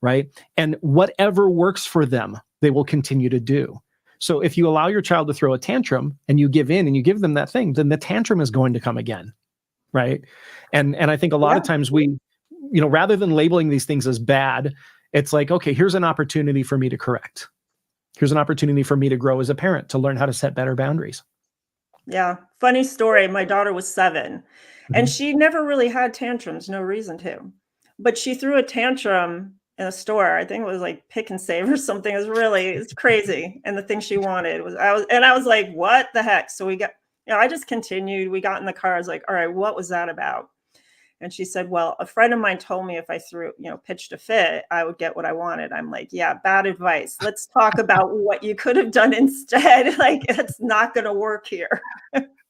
right? And whatever works for them, they will continue to do. So if you allow your child to throw a tantrum and you give in and you give them that thing, then the tantrum is going to come again, right? And I think a lot Yeah. of times we, rather than labeling these things as bad, it's like, okay, here's an opportunity for me to correct. Here's an opportunity for me to grow as a parent, to learn how to set better boundaries. Yeah. Funny story. My daughter was 7 and Mhm. she never really had tantrums, no reason to. But she threw a tantrum in a store. I think it was like Pick and Save or something. It's crazy. And the thing she wanted I was like, what the heck? So I just continued. We got in the car. I was like, all right, what was that about? And she said, well, a friend of mine told me if I pitched a fit, I would get what I wanted. I'm like, yeah, bad advice. Let's talk about what you could have done instead. Like, it's not going to work here.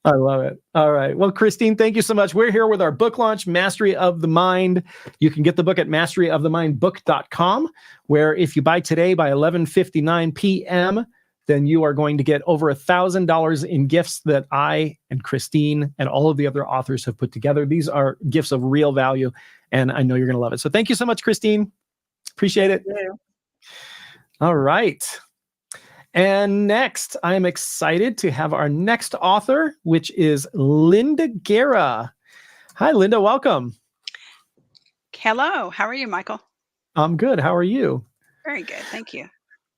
I love it. All right. Well, Christine, thank you so much. We're here with our book launch, Mastery of the Mind. You can get the book at masteryofthemindbook.com, where if you buy today by 11:59 p.m., then you are going to get over $1,000 in gifts that I and Christine and all of the other authors have put together. These are gifts of real value, and I know you're going to love it. So thank you so much, Christine. Appreciate it. Yeah. All right. And next, I'm excited to have our next author, which is Linda Guerra. Hi, Linda. Welcome. Hello. How are you, Michael? I'm good. How are you? Very good. Thank you.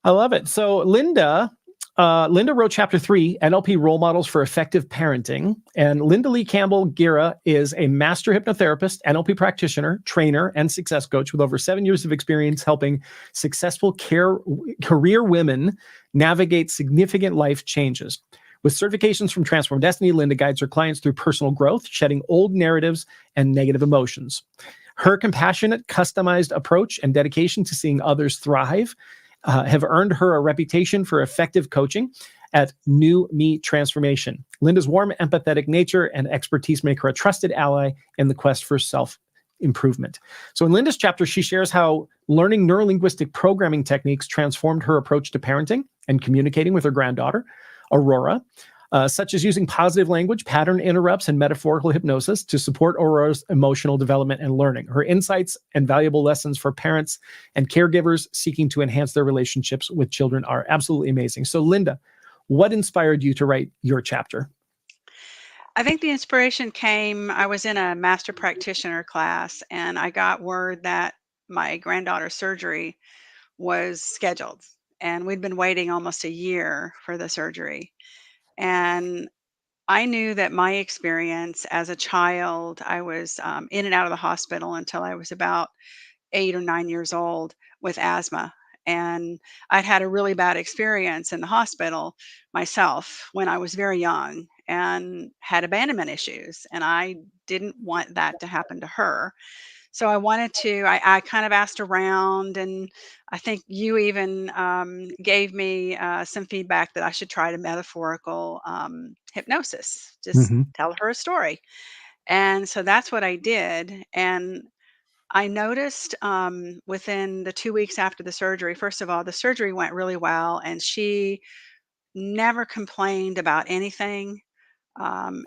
I love it. So Linda wrote chapter 3, NLP Role Models for Effective Parenting. And Linda Lee Campbell Guerra is a master hypnotherapist, NLP practitioner, trainer, and success coach with over 7 years of experience helping successful career women navigate significant life changes. With certifications from Transform Destiny, Linda guides her clients through personal growth, shedding old narratives and negative emotions. Her compassionate, customized approach and dedication to seeing others thrive have earned her a reputation for effective coaching at New Me Transformation. Linda's warm, empathetic nature and expertise make her a trusted ally in the quest for self-improvement. So in Linda's chapter, she shares how learning neurolinguistic programming techniques transformed her approach to parenting and communicating with her granddaughter, Aurora, such as using positive language, pattern interrupts, and metaphorical hypnosis to support Aurora's emotional development and learning. Her insights and valuable lessons for parents and caregivers seeking to enhance their relationships with children are absolutely amazing. So, Linda, what inspired you to write your chapter? I think the inspiration came, I was in a master practitioner class and I got word that my granddaughter's surgery was scheduled. And we'd been waiting almost a year for the surgery. And I knew that my experience as a child, I was in and out of the hospital until I was about 8 or 9 years old with asthma. And I'd had a really bad experience in the hospital myself when I was very young and had abandonment issues. And I didn't want that to happen to her. So I kind of asked around, and I think you even gave me some feedback that I should try to metaphorical hypnosis, just tell her a story. And so that's what I did. And I noticed within the 2 weeks after the surgery, first of all, the surgery went really well, and she never complained about anything.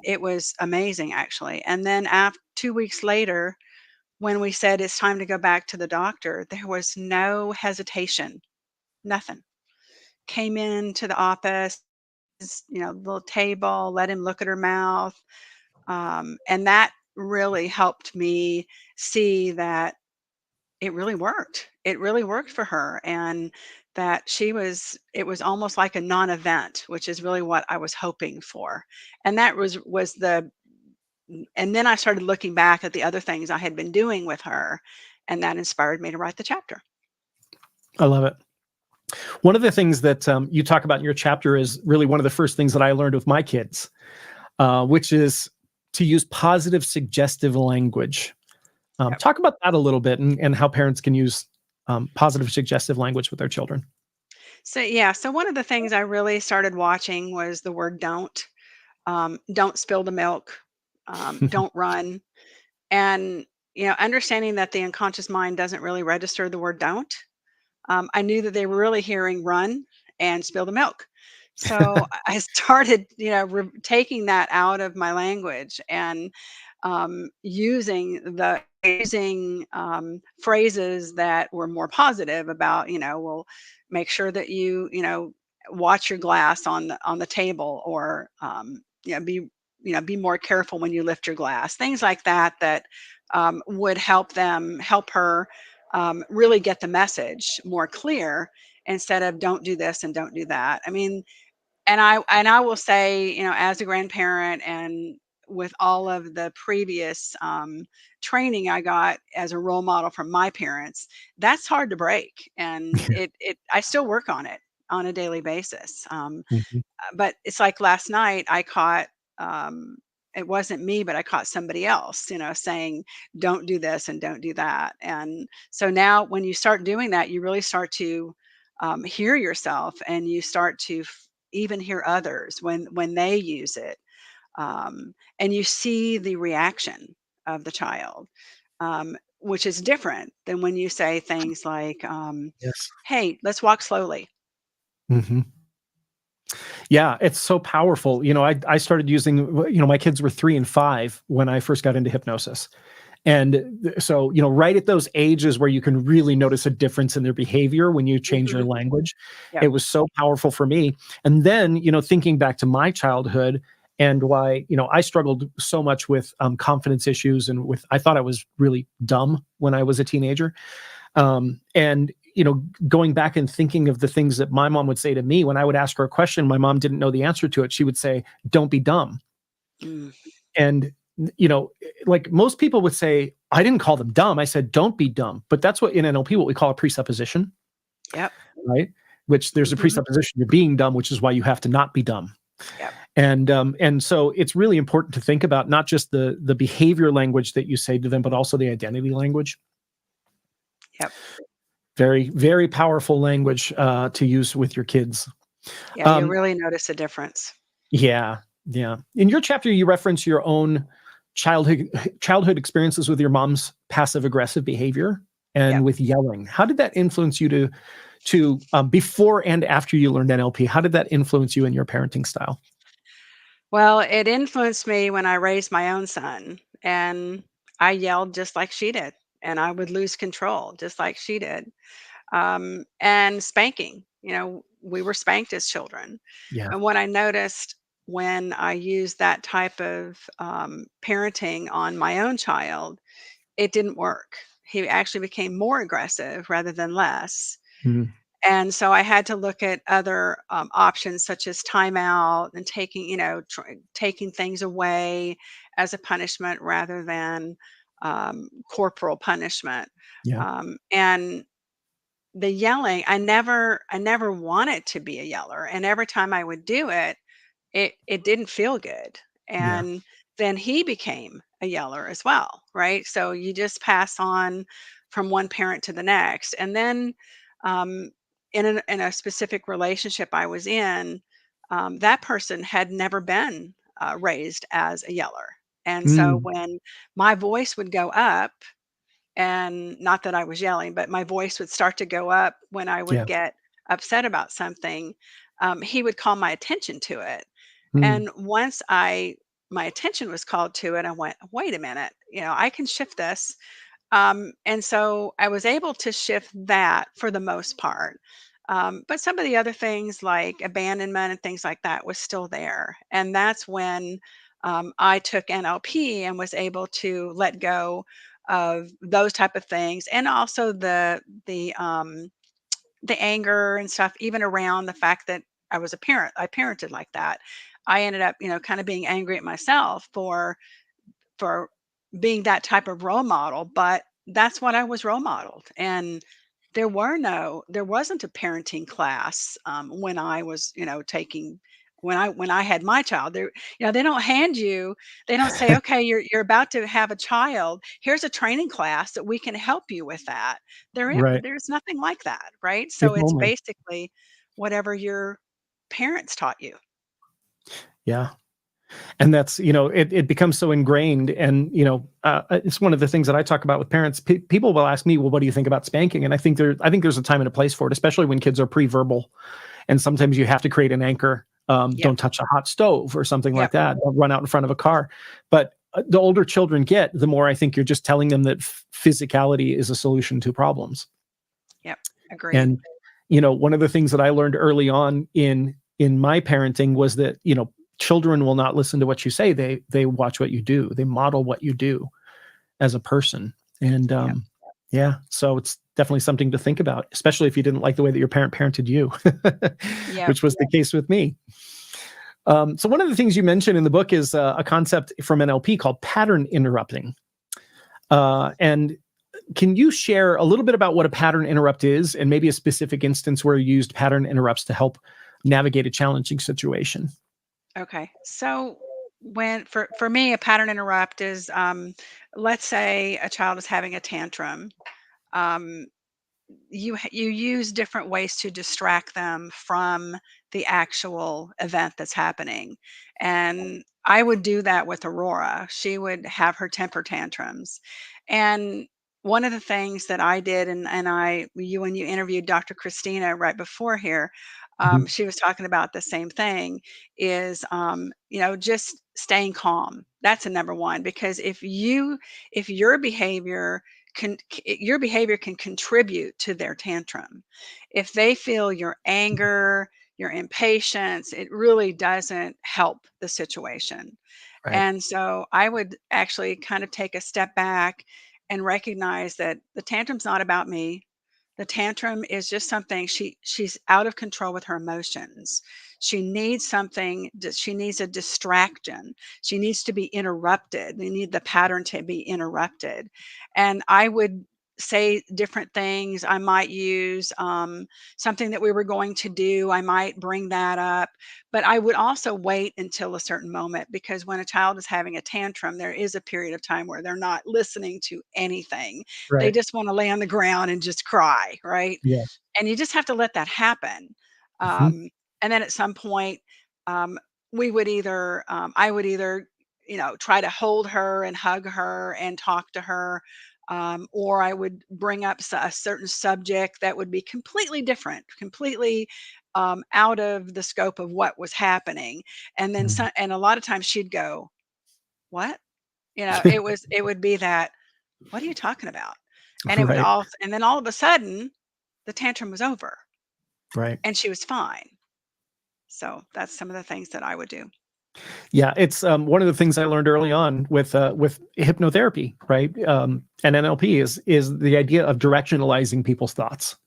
It was amazing, actually. And then after 2 weeks later, when we said it's time to go back to the doctor, there was no hesitation, nothing. Came into the office, little table, let him look at her mouth. And that really helped me see that it really worked. It really worked for her. And that it was almost like a non-event, which is really what I was hoping for. And that and then I started looking back at the other things I had been doing with her, and that inspired me to write the chapter. I love it. One of the things that you talk about in your chapter is really one of the first things that I learned with my kids, which is to use positive suggestive language. Yep. Talk about that a little bit and how parents can use positive suggestive language with their children. So one of the things I really started watching was the word don't. Don't spill the milk. Don't run. And, understanding that the unconscious mind doesn't really register the word don't. I knew that they were really hearing run and spill the milk. So I started, taking that out of my language and using phrases that were more positive about, well, make sure that you watch your glass on the table, or be more careful when you lift your glass. Things like that would help her really get the message more clear, instead of don't do this and don't do that. I mean, and I will say, as a grandparent and with all of the previous training I got as a role model from my parents, that's hard to break, and I still work on it on a daily basis. But it's like last night I caught, it wasn't me, but I caught somebody else, saying, don't do this and don't do that. And so now when you start doing that, you really start to hear yourself, and you start to even hear others when they use it. And you see the reaction of the child, which is different than when you say things like, Yes. hey, let's walk slowly. Mm-hmm. Yeah, it's so powerful. I started using, my kids were 3 and 5 when I first got into hypnosis. And so, right at those ages where you can really notice a difference in their behavior when you change your Mhm. language, Yep. it was so powerful for me. And then, thinking back to my childhood and why, I struggled so much with confidence issues and I thought I was really dumb when I was a teenager. And going back and thinking of the things that my mom would say to me when I would ask her a question, my mom didn't know the answer to it. She would say, "Don't be dumb." Mm. And like most people would say, I didn't call them dumb. I said, "Don't be dumb." But that's what in NLP what we call a presupposition, Yep. right? Which there's a Mhm. presupposition you're being dumb, which is why you have to not be dumb. Yep. And so it's really important to think about not just the behavior language that you say to them, but also the identity language. Yep. Very, very powerful language to use with your kids. Yeah, you Um, really notice a difference. yeah, yeah. In your chapter, you reference your own childhood experiences with your mom's passive aggressive behavior and Yep. with yelling. How did that influence you to before and after you learned NLP? How did that influence you in your parenting style? Well, it influenced me when I raised my own son, and I yelled just like she did, and I would lose control just like she did. And spanking, we were spanked as children. Yeah. And what I noticed when I used that type of parenting on my own child, it didn't work. He actually became more aggressive rather than less. Mhm. And so I had to look at other options such as timeout and taking, taking things away as a punishment rather than corporal punishment. Yeah. And the yelling, I never wanted to be a yeller. And every time I would do it, it didn't feel good. Yeah. And then he became a yeller as well, right? So you just pass on from one parent to the next. And then um, in a specific relationship I was in, that person had never been raised as a yeller. And so Mm, when my voice would go up, and not that I was yelling, but my voice would start to go up when I would yeah. get upset about something, he would call my attention to it. Mm, And once my attention was called to it, I went, wait a minute, I can shift this. And so I was able to shift that for the most part. But some of the other things like abandonment and things like that was still there. And that's when I took NLP and was able to let go of those type of things, and also the anger and stuff, even around the fact that I was a parent. I parented like that. I ended up, kind of being angry at myself for being that type of role model, but that's what I was role modeled. And there wasn't a parenting class when I was, taking when I had my child. They don't hand you, they don't say, okay, you're about to have a child. Here's a training class that we can help you with that. right. There's nothing like that, right? If So it's only. basically whatever your parents taught you. Yeah. And that's, it becomes so ingrained. And, it's one of the things that I talk about with parents. People will ask me, well, what do you think about spanking? And I think there's a time and a place for it, especially when kids are pre-verbal. And sometimes you have to create an anchor. Yep. Don't touch a hot stove or something like Yep. that. Don't run out in front of a car. But the older children get, the more I think you're just telling them that physicality is a solution to problems. Yep. Agreed. And, one of the things that I learned early on in my parenting was that, children will not listen to what you say. They watch what you do. They model what you do as a person. And Yep. yeah, so it's definitely something to think about, especially if you didn't like the way that your parent parented you, Yep. which was the case with me. So one of the things you mentioned in the book is a concept from NLP called pattern interrupting. And can you share a little bit about what a pattern interrupt is, and maybe a specific instance where you used pattern interrupts to help navigate a challenging situation? Okay. So when for me, a pattern interrupt is, let's say a child is having a tantrum. Um, you use different ways to distract them from the actual event that's happening. And I would do that with Aurora. She would have her temper tantrums. And one of the things that I did, and when you interviewed Dr. Christina right before here, Mhm. She was talking about the same thing, is, just staying calm. That's a number one, because if your behavior can contribute to their tantrum. If they feel your anger, your impatience, it really doesn't help the situation. Right. And so I would actually kind of take a step back and recognize that the tantrum's not about me. The tantrum is just something, she's out of control with her emotions. She needs something, she needs a distraction. She needs to be interrupted. They need the pattern to be interrupted. And I would say different things. I might use something that we were going to do. I might bring that up, but I would also wait until a certain moment, because when a child is having a tantrum, there is a period of time where they're not listening to anything. They Right. just want to lay on the ground and just cry, right? Yeah. And you just have to let that happen. Mhm. Um, and then at some point, um, I would either, try to hold her and hug her and talk to her, or I would bring up a certain subject that would be completely different, completely out of the scope of what was happening. And then Mhm. and a lot of times she'd go, "What?" It would be that, "What are you talking about?" And Right. and then all of a sudden, the tantrum was over Right. and she was fine. So that's some of the things that I would do. Yeah, it's one of the things I learned early on with hypnotherapy, right? And NLP is the idea of directionalizing people's thoughts.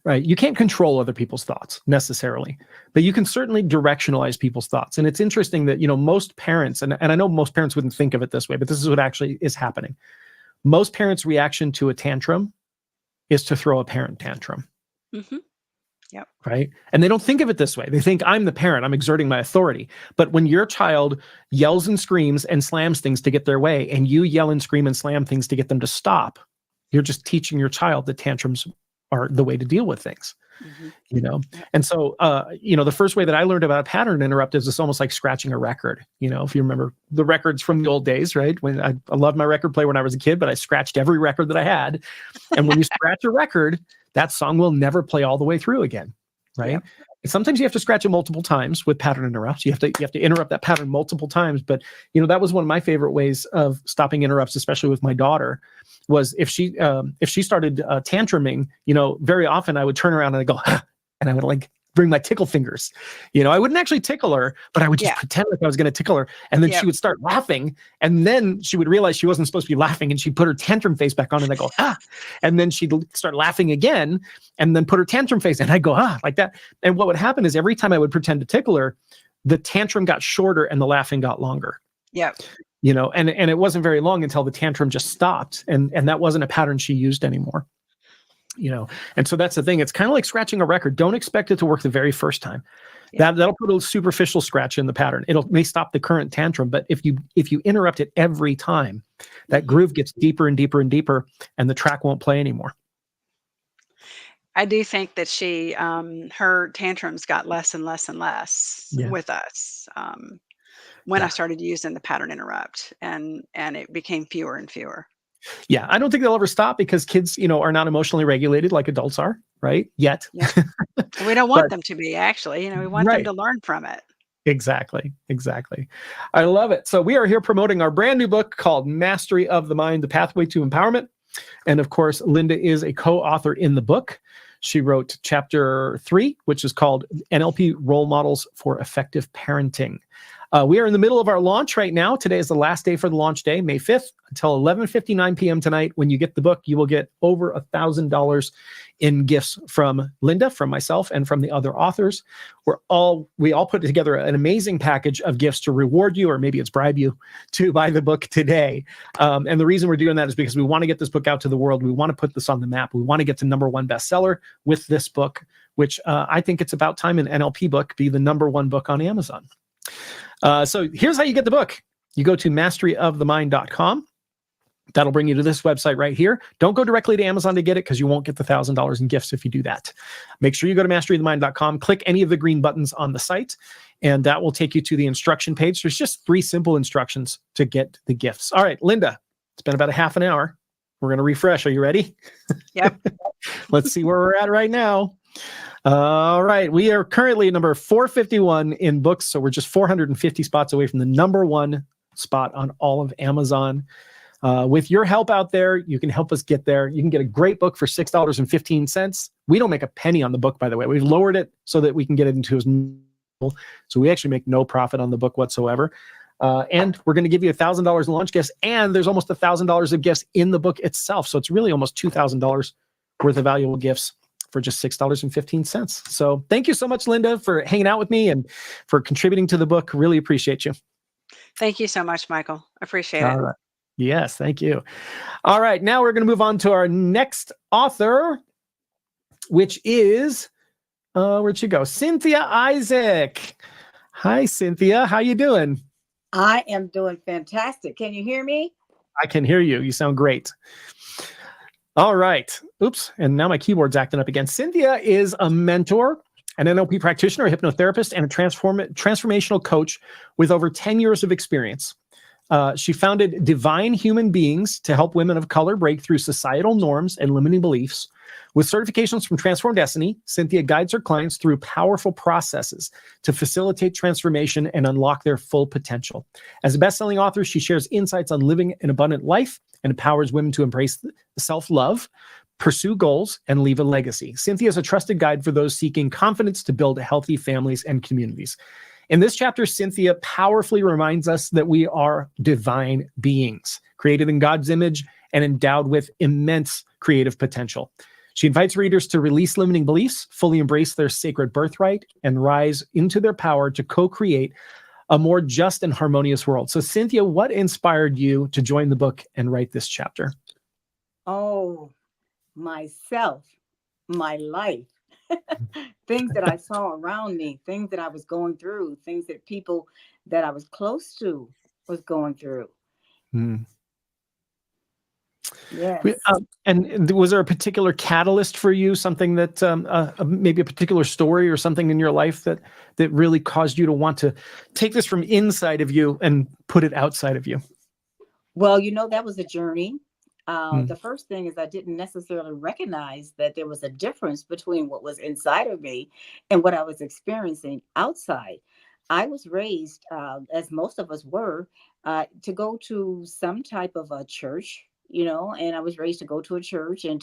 Right. You can't control other people's thoughts necessarily, but you can certainly directionalize people's thoughts. And it's interesting that, most parents, and I know most parents wouldn't think of it this way, but this is what actually is happening. Most parents' reaction to a tantrum is to throw a parent tantrum. Hmm. Yep. Right. And they don't think of it this way. They think, I'm the parent, I'm exerting my authority. But when your child yells and screams and slams things to get their way, and you yell and scream and slam things to get them to stop, you're just teaching your child that tantrums are the way to deal with things. Hmm. Yep. And so, the first way that I learned about a pattern interrupt is it's almost like scratching a record. If you remember the records from the old days, right? When I loved my record player when I was a kid, but I scratched every record that I had. And when you scratch a record, that song will never play all the way through again, right? Yep. And sometimes you have to scratch it multiple times with pattern interrupts. You have to interrupt that pattern multiple times. But that was one of my favorite ways of stopping interrupts, especially with my daughter, was if she started tantruming, very often I would turn around and I go, and I would like bring my tickle fingers. I wouldn't actually tickle her, but I would just Yeah. pretend like I was going to tickle her. And then Yep. she would start laughing. And then she would realize she wasn't supposed to be laughing. And she'd put her tantrum face back on and I go, ah. And then she'd start laughing again and then put her tantrum face and I'd go, ah, like that. And what would happen is every time I would pretend to tickle her, the tantrum got shorter and the laughing got longer. Yep. And it wasn't very long until the tantrum just stopped. And that wasn't a pattern she used anymore. And so that's the thing. It's kind of like scratching a record. Don't expect it to work the very first time. Yeah. That'll put a superficial scratch in the pattern. May stop the current tantrum, but if you interrupt it every time, that groove gets deeper and deeper and deeper, and the track won't play anymore. I do think that her tantrums got less and less and less Yeah. with us when I Yeah. started using the pattern interrupt, and it became fewer and fewer. Yeah, I don't think they'll ever stop because kids, are not emotionally regulated like adults are, right? Yet. Yeah. And we don't want But- them to be, actually. We want them Right. to learn from it. Exactly. I love it. So we are here promoting our brand new book called Mastery of the Mind, The Pathway to Empowerment. And of course, Linda is a co-author in the book. She wrote chapter 3, which is called NLP Role Models for Effective Parenting. We are in the middle of our launch right now. Today is the last day for the launch day, May 5th, until 11:59 p.m. tonight. When you get the book, you will get over $1,000 in gifts from Linda, from myself, and from the other authors. We all put together an amazing package of gifts to reward you, or maybe it's bribe you to buy the book today. And the reason we're doing that is because we want to get this book out to the world. We want to put this on the map. We want to get to #1 bestseller with this book, which I think it's about time an NLP book be the #1 book on Amazon. So here's how you get the book. You go to masteryofthemind.com. That'll bring you to this website right here. Don't go directly to Amazon to get it because you won't get the $1,000 in gifts if you do that. Make sure you go to masteryofthemind.com, click any of the green buttons on the site, and that will take you to the instruction page. There's just 3 simple instructions to get the gifts. All right, Linda, it's been about a half an hour. We're going to refresh. Are you ready? Yep. Let's see where we're at right now. All right. We are currently number 451 in books. So we're just 450 spots away from the number one spot on all of Amazon. With your help out there, you can help us get there. You can get a great book for $6.15. We don't make a penny on the book, by the way. We've lowered it so that we can get it into as so we actually make no profit on the book whatsoever. And we're going to give you $1,000 in launch gifts, and there's almost $1,000 of gifts in the book itself. So it's really almost $2,000 worth of valuable gifts for just $6.15. So thank you so much, Linda, for hanging out with me and for contributing to the book. Really appreciate you. Thank you so much, Michael. I appreciate it. All right. Yes, thank you. All right, now we're going to move on to our next author, which is, where'd she go? Cynthia Isaac. Hi, Cynthia. How you doing? I am doing fantastic. Can you hear me? I can hear you. You sound great. All right. Oops. And now my keyboard's acting up again. Cynthia is a mentor, an NLP practitioner, a hypnotherapist, and a transformational coach with over 10 years of experience. She founded Divine Human Beings to help women of color break through societal norms and limiting beliefs. With certifications from Transform Destiny, Cynthia guides her clients through powerful processes to facilitate transformation and unlock their full potential. As a best-selling author, she shares insights on living an abundant life and empowers women to embrace self-love, pursue goals, and leave a legacy. Cynthia is a trusted guide for those seeking confidence to build healthy families and communities. In this chapter, Cynthia powerfully reminds us that we are divine beings, created in God's image and endowed with immense creative potential. She invites readers to release limiting beliefs, fully embrace their sacred birthright, and rise into their power to co-create a more just and harmonious world. So, Cynthia, what inspired you to join the book and write this chapter? Oh, myself, my life, things that I saw around me, things that I was going through, things that people that I was close to was going through. Yes. And was there a particular catalyst for you, something that maybe a particular story or something in your life that really caused you to want to take this from inside of you and put it outside of you? Well, that was a journey. The first thing is I didn't necessarily recognize that there was a difference between what was inside of me and what I was experiencing outside. I was raised, as most of us were, to go to some type of a church, and I was raised to go to a church and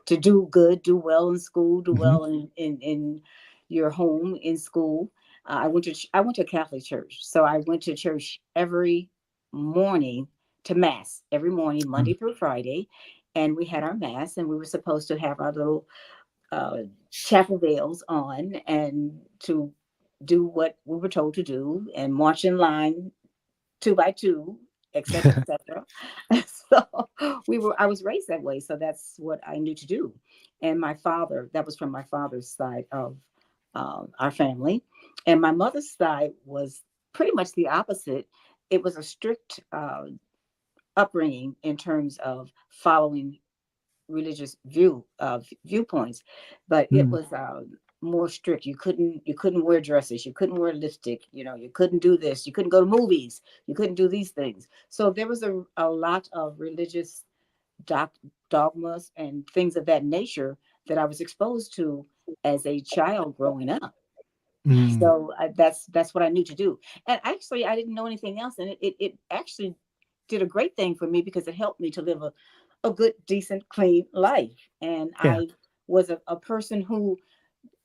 to do good, do well in school, do well in your home, in school. I went to a Catholic church. So I went to church every morning, to mass every morning, Monday through Friday. And we had our mass, and we were supposed to have our little chapel bells on and to do what we were told to do and march in line 2 by 2, etc., etc. So I was raised that way. So that's what I knew to do. And my father, that was from my father's side of our family. And my mother's side was pretty much the opposite. It was a strict upbringing in terms of following religious viewpoints, but it was more strict. You couldn't wear dresses, you couldn't wear lipstick, you couldn't do this, you couldn't go to movies, you couldn't do these things. So there was a lot of religious dogmas and things of that nature that I was exposed to as a child growing up. So that's what I knew to do. And actually I didn't know anything else, and it actually did a great thing for me because it helped me to live a good, decent, clean life. And I was a person who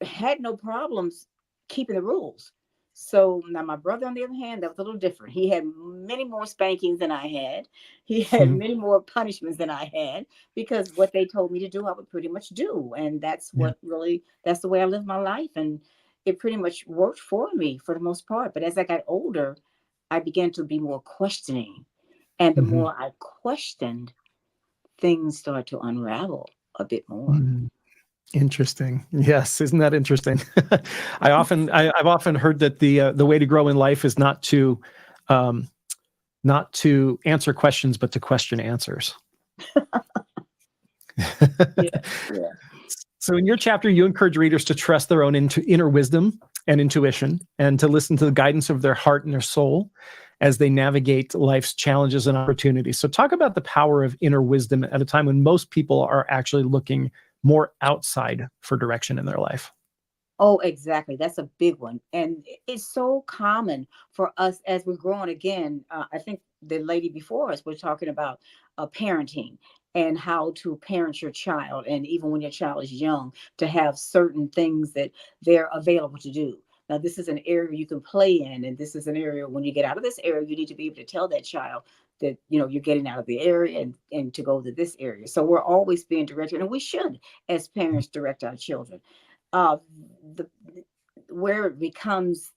had no problems keeping the rules. So now my brother, on the other hand, that was a little different. He had many more spankings than I had. He had many more punishments than I had, because what they told me to do, I would pretty much do. And that's that's the way I lived my life. And it pretty much worked for me for the most part. But as I got older, I began to be more questioning. And the more I questioned, things started to unravel a bit more. Interesting. Yes, isn't that interesting? I've often heard that the way to grow in life is not to answer questions, but to question answers. Yeah. So in your chapter, you encourage readers to trust their own inner wisdom and intuition, and to listen to the guidance of their heart and their soul as they navigate life's challenges and opportunities. So talk about the power of inner wisdom at a time when most people are actually looking more outside for direction in their life. Oh, exactly. That's a big one. And it's so common for us as we're growing again. I think the lady before us was talking about parenting and how to parent your child. And even when your child is young, to have certain things that they're available to do. Now, this is an area you can play in. And this is an area when you get out of this area, you need to be able to tell that child that, you know, you're getting out of the area and to go to this area. So we're always being directed, and we should, as parents, direct our children. uh, the where it becomes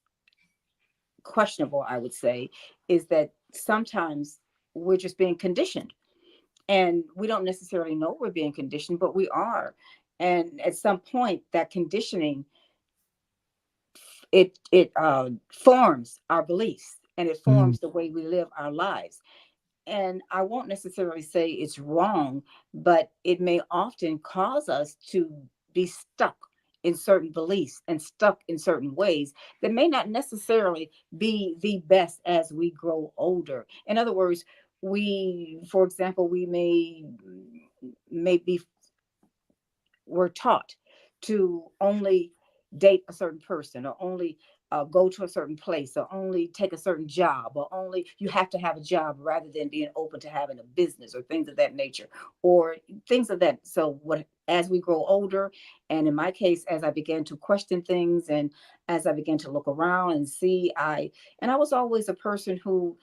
questionable, I would say, is that sometimes we're just being conditioned, and we don't necessarily know we're being conditioned, but we are. And at some point, that conditioning it forms our beliefs, and it Mm. forms the way we live our lives. And I won't necessarily say it's wrong, but it may often cause us to be stuck in certain beliefs and stuck in certain ways that may not necessarily be the best as we grow older. In other words, for example, we maybe we're taught to only date a certain person, or only go to a certain place, or only take a certain job, or only you have to have a job rather than being open to having a business, or things of that nature, or things of that. So what, as we grow older, and in my case, as I began to question things, and as I began to look around and see, I was always a person who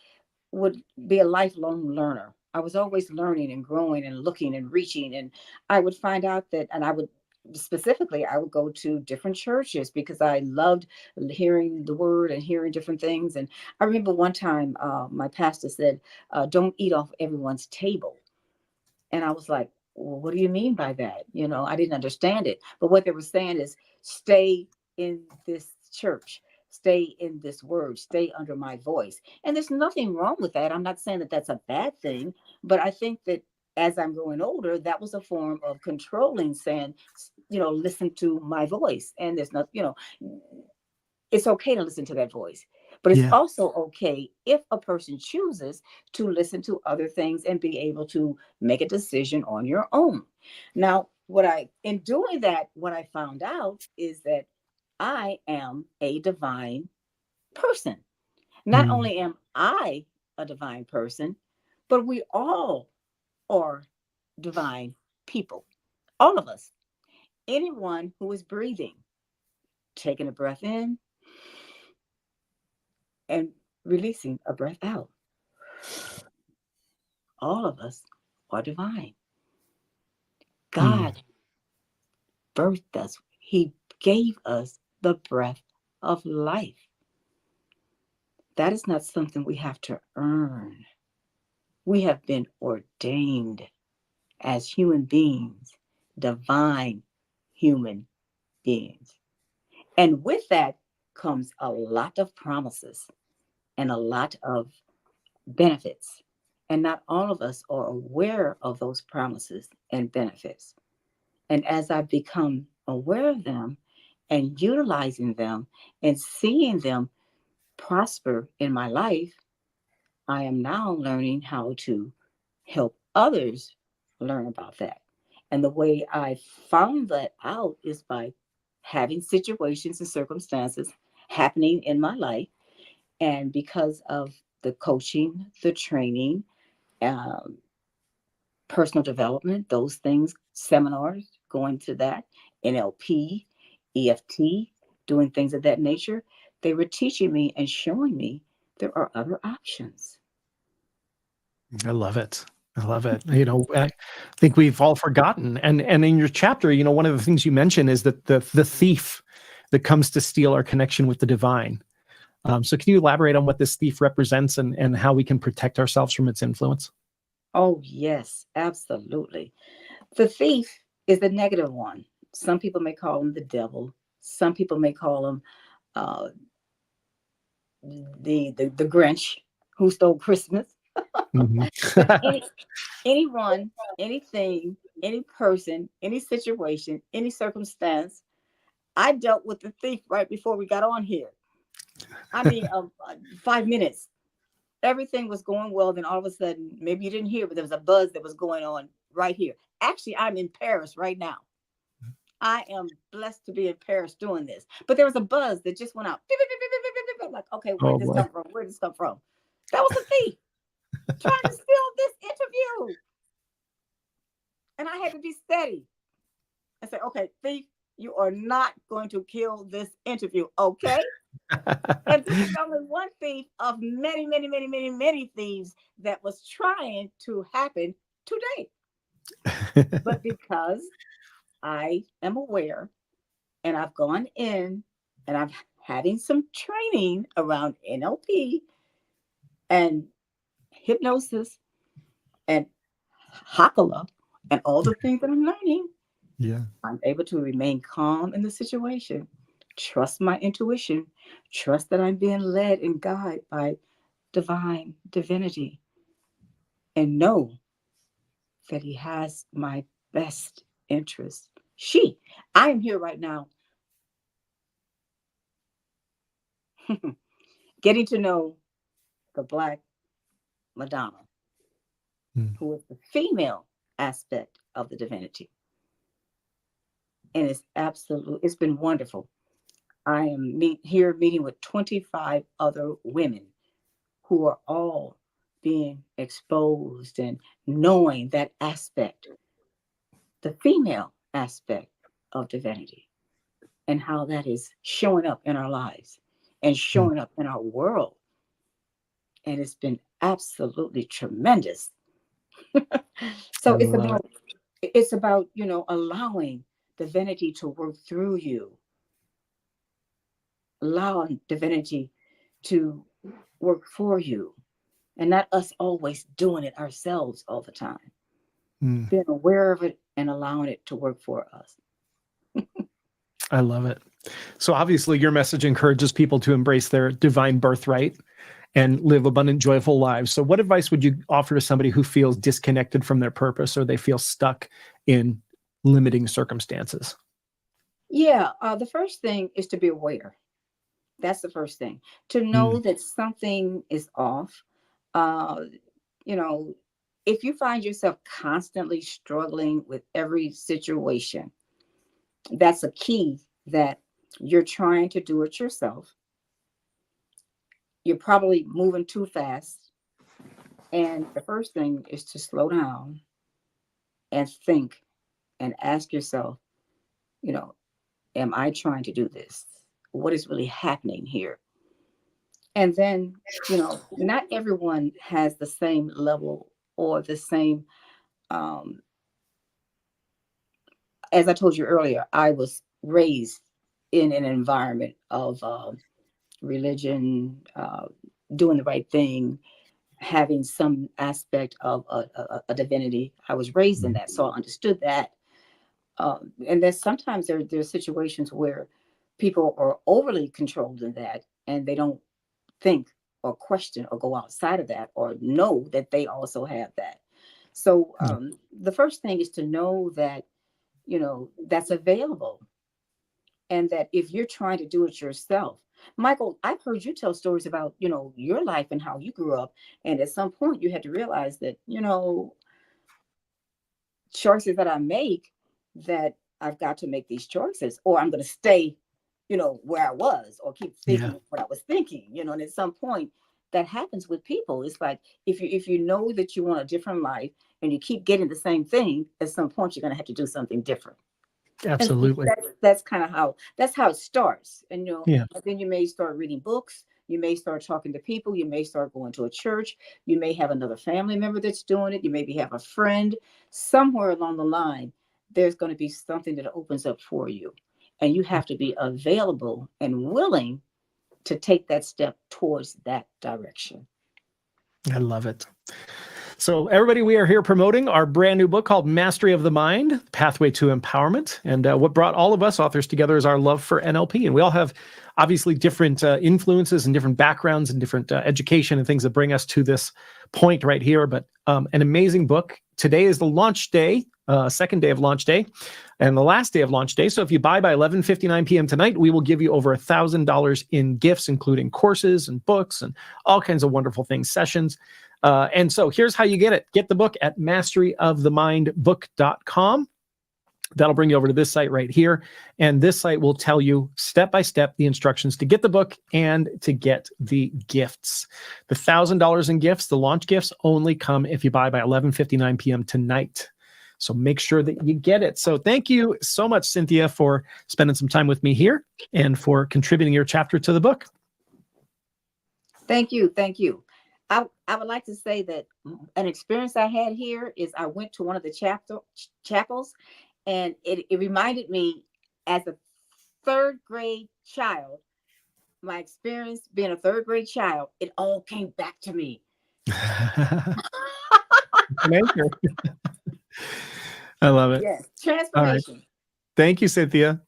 would be a lifelong learner. I was always learning and growing and looking and reaching. And I would find out that, and I would specifically, I would go to different churches because I loved hearing the word and hearing different things. And I remember one time my pastor said, don't eat off everyone's table. And I was like, well, what do you mean by that? You know, I didn't understand it. But what they were saying is, stay in this church, stay in this word, stay under my voice. And there's nothing wrong with that. I'm not saying that that's a bad thing, but I think that as I'm growing older, that was a form of controlling, saying, you know, listen to my voice. And there's not, you know, it's okay to listen to that voice, but it's Yeah. also okay if a person chooses to listen to other things and be able to make a decision on your own. Now, in doing that, what I found out is that I am a divine person. Not Mm. only am I a divine person, but we all are divine people. All of us. Anyone who is breathing, taking a breath in and releasing a breath out. All of us are divine. Mm. God birthed us. He gave us the breath of life. That is not something we have to earn. We have been ordained as human beings, divine human beings. And with that comes a lot of promises and a lot of benefits. And not all of us are aware of those promises and benefits. And as I've become aware of them and utilizing them and seeing them prosper in my life, I am now learning how to help others learn about that. And the way I found that out is by having situations and circumstances happening in my life. And because of the coaching, the training, um, personal development, those things, seminars, going to that, NLP, EFT, doing things of that nature, they were teaching me and showing me there are other options. I love it. I love it. You know, I think we've all forgotten. And in your chapter, you know, one of the things you mention is that the thief that comes to steal our connection with the divine. So can you elaborate on what this thief represents and how we can protect ourselves from its influence? Oh, yes, absolutely. The thief is the negative one. Some people may call him the devil. Some people may call him uh, the Grinch who stole Christmas. Mhm. But anyone, anything, any person, any situation, any circumstance, I dealt with the thief right before we got on here. I mean, 5 minutes, everything was going well. Then all of a sudden, maybe you didn't hear, but there was a buzz that was going on right here. Actually, I'm in Paris right now. I am blessed to be in Paris doing this. But there was a buzz that just went out. Beep, beep, beep, beep, beep, beep, beep, beep. Like, okay, where Oh did this boy. come from? Where did this come from? That was a thief trying to steal this interview. And I had to be steady and say, okay, thief, you are not going to kill this interview, okay? And this is only one thief of many, many, many, many, many thieves that was trying to happen today. But because I am aware and I've gone in and I'm having some training around NLP and hypnosis and Hakala and all the things that I'm learning, Yeah. I'm able to remain calm in the situation, trust my intuition, trust that I'm being led and guided by divine divinity, and know that he has my best interest. I am here right now getting to know the Black Madonna, who is the female aspect of the divinity. And it's been wonderful. I am here meeting with 25 other women who are all being exposed and knowing that aspect, the female aspect of divinity, and how that is showing up in our lives and showing up in our world. And it's been absolutely tremendous. So it's about, allowing divinity to work through you, allowing divinity to work for you, and not us always doing it ourselves all the time. Being aware of it and allowing it to work for us. I love it. So obviously your message encourages people to embrace their divine birthright and live abundant, joyful lives. So what advice would you offer to somebody who feels disconnected from their purpose, or they feel stuck in limiting circumstances? Yeah, the first thing is to be aware. That's the first thing. To know that something is off. If you find yourself constantly struggling with every situation, that's a key that you're trying to do it yourself. You're probably moving too fast. And the first thing is to slow down and think and ask yourself, am I trying to do this? What is really happening here? And then, not everyone has the same level or the same, as I told you earlier, I was raised in an environment of religion, doing the right thing, having some aspect of a divinity. I was raised in that, so I understood that. And then sometimes there are situations where people are overly controlled in that, and they don't think or question or go outside of that or know that they also have that. So the first thing is to know that, that's available. And that if you're trying to do it yourself, Michael, I've heard you tell stories about, your life and how you grew up. And at some point you had to realize that, choices that I make, that I've got to make these choices, or I'm going to stay, where I was, or keep thinking what I was thinking, and at some point that happens with people. It's like, if you know that you want a different life and you keep getting the same thing, at some point you're going to have to do something different. Absolutely. That's kind of how it starts. And, but then you may start reading books. You may start talking to people. You may start going to a church. You may have another family member that's doing it. You maybe have a friend. Somewhere along the line, there's going to be something that opens up for you. And you have to be available and willing to take that step towards that direction. I love it. So everybody, we are here promoting our brand new book called Mastery of the Mind, Pathway to Empowerment. And what brought all of us authors together is our love for NLP. And we all have obviously different influences and different backgrounds and different education and things that bring us to this point right here. But an amazing book. Today is the launch day, second day of launch day, and the last day of launch day. So if you buy by 11:59 p.m. tonight, we will give you over $1,000 in gifts, including courses and books and all kinds of wonderful things, sessions. And so here's how you get it. Get the book at masteryofthemindbook.com. That'll bring you over to this site right here. And this site will tell you step by step the instructions to get the book and to get the gifts. The $1,000 in gifts, the launch gifts, only come if you buy by 11:59 p.m. tonight. So make sure that you get it. So thank you so much, Cynthia, for spending some time with me here and for contributing your chapter to the book. Thank you. Thank you. I would like to say that an experience I had here is I went to one of the chapels, and it reminded me as a third grade child, my experience being a third grade child, it all came back to me. Thank you. I love it. Yes, transformation. Thank you, Cynthia.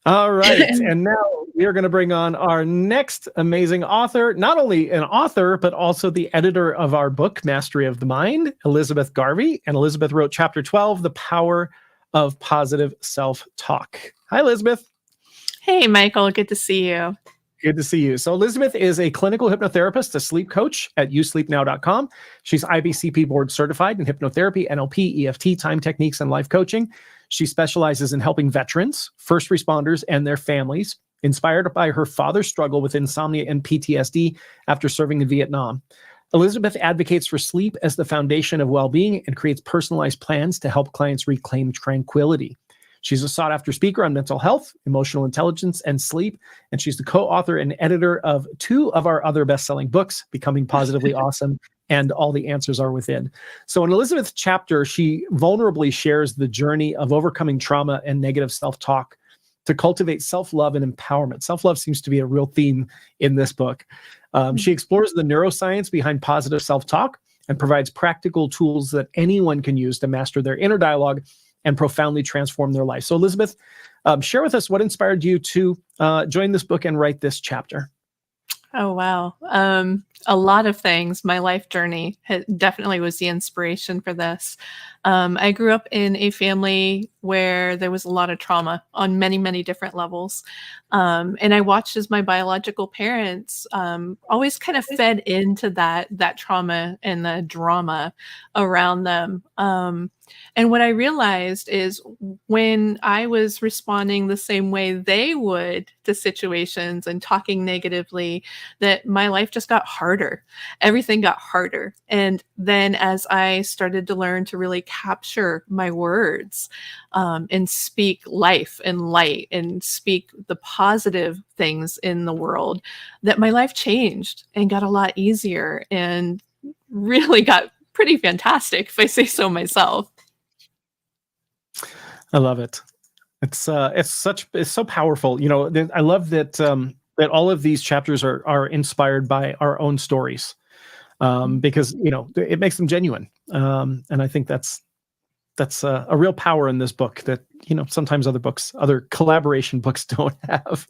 All right. And now we are going to bring on our next amazing author, not only an author, but also the editor of our book, Mastery of the Mind, Elizabeth Garvey. And Elizabeth wrote Chapter 12, The Power of Positive Self-Talk. Hi, Elizabeth. Hey, Michael. Good to see you. Good to see you. So Elizabeth is a clinical hypnotherapist, a sleep coach at yousleepnow.com. She's IBCP board certified in hypnotherapy, NLP, EFT, time techniques, and life coaching. She specializes in helping veterans, first responders, and their families, inspired by her father's struggle with insomnia and PTSD after serving in Vietnam. Elizabeth advocates for sleep as the foundation of well-being and creates personalized plans to help clients reclaim tranquility. She's a sought-after speaker on mental health, emotional intelligence, and sleep, and she's the co-author and editor of 2 of our other best-selling books, Becoming Positively Awesome and All the Answers Are Within. So in Elizabeth's chapter, she vulnerably shares the journey of overcoming trauma and negative self-talk to cultivate self-love and empowerment. Self-love seems to be a real theme in this book. She explores the neuroscience behind positive self-talk and provides practical tools that anyone can use to master their inner dialogue and profoundly transform their life. So Elizabeth, share with us what inspired you to join this book and write this chapter. Oh, wow. A lot of things. My life journey definitely was the inspiration for this. I grew up in a family where there was a lot of trauma on many, many different levels. And I watched as my biological parents always kind of fed into that trauma and the drama around them. And what I realized is when I was responding the same way they would to situations and talking negatively, that my life just got harder. Everything got harder. And then as I started to learn to really capture my words and speak life and light and speak the positive things in the world, that my life changed and got a lot easier and really got pretty fantastic, if I say so myself. I love it. It's so powerful. You know, I love that that all of these chapters are inspired by our own stories, because you know it makes them genuine. And I think that's a real power in this book that sometimes other collaboration books don't have.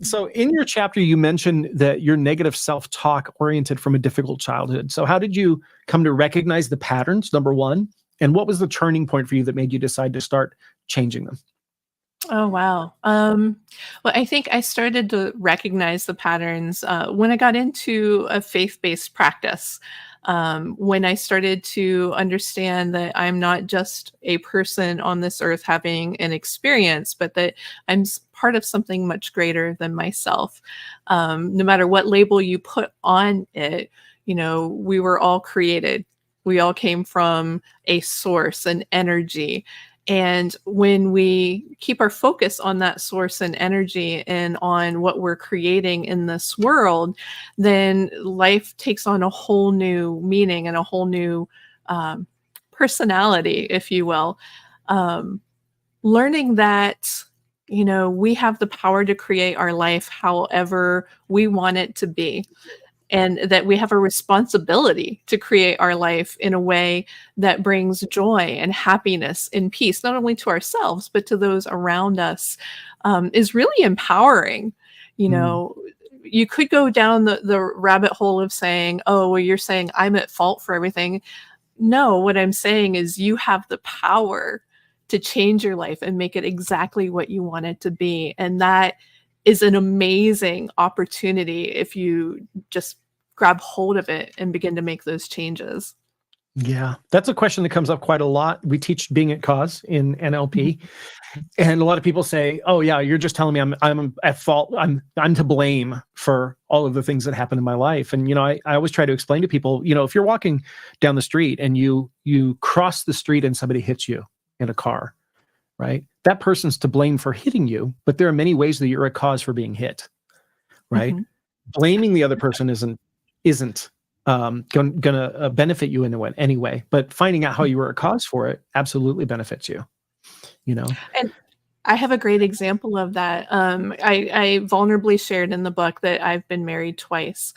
So in your chapter, you mentioned that your negative self-talk oriented from a difficult childhood. So how did you come to recognize the patterns, number one? And what was the turning point for you that made you decide to start changing them? Oh, wow. Well, I think I started to recognize the patterns when I got into a faith-based practice. When I started to understand that I'm not just a person on this earth having an experience, but that I'm part of something much greater than myself. No matter what label you put on it, we were all created. We all came from a source, an energy. And when we keep our focus on that source and energy and on what we're creating in this world, then life takes on a whole new meaning and a whole new personality, if you will. Learning that, we have the power to create our life however we want it to be. And that we have a responsibility to create our life in a way that brings joy and happiness and peace, not only to ourselves, but to those around us, is really empowering. You could go down the rabbit hole of saying, oh, well, you're saying I'm at fault for everything. No, what I'm saying is you have the power to change your life and make it exactly what you want it to be. And that is an amazing opportunity if you just grab hold of it and begin to make those changes. Yeah, that's a question that comes up quite a lot. We teach being at cause in NLP, and a lot of people say, "Oh yeah, you're just telling me I'm at fault. I'm to blame for all of the things that happen in my life." And I always try to explain to people, if you're walking down the street and you cross the street and somebody hits you in a car, right? That person's to blame for hitting you, but there are many ways that you're a cause for being hit, right? Mhm. Blaming the other person isn't gonna benefit you in any way, but finding out how you were a cause for it absolutely benefits you. And I have a great example of that. I vulnerably shared in the book that I've been married twice.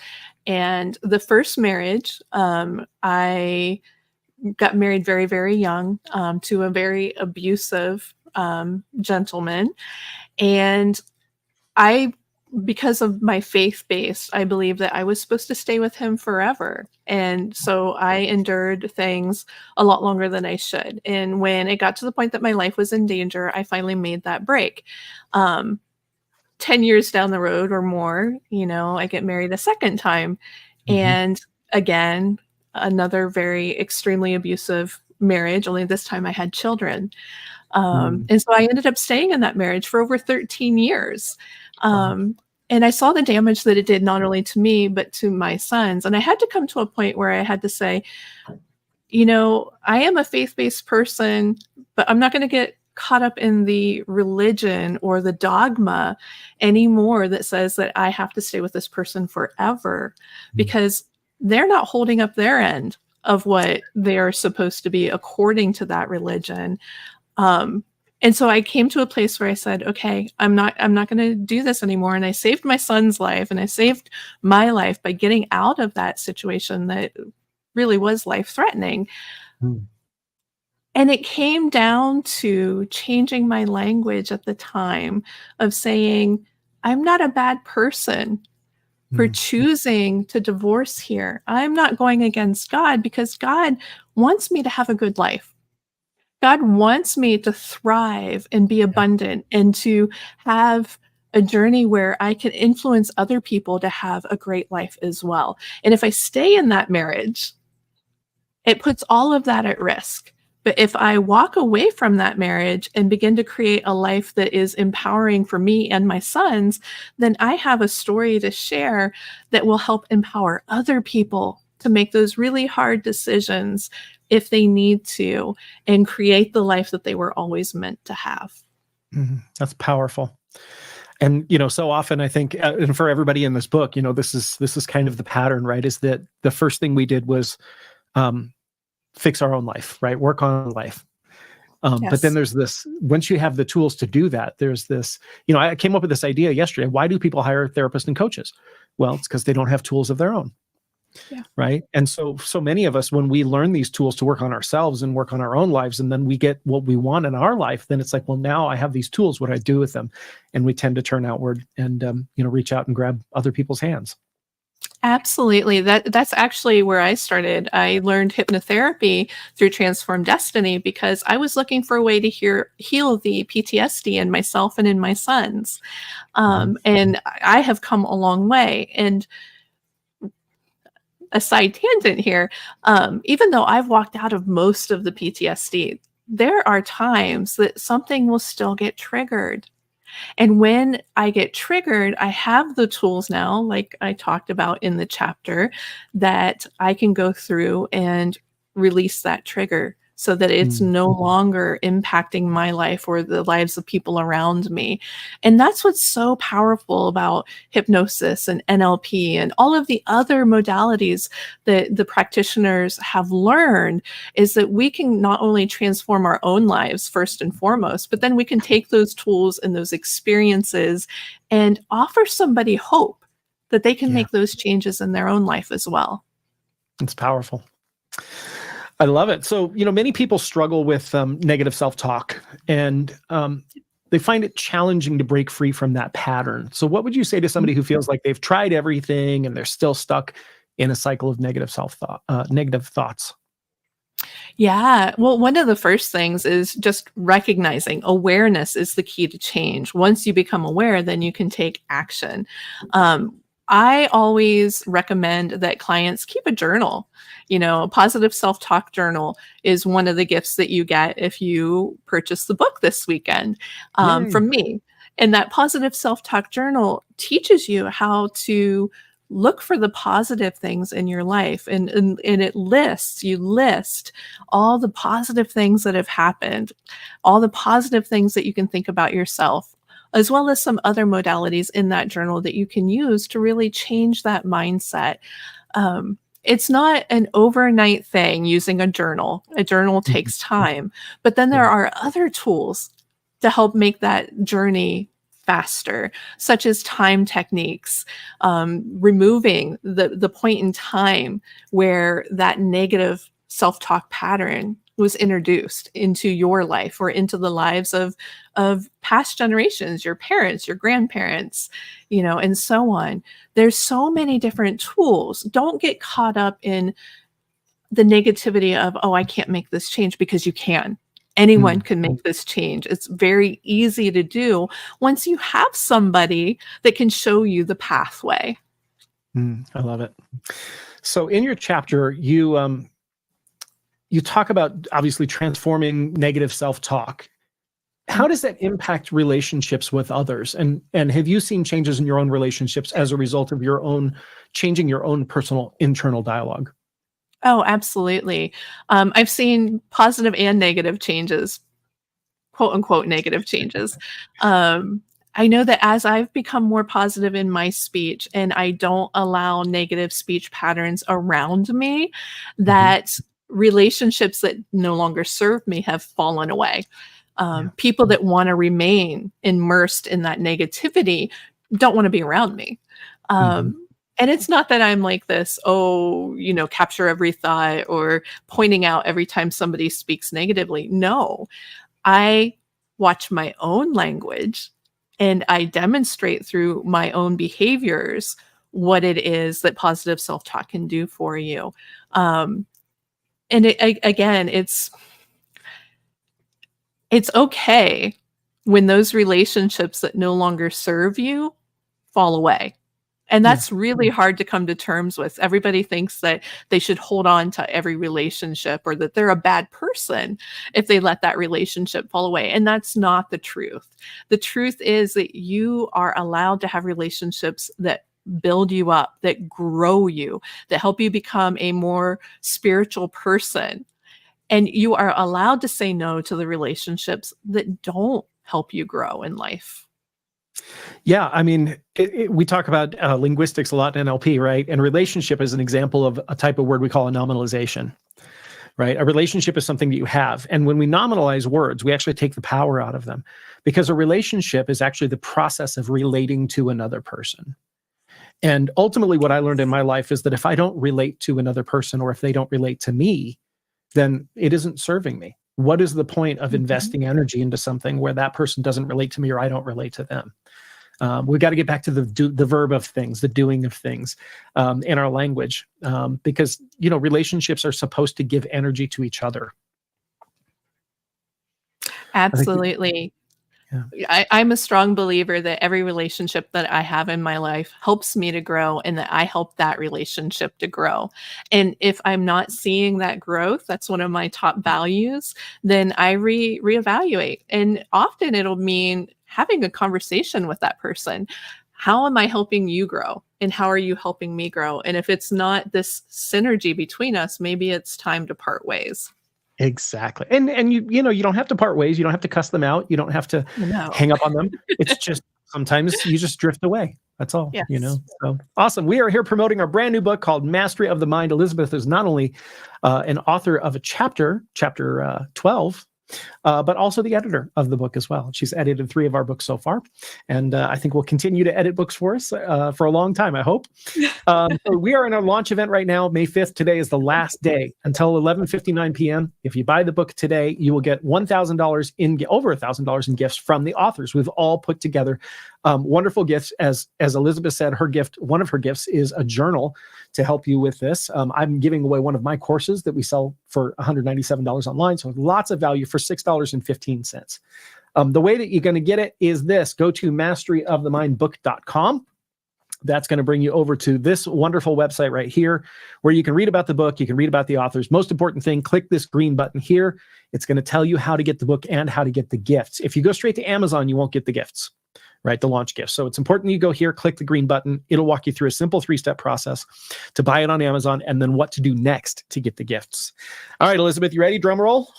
And the first marriage, I got married very, very young to a very abusive gentleman. And because of my faith base, I believe that I was supposed to stay with him forever. And so I endured things a lot longer than I should. And when it got to the point that my life was in danger, I finally made that break. 10 years down the road or more, I get married a second time. And again, another very extremely abusive marriage, only this time I had children. And so I ended up staying in that marriage for over 13 years. And I saw the damage that it did not only to me, but to my sons. And I had to come to a point where I had to say, I am a faith-based person, but I'm not going to get caught up in the religion or the dogma anymore that says that I have to stay with this person forever, because they're not holding up their end of what they are supposed to be according to that religion. And so I came to a place where I said, okay, I'm not going to do this anymore. And I saved my son's life and I saved my life by getting out of that situation that really was life-threatening. And it came down to changing my language at the time of saying, I'm not a bad person for choosing to divorce here. I'm not going against God, because God wants me to have a good life. God wants me to thrive and be abundant and to have a journey where I can influence other people to have a great life as well. And if I stay in that marriage, it puts all of that at risk. But if I walk away from that marriage and begin to create a life that is empowering for me and my sons, then I have a story to share that will help empower other people to make those really hard decisions if they need to, and create the life that they were always meant to have. That's powerful. And, so often I think, and for everybody in this book, this is kind of the pattern, right? Is that the first thing we did was fix our own life, right? Work on life. But then there's this, once you have the tools to do that, there's this, I came up with this idea yesterday. Why do people hire therapists and coaches? Well, it's because they don't have tools of their own. Yeah. Right. And so many of us, when we learn these tools to work on ourselves and work on our own lives, and then we get what we want in our life, then it's like, well, now I have these tools. What do I do with them? And we tend to turn outward and, reach out and grab other people's hands. Absolutely. That's actually where I started. I learned hypnotherapy through Transform Destiny because I was looking for a way to heal the PTSD in myself and in my sons. And I have come a long way. And a side tangent here, even though I've walked out of most of the PTSD, there are times that something will still get triggered. And when I get triggered, I have the tools now, like I talked about in the chapter, that I can go through and release that trigger so that it's no longer impacting my life or the lives of people around me. And that's what's so powerful about hypnosis and NLP and all of the other modalities that the practitioners have learned, is that we can not only transform our own lives first and foremost, but then we can take those tools and those experiences and offer somebody hope that they can make those changes in their own life as well. It's powerful. I love it. So, many people struggle with negative self-talk, and they find it challenging to break free from that pattern. So what would you say to somebody who feels like they've tried everything and they're still stuck in a cycle of negative negative thoughts? Yeah. Well, one of the first things is just recognizing awareness is the key to change. Once you become aware, then you can take action. I always recommend that clients keep a journal. You know, a positive self-talk journal is one of the gifts that you get if you purchase the book this weekend Yay. from me. And that positive self-talk journal teaches you how to look for the positive things in your life. And it you list all the positive things that have happened, all the positive things that you can think about yourself, as well as some other modalities in that journal that you can use to really change that mindset. It's not an overnight thing using a journal. A journal takes time, but then there are other tools to help make that journey faster, such as time techniques, removing the point in time where that negative self-talk pattern was introduced into your life or into the lives of past generations, your parents, your grandparents, you know, and so on. There's so many different tools. Don't get caught up in the negativity of, oh, I can't make this change, because you can. Anyone can make this change. It's very easy to do once you have somebody that can show you the pathway. I love it. So in your chapter, you talk about obviously transforming negative self-talk. How does that impact relationships with others? And have you seen changes in your own relationships as a result of your own changing your own personal internal dialogue? Oh, absolutely. I've seen positive and negative changes, quote unquote, negative changes. I know that as I've become more positive in my speech and I don't allow negative speech patterns around me, that relationships that no longer serve me have fallen away. People that want to remain immersed in that negativity don't want to be around me. And it's not that I'm like this, oh, you know, capture every thought or pointing out every time somebody speaks negatively. No, I watch my own language and I demonstrate through my own behaviors what it is that positive self-talk can do for you. And again, it's okay when those relationships that no longer serve you fall away. And that's really hard to come to terms with. Everybody thinks that they should hold on to every relationship or that they're a bad person if they let that relationship fall away. And that's not the truth. The truth is that you are allowed to have relationships that build you up, that grow you, that help you become a more spiritual person. And you are allowed to say no to the relationships that don't help you grow in life. Yeah, I mean, we talk about linguistics a lot in NLP, right? And relationship is an example of a type of word we call a nominalization, right? A relationship is something that you have. And when we nominalize words, we actually take the power out of them, because a relationship is actually the process of relating to another person. And ultimately, what I learned in my life is that if I don't relate to another person, or if they don't relate to me, then it isn't serving me. What is the point of investing energy into something where that person doesn't relate to me or I don't relate to them? We've got to get back to the verb of things, the doing of things in our language, because, you know, relationships are supposed to give energy to each other. Absolutely. I'm a strong believer that every relationship that I have in my life helps me to grow, and that I help that relationship to grow. And if I'm not seeing that growth, that's one of my top values, then I reevaluate. And often it'll mean having a conversation with that person. How am I helping you grow? And how are you helping me grow? And if it's not this synergy between us, maybe it's time to part ways. Exactly. And you know, you don't have to part ways. You don't have to cuss them out. You don't have to hang up on them. It's just sometimes you just drift away. That's all, you know. So awesome. We are here promoting our brand new book called Mastery of the Mind. Elizabeth is not only an author of a chapter 12, but also the editor of the book as well. She's edited 3 of our books so far. And I think we'll continue to edit books for us for a long time, I hope. So we are in our launch event right now, May 5th. Today is the last day until 11:59 p.m. If you buy the book today, you will get $1,000 over $1,000 in gifts from the authors. We've all put together wonderful gifts. As Elizabeth said, one of her gifts is a journal to help you with this. I'm giving away one of my courses that we sell for $197 online. So lots of value for $6.15. The way that you're going to get it is this: go to masteryofthemindbook.com. that's going to bring you over to this wonderful website right here, where you can read about the book, you can read about the authors. Most important thing, click this green button here. It's going to tell you how to get the book and how to get the gifts. If you go straight to Amazon, you won't get the gifts, right? The launch gifts. So it's important you go here, click the green button. It'll walk you through a simple 3-step process to buy it on Amazon, and then what to do next to get the gifts. All right, Elizabeth, you ready? Drum roll.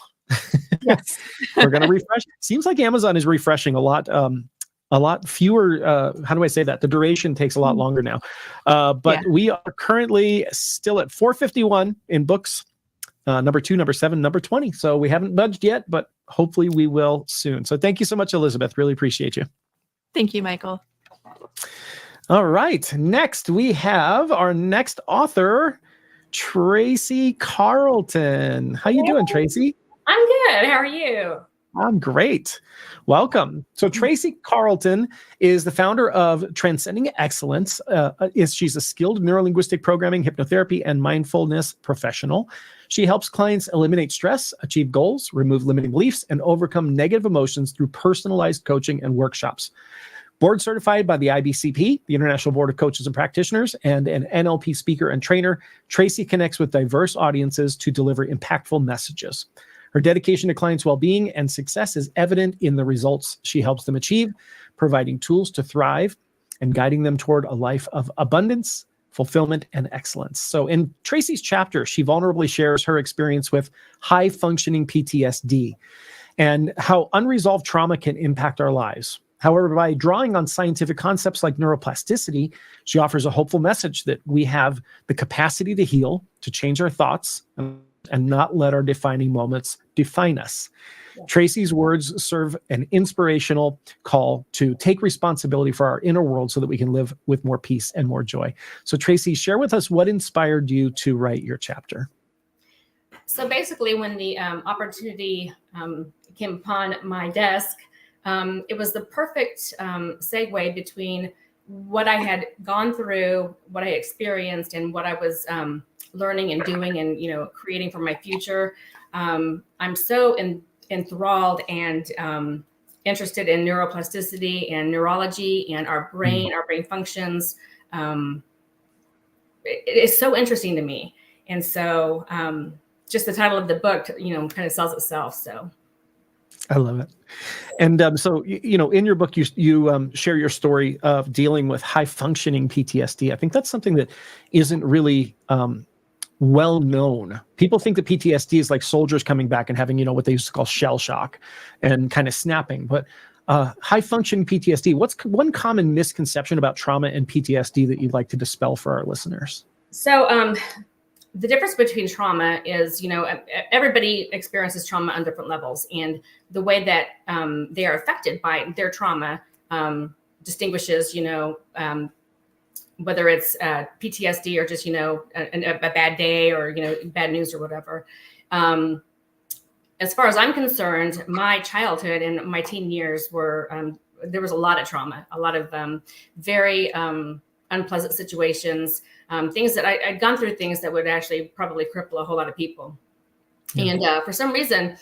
Yes. We're going to refresh. Seems like Amazon is refreshing a lot fewer. How do I say that? The duration takes a lot longer now. But we are currently still at 451 in books, number 2, number 7, number 20. So we haven't budged yet, but hopefully we will soon. So thank you so much, Elizabeth. Really appreciate you. Thank you, Michael. All right. Next, we have our next author, Tracy Carlton. How you doing, Tracy? I'm good. How are you? I'm great. Welcome. So Tracy Carlton is the founder of Transcending Excellence. She's a skilled neurolinguistic programming, hypnotherapy, and mindfulness professional. She helps clients eliminate stress, achieve goals, remove limiting beliefs, and overcome negative emotions through personalized coaching and workshops. Board certified by the IBCP, the International Board of Coaches and Practitioners, and an NLP speaker and trainer, Tracy connects with diverse audiences to deliver impactful messages. Her dedication to clients' well-being and success is evident in the results she helps them achieve, providing tools to thrive and guiding them toward a life of abundance, fulfillment, and excellence. So in Tracy's chapter, she vulnerably shares her experience with high-functioning PTSD and how unresolved trauma can impact our lives. However, by drawing on scientific concepts like neuroplasticity, she offers a hopeful message that we have the capacity to heal, to change our thoughts, and not let our defining moments define us. Tracy's words serve an inspirational call to take responsibility for our inner world so that we can live with more peace and more joy. So Tracy, share with us what inspired you to write your chapter. So basically, when the opportunity came upon my desk, it was the perfect segue between what I had gone through, what I experienced, and what I was learning and doing and, creating for my future. I'm so enthralled and interested in neuroplasticity and neurology and our brain functions. It is so interesting to me. And so just the title of the book, kind of sells itself. So I love it. And so, in your book, you share your story of dealing with high functioning PTSD. I think that's something that isn't really well known. People think that PTSD is like soldiers coming back and having, what they used to call shell shock and kind of snapping. But high functioning PTSD, what's one common misconception about trauma and PTSD that you'd like to dispel for our listeners? So the difference between trauma is, everybody experiences trauma on different levels, and the way that they are affected by their trauma distinguishes, whether it's PTSD or just, a bad day or, bad news or whatever. As far as I'm concerned, my childhood and my teen years were, there was a lot of trauma, a lot of very unpleasant situations, things that I'd gone through, things that would actually probably cripple a whole lot of people. Yeah. And for some reason,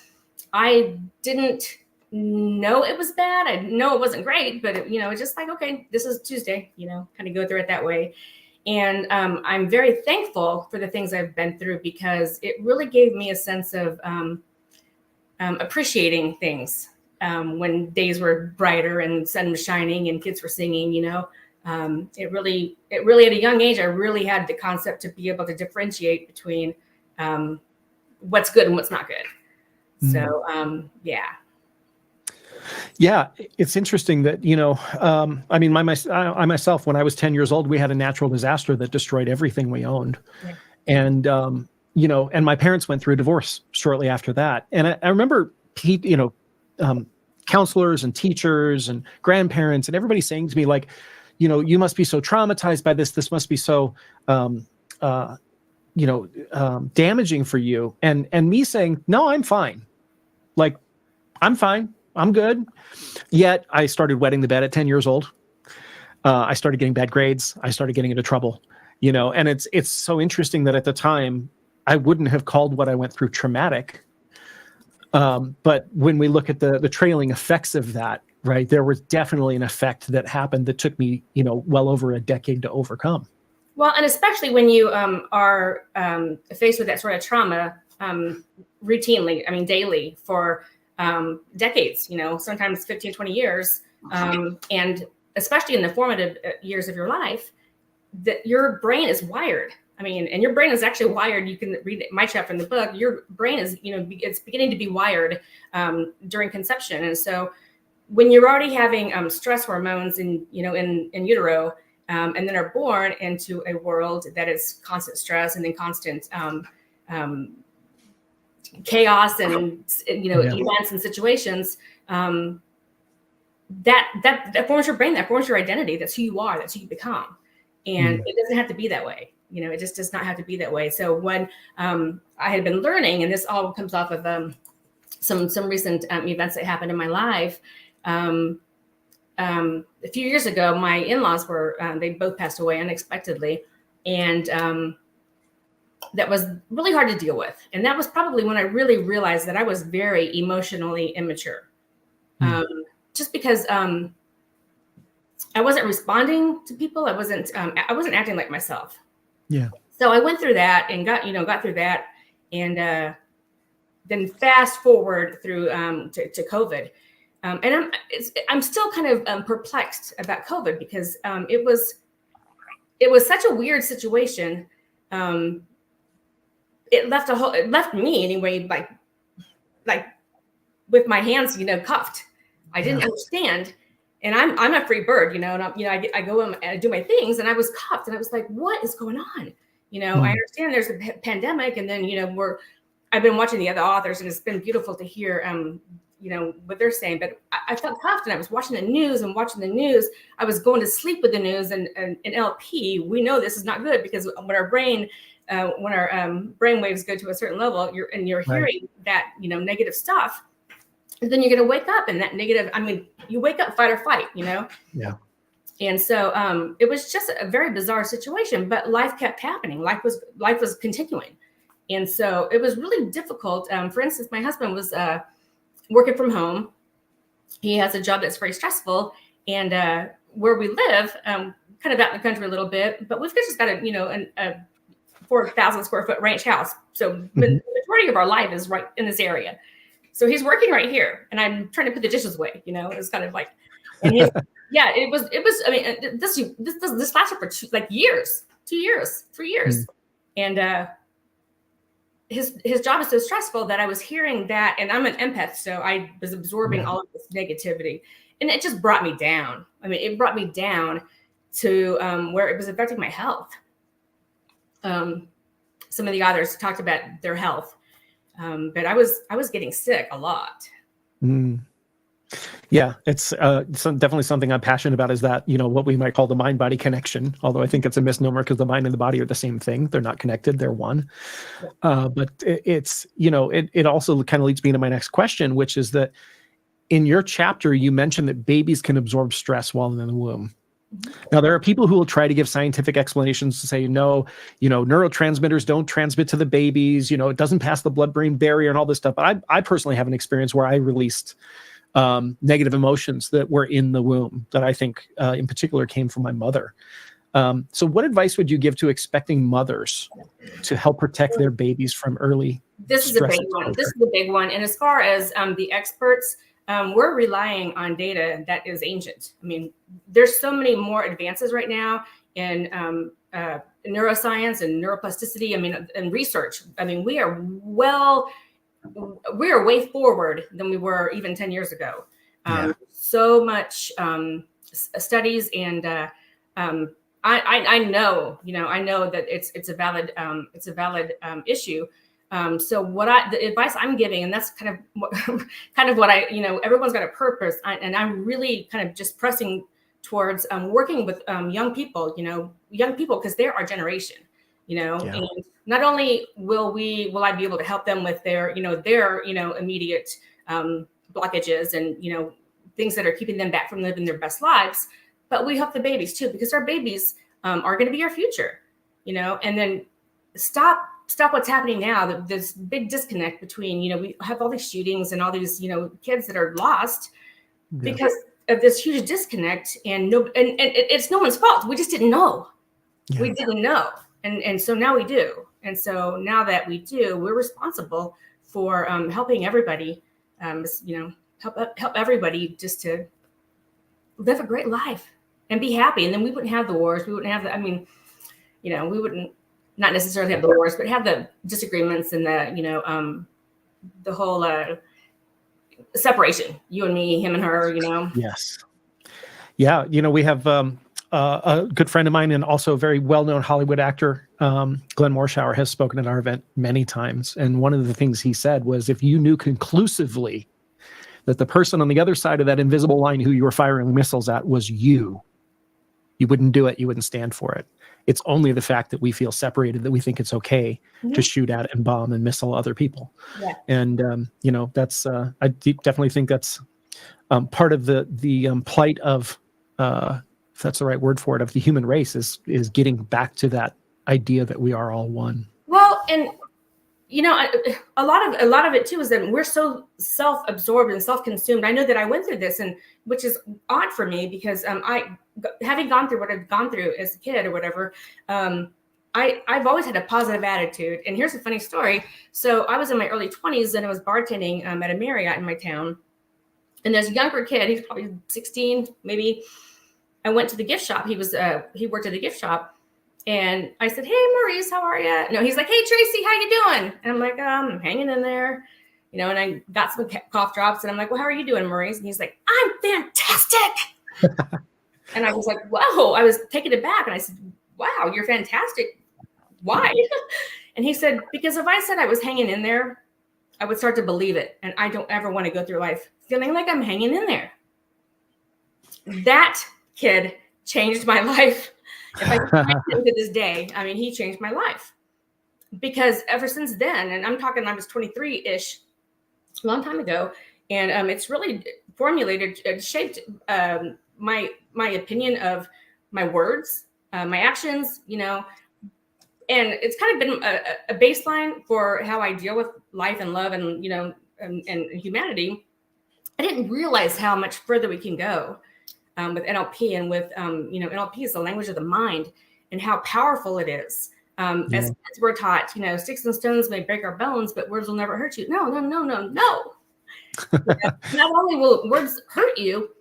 I didn't know it was bad. I know it wasn't great, but it's just like, okay, this is Tuesday, kind of go through it that way. And I'm very thankful for the things I've been through, because it really gave me a sense of appreciating things when days were brighter and sun was shining and kids were singing, it really at a young age, I really had the concept to be able to differentiate between what's good and what's not good. Mm. So, yeah. Yeah, it's interesting that, I myself, when I was 10 years old, we had a natural disaster that destroyed everything we owned. Yeah. And, and my parents went through a divorce shortly after that. And I remember, counselors and teachers and grandparents and everybody saying to me, like, you must be so traumatized by this. This must be so, damaging for you. And me saying, no, I'm fine. Like, I'm fine. I'm good. Yet I started wetting the bed at 10 years old. I started getting bad grades. I started getting into trouble, and it's so interesting that at the time I wouldn't have called what I went through traumatic. But when we look at the trailing effects of that, right? There was definitely an effect that happened that took me, well over a decade to overcome. Well, and especially when you are faced with that sort of trauma routinely, I mean, daily for decades, sometimes 15, 20 years. And especially in the formative years of your life, that your brain is wired. I mean, and your brain is actually wired. You can read my chapter in the book. Your brain is, it's beginning to be wired during conception. And so when you're already having stress hormones in utero, and then are born into a world that is constant stress and then constant chaos and events and situations, that forms your brain, that forms your identity. That's who you are. That's who you become. And it doesn't have to be that way. It just does not have to be that way. So when I had been learning, and this all comes off of some recent events that happened in my life. A few years ago, my in-laws they both passed away unexpectedly. And that was really hard to deal with. And that was probably when I really realized that I was very emotionally immature. Just because I wasn't responding to people. I wasn't acting like myself. Yeah. So I went through that and got through that. And then fast forward through to COVID. And I'm still kind of perplexed about COVID because it was such a weird situation. It left me anyway, like with my hands, cuffed. I didn't understand, and I'm a free bird, and I go and I do my things, and I was cuffed, and I was like, what is going on? I understand there's a pandemic, and then I've been watching the other authors, and it's been beautiful to hear what they're saying, but I felt cuffed, and I was watching the news. I was going to sleep with the news, and in LP, we know this is not good because when our brain waves go to a certain level, you're hearing that, negative stuff, and then you're going to wake up and that negative, you wake up, fight or flight, Yeah. And so it was just a very bizarre situation, but life kept happening. Life was continuing. And so it was really difficult. For instance, my husband was working from home. He has a job that's very stressful, and where we live, kind of out in the country a little bit, but we've just got a 4,000 square foot ranch house. So the majority of our life is right in this area. So he's working right here, and I'm trying to put the dishes away. It's kind of like, and he's, yeah, it was. I mean, this lasted for 2 years, 2 years, 3 years, and his job is so stressful that I was hearing that, and I'm an empath, so I was absorbing all of this negativity, and it just brought me down. I mean, it brought me down to where it was affecting my health. Some of the authors talked about their health, but I was getting sick a lot. Yeah, it's definitely something I'm passionate about, is that, what we might call the mind-body connection, although I think it's a misnomer because the mind and the body are the same thing. They're not connected, they're one. But it's, it also kind of leads me to my next question, which is that in your chapter, you mentioned that babies can absorb stress while in the womb. Now, there are people who will try to give scientific explanations to say, no, neurotransmitters don't transmit to the babies, it doesn't pass the blood-brain barrier and all this stuff. But I personally have an experience where I released negative emotions that were in the womb that I think in particular came from my mother. So what advice would you give to expecting mothers to help protect their babies from early This is a big one. This is a big one. And as far as the experts, we're relying on data that is ancient. I mean, there's so many more advances right now in neuroscience and neuroplasticity. I mean, and research. I mean, we are way forward than we were even 10 years ago. So much studies, and I know, I know that it's a valid issue. So the advice I'm giving, and that's kind of what I, everyone's got a purpose, and I'm really kind of just pressing towards working with young people, because they're our generation, and not only will I be able to help them with their immediate blockages and, things that are keeping them back from living their best lives, but we help the babies too, because our babies are going to be our future, and then stop what's happening now. This big disconnect between, we have all these shootings and all these, kids that are lost. because of this huge disconnect, and it's no one's fault. We just didn't know. Yeah. We didn't know. And so now we do. And so now that we do, we're responsible for helping everybody, help everybody just to live a great life and be happy. And then we wouldn't have the wars. We wouldn't have we wouldn't not necessarily have the wars, but have the disagreements and the whole separation, you and me, him and her, Yes. Yeah. We have a good friend of mine and also a very well-known Hollywood actor, Glenn Morshower, has spoken at our event many times. And one of the things he said was, if you knew conclusively that the person on the other side of that invisible line who you were firing missiles at was you wouldn't do it. You wouldn't stand for it. It's only the fact that we feel separated that we think it's okay to shoot at and bomb and missile other people. Yeah. And, that's, I definitely think that's part of the plight of, if that's the right word for it, of the human race is getting back to that idea that we are all one. Well, and a lot of it too is that we're so self-absorbed and self-consumed. I know that I went through this, and which is odd for me because having gone through what I've gone through as a kid or whatever, I've always had a positive attitude. And here's a funny story. So I was in my early 20s and I was bartending at a Marriott in my town, and there's a younger kid. He's probably 16, maybe. I went to the gift shop. He worked at the gift shop. And I said, "Hey, Maurice, how are you?" No, he's like, "Hey, Tracy, how you doing?" And I'm like, "I'm hanging in there." And I got some cough drops, and I'm like, "Well, how are you doing, Maurice?" And he's like, "I'm fantastic." And I was like, "Whoa," I was taken aback. And I said, "Wow, you're fantastic. Why?" And he said, "Because if I said I was hanging in there, I would start to believe it. And I don't ever want to go through life feeling like I'm hanging in there." That kid changed my life. If I can him to this day, he changed my life, because ever since then, and I'm talking, I was 23-ish, a long time ago, and it's really shaped my opinion of my words, my actions, and it's kind of been a baseline for how I deal with life and love and and humanity. I didn't realize how much further we can go. With NLP and with, NLP is the language of the mind, and how powerful it is. As kids, we're taught, sticks and stones may break our bones, but words will never hurt you. No. Not only will words hurt you,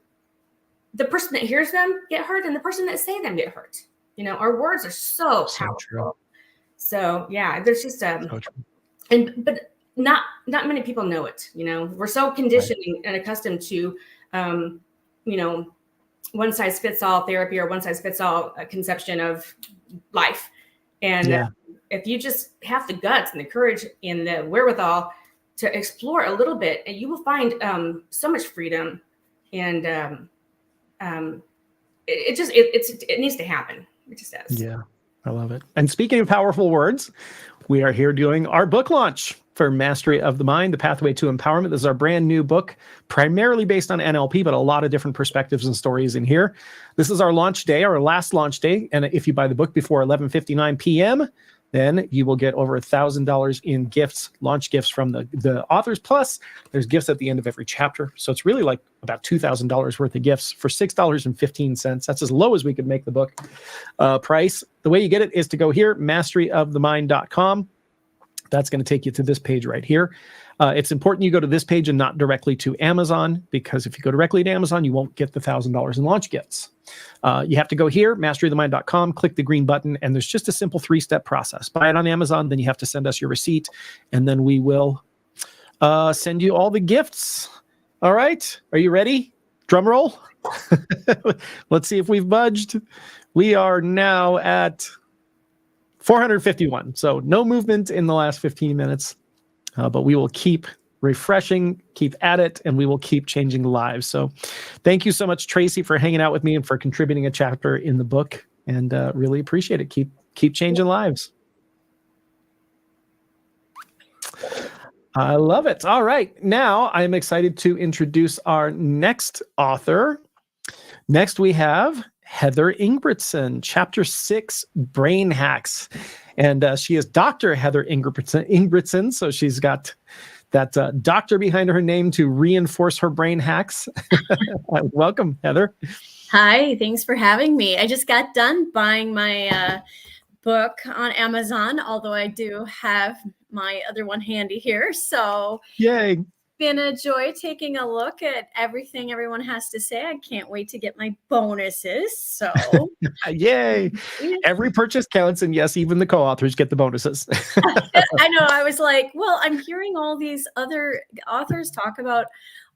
the person that hears them get hurt, and the person that say them get hurt. Our words are so powerful. True. So yeah, there's just but not many people know it. We're so conditioned and accustomed to, one size fits all therapy or one size fits all conception of life. And if you just have the guts and the courage and the wherewithal to explore a little bit, and you will find so much freedom. And it needs to happen. It just does. Yeah, I love it. And speaking of powerful words, we are here doing our book launch for Mastery of the Mind, The Pathway to Empowerment. This is our brand new book, primarily based on NLP, but a lot of different perspectives and stories in here. This is our launch day, our last launch day. And if you buy the book before 11:59 p.m., then you will get over $1,000 in gifts, launch gifts from the authors. Plus, there's gifts at the end of every chapter. So it's really like about $2,000 worth of gifts for $6.15. That's as low as we could make the book price. The way you get it is to go here, masteryofthemind.com. That's going to take you to this page right here. It's important you go to this page and not directly to Amazon, because if you go directly to Amazon, you won't get the $1,000 in launch gifts. You have to go here, masteryofthemind.com, click the green button, and there's just a simple 3-step process. Buy it on Amazon, then you have to send us your receipt, and then we will send you all the gifts. All right, are you ready? Drum roll. Let's see if we've budged. We are now at 451. So no movement in the last 15 minutes, but we will keep refreshing, keep at it, and we will keep changing lives. So thank you so much, Tracy, for hanging out with me and for contributing a chapter in the book, and really appreciate it. Keep changing lives. I love it. All right. Now I'm excited to introduce our next author. Next, we have Heather Ingebrigtsen, Chapter 6, Brain Hacks. And she is Dr. Heather Ingebrigtsen, so she's got that doctor behind her name to reinforce her brain hacks. Welcome, Heather. Hi, thanks for having me. I just got done buying my book on Amazon, although I do have my other one handy here. So Yay. been a joy taking a look at everything everyone has to say. I can't wait to get my bonuses. So Yay. Every purchase counts. And yes, even the co-authors get the bonuses. I know. I was like, well, I'm hearing all these other authors talk about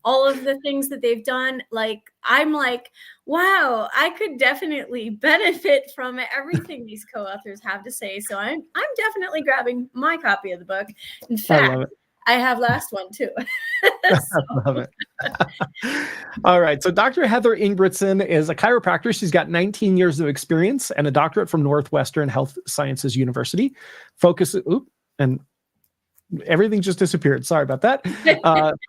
all of the things that they've done. Like, I'm like, wow, I could definitely benefit from everything these co-authors have to say. So I'm definitely grabbing my copy of the book. In fact, I have last one too. I love it. All right. So Dr. Heather Ingebrigtsen is a chiropractor. She's got 19 years of experience and a doctorate from Northwestern Health Sciences University. And everything just disappeared. Sorry about that.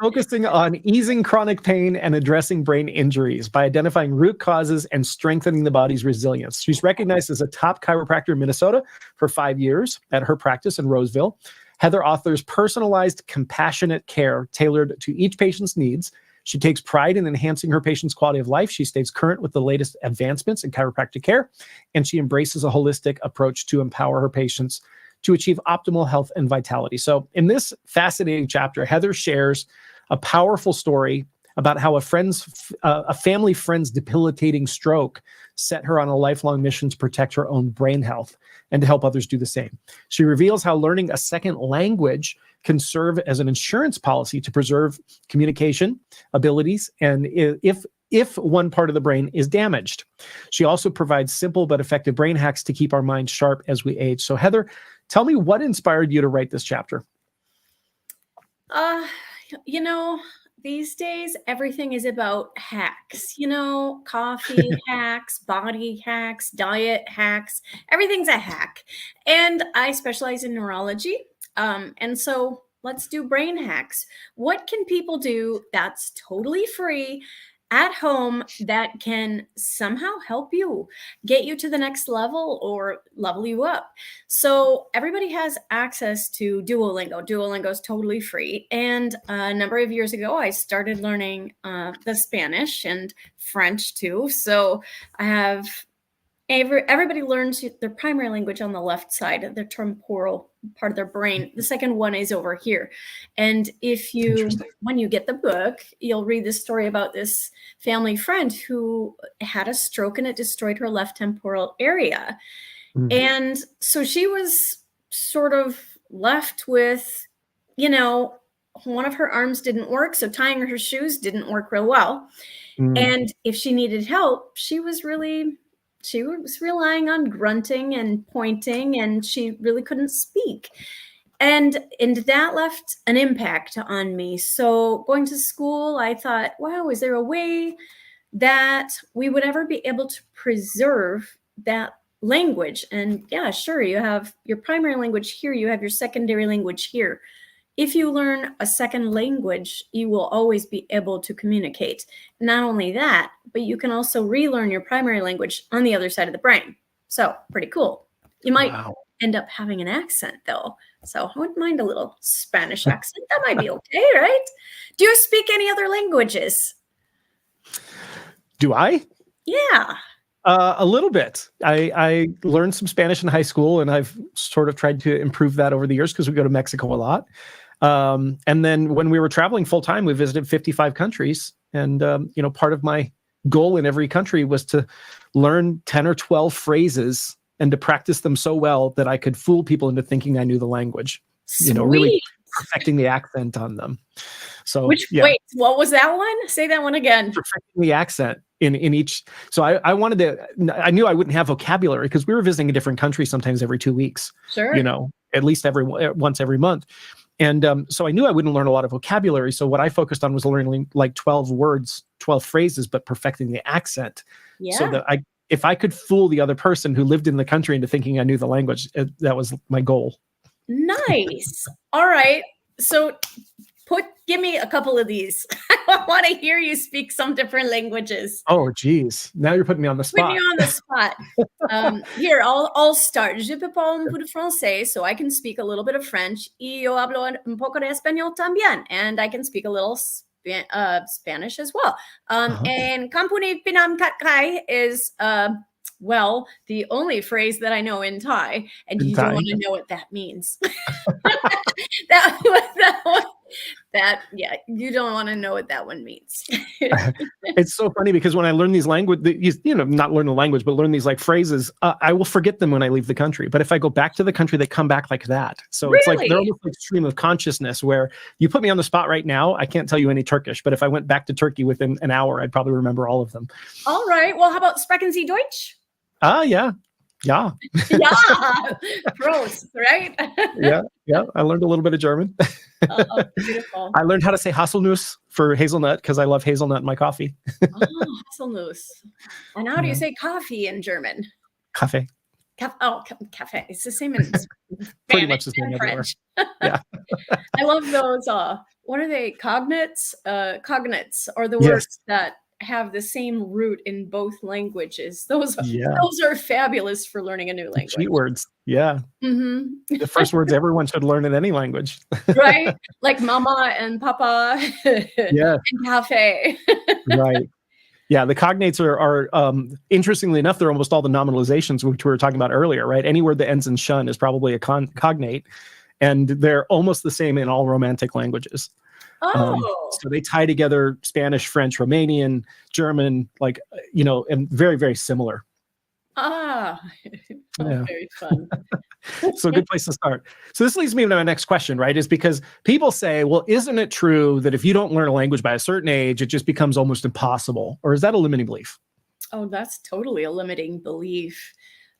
Focusing on easing chronic pain and addressing brain injuries by identifying root causes and strengthening the body's resilience. She's recognized as a top chiropractor in Minnesota for 5 years at her practice in Roseville. Heather authors personalized, compassionate care tailored to each patient's needs. She takes pride in enhancing her patient's quality of life. She stays current with the latest advancements in chiropractic care, and she embraces a holistic approach to empower her patients to achieve optimal health and vitality. So in this fascinating chapter, Heather shares a powerful story about how a family friend's debilitating stroke set her on a lifelong mission to protect her own brain health and to help others do the same. She reveals how learning a second language can serve as an insurance policy to preserve communication abilities, and if one part of the brain is damaged. She also provides simple but effective brain hacks to keep our minds sharp as we age. So Heather, tell me what inspired you to write this chapter? These days, everything is about hacks, coffee hacks, body hacks, diet hacks, everything's a hack. And I specialize in neurology. And so let's do brain hacks. What can people do that's totally free at home that can somehow help you get you to the next level or level you up? So everybody has access to Duolingo. Duolingo is totally free. And a number of years ago, I started learning the Spanish and French too. So I have everybody learns their primary language on the left side, their temporal part of their brain. The second one is over here. And when you get the book, you'll read the story about this family friend who had a stroke and it destroyed her left temporal area. Mm-hmm. And so she was sort of left with, one of her arms didn't work. So tying her shoes didn't work real well. Mm-hmm. And if she needed help, she was relying on grunting and pointing, and she really couldn't speak. And that left an impact on me. So going to school, I thought, wow, is there a way that we would ever be able to preserve that language? And yeah, sure, you have your primary language here, you have your secondary language here. If you learn a second language, you will always be able to communicate. Not only that, but you can also relearn your primary language on the other side of the brain. So pretty cool. You might end up having an accent though. So I wouldn't mind a little Spanish accent. That might be okay, right? Do you speak any other languages? Do I? Yeah. A little bit. I learned some Spanish in high school, and I've sort of tried to improve that over the years because we go to Mexico a lot. And then when we were traveling full time, we visited 55 countries. And, part of my goal in every country was to learn 10 or 12 phrases and to practice them so well that I could fool people into thinking I knew the language, really perfecting the accent on them. So wait, what was that one? Say that one again. Perfecting the accent in each. So I wanted to, I knew I wouldn't have vocabulary because we were visiting a different country sometimes every 2 weeks, sure. At least once every month. And so I knew I wouldn't learn a lot of vocabulary. So what I focused on was learning like 12 words, 12 phrases, but perfecting the accent. Yeah. So that if I could fool the other person who lived in the country into thinking I knew the language, that was my goal. Nice. All right. So give me a couple of these. I I want to hear you speak some different languages. Oh, geez. Now you're putting me on the Put spot. me on the spot. Here, I'll start. Je peux pas un peu de français, so I can speak a little bit of French. Y yo hablo un poco de español también, and I can speak a little Spanish as well. And Kampuni Pinam Katkai is well, the only phrase that I know in Thai, and In you Thai. don't want to know what that means. that yeah, you don't want to know what that one means. It's so funny because when I learn these not learn the language, but learn these like phrases, I will forget them when I leave the country. But if I go back to the country, they come back like that. So it's like they're Really? almost like stream of consciousness where you put me on the spot right now. I can't tell you any Turkish, but if I went back to Turkey within an hour, I'd probably remember all of them. All right. Well, how about Sprechen Sie Deutsch? Yeah. Yeah, Prost, right? Yeah. I learned a little bit of German. Oh, beautiful. I learned how to say Haselnuss for hazelnut because I love hazelnut in my coffee. Oh, Haselnuss. And how do you Yeah. say coffee in German? Cafe. Cafe. It's the same in Pretty much Spanish the same and everywhere. French. Yeah. I love those. What are they? Cognates? Cognates are the Yes. words that have the same root in both languages. Those Yeah. are fabulous for learning a new The language. cheat words. Yeah. hmm The first words everyone should learn in any language. Right? Like mama and papa Yeah. and cafe. Right. Yeah. The cognates are interestingly enough, they're almost all the nominalizations, which we were talking about earlier, right? Any word that ends in shun is probably a cognate. And they're almost the same in all Romantic languages. Oh, So they tie together Spanish, French, Romanian, German, and very, very similar. oh, Yeah. very fun. So a good place to start. So this leads me to my next question, right? Is because people say, well, isn't it true that if you don't learn a language by a certain age, it just becomes almost impossible? Or is that a limiting belief? Oh, that's totally a limiting belief.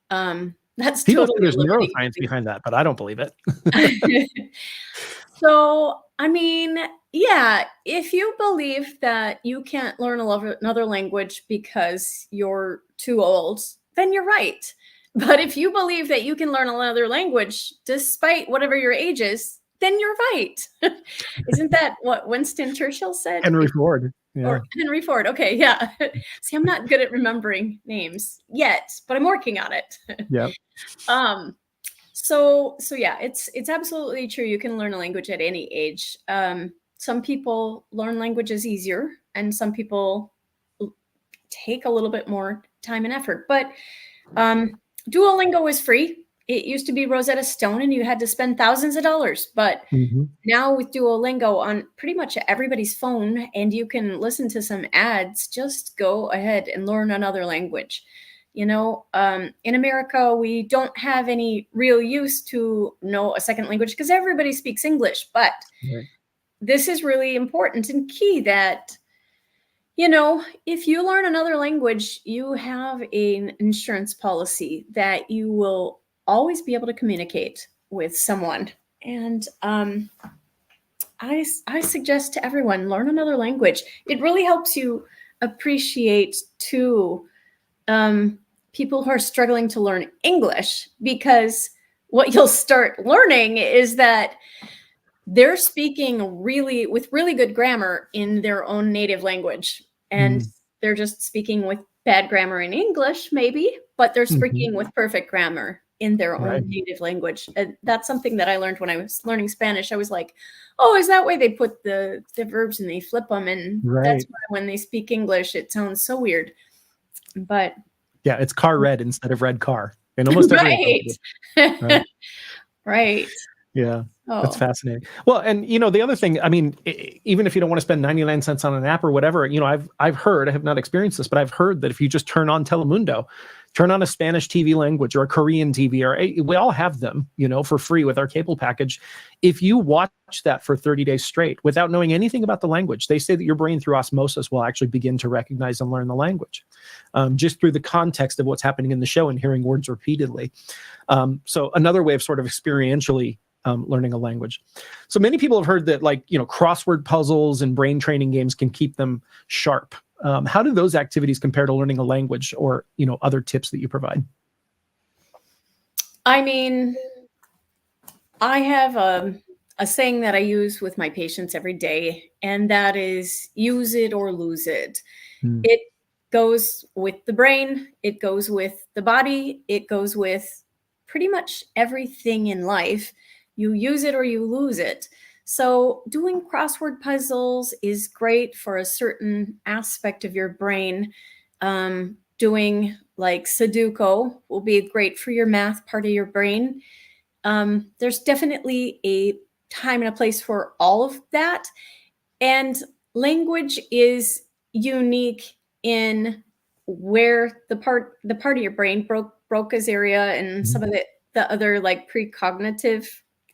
That's People say totally there's a limiting neuroscience belief. behind that, but I don't believe it. So, I mean, yeah, if you believe that you can't learn another language because you're too old, then you're right. But if you believe that you can learn another language despite whatever your age is, then you're right. Isn't that what Winston Churchill said? Henry Ford. Yeah. Or Henry Ford. Okay, yeah. See, I'm not good at remembering names yet, but I'm working on it. Yeah. So yeah, it's absolutely true. You can learn a language at any age. Some people learn languages easier, and some people take a little bit more time and effort. But Duolingo is free. It used to be Rosetta Stone, and you had to spend thousands of dollars. But Mhm. now with Duolingo on pretty much everybody's phone, and you can listen to some ads, just go ahead and learn another language. In America, we don't have any real use to know a second language because everybody speaks English. But Right. this is really important and key that, if you learn another language, you have an insurance policy that you will always be able to communicate with someone. And I suggest to everyone, learn another language. It really helps you appreciate too people who are struggling to learn English, because what you'll start learning is that they're speaking with really good grammar in their own native language. And they're just speaking with bad grammar in English, maybe, but they're speaking with perfect grammar in their own Right. native language. And that's something that I learned when I was learning Spanish. I was like, oh, is that way they put the verbs and they flip them? And Right. that's why when they speak English, it sounds so weird. But Yeah, it's car red instead of red car. In almost every right. Right. Right. Yeah. Oh. That's fascinating. Well, and the other thing, I mean, even if you don't want to spend 99 cents on an app or whatever, I've heard, I have not experienced this, but I've heard that if you just turn on Telemundo, turn on a Spanish TV language or a Korean TV, we all have them, for free with our cable package. If you watch that for 30 days straight without knowing anything about the language, they say that your brain through osmosis will actually begin to recognize and learn the language, just through the context of what's happening in the show and hearing words repeatedly. So another way of sort of experientially learning a language. So many people have heard that crossword puzzles and brain training games can keep them sharp. How do those activities compare to learning a language or, other tips that you provide? I mean, I have a a saying that I use with my patients every day, and that is use it or lose it. Hmm. It goes with the brain, it goes with the body, it goes with pretty much everything in life. You use it or you lose it. So doing crossword puzzles is great for a certain aspect of your brain. Doing like Sudoku will be great for your math part of your brain. There's definitely a time and a place for all of that. And language is unique in where the part of your brain, Broca's area and some of the other like precognitive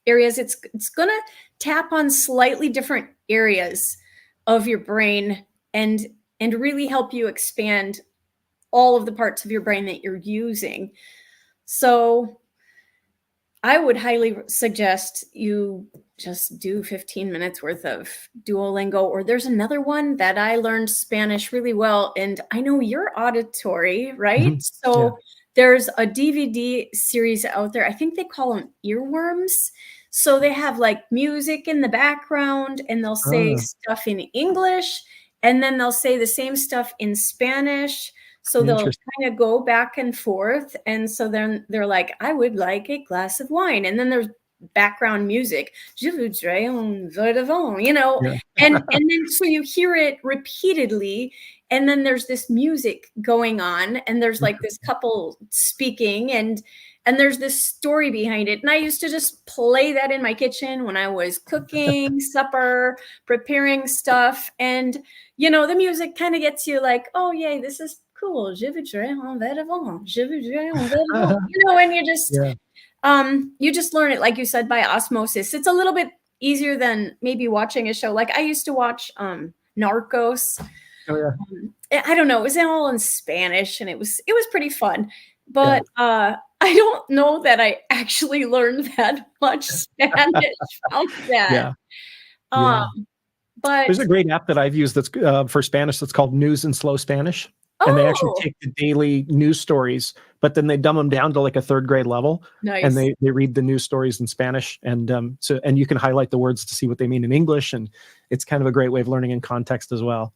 areas, it's gonna tap on slightly different areas of your brain and really help you expand all of the parts of your brain that you're using. So I would highly suggest you just do 15 minutes worth of Duolingo, or there's another one that I learned Spanish really well. And I know you're auditory, right? Mhm. So Yeah. there's a DVD series out there. I think they call them earworms. So they have like music in the background and they'll say stuff in English and then they'll say the same stuff in Spanish. So they'll Interesting. kind of go back and forth. And so then they're like, I would like a glass of wine. And then there's background music, Je voudrais un verre de vin, you know, Yeah. and then so you hear it repeatedly. And then there's this music going on and there's like this couple speaking and there's this story behind it. And I used to just play that in my kitchen when I was cooking supper, preparing stuff. And, you know, the music kind of gets you like, oh, yay, this is cool. Je voudrais un verre de vin. Je voudrais un verre de vin. You know, and you just learn it, like you said, by osmosis. It's a little bit easier than maybe watching a show. Like I used to watch Narcos. Oh, yeah. I don't know. It was all in Spanish and it was pretty fun. But I don't know that I actually learned that much Spanish from that. Yeah. But There's a great app that I've used that's for Spanish that's called News in Slow Spanish. And they actually take the daily news stories, but then they dumb them down to like a third grade level. Nice. And they read the news stories in Spanish. And and you can highlight the words to see what they mean in English. And it's kind of a great way of learning in context as well.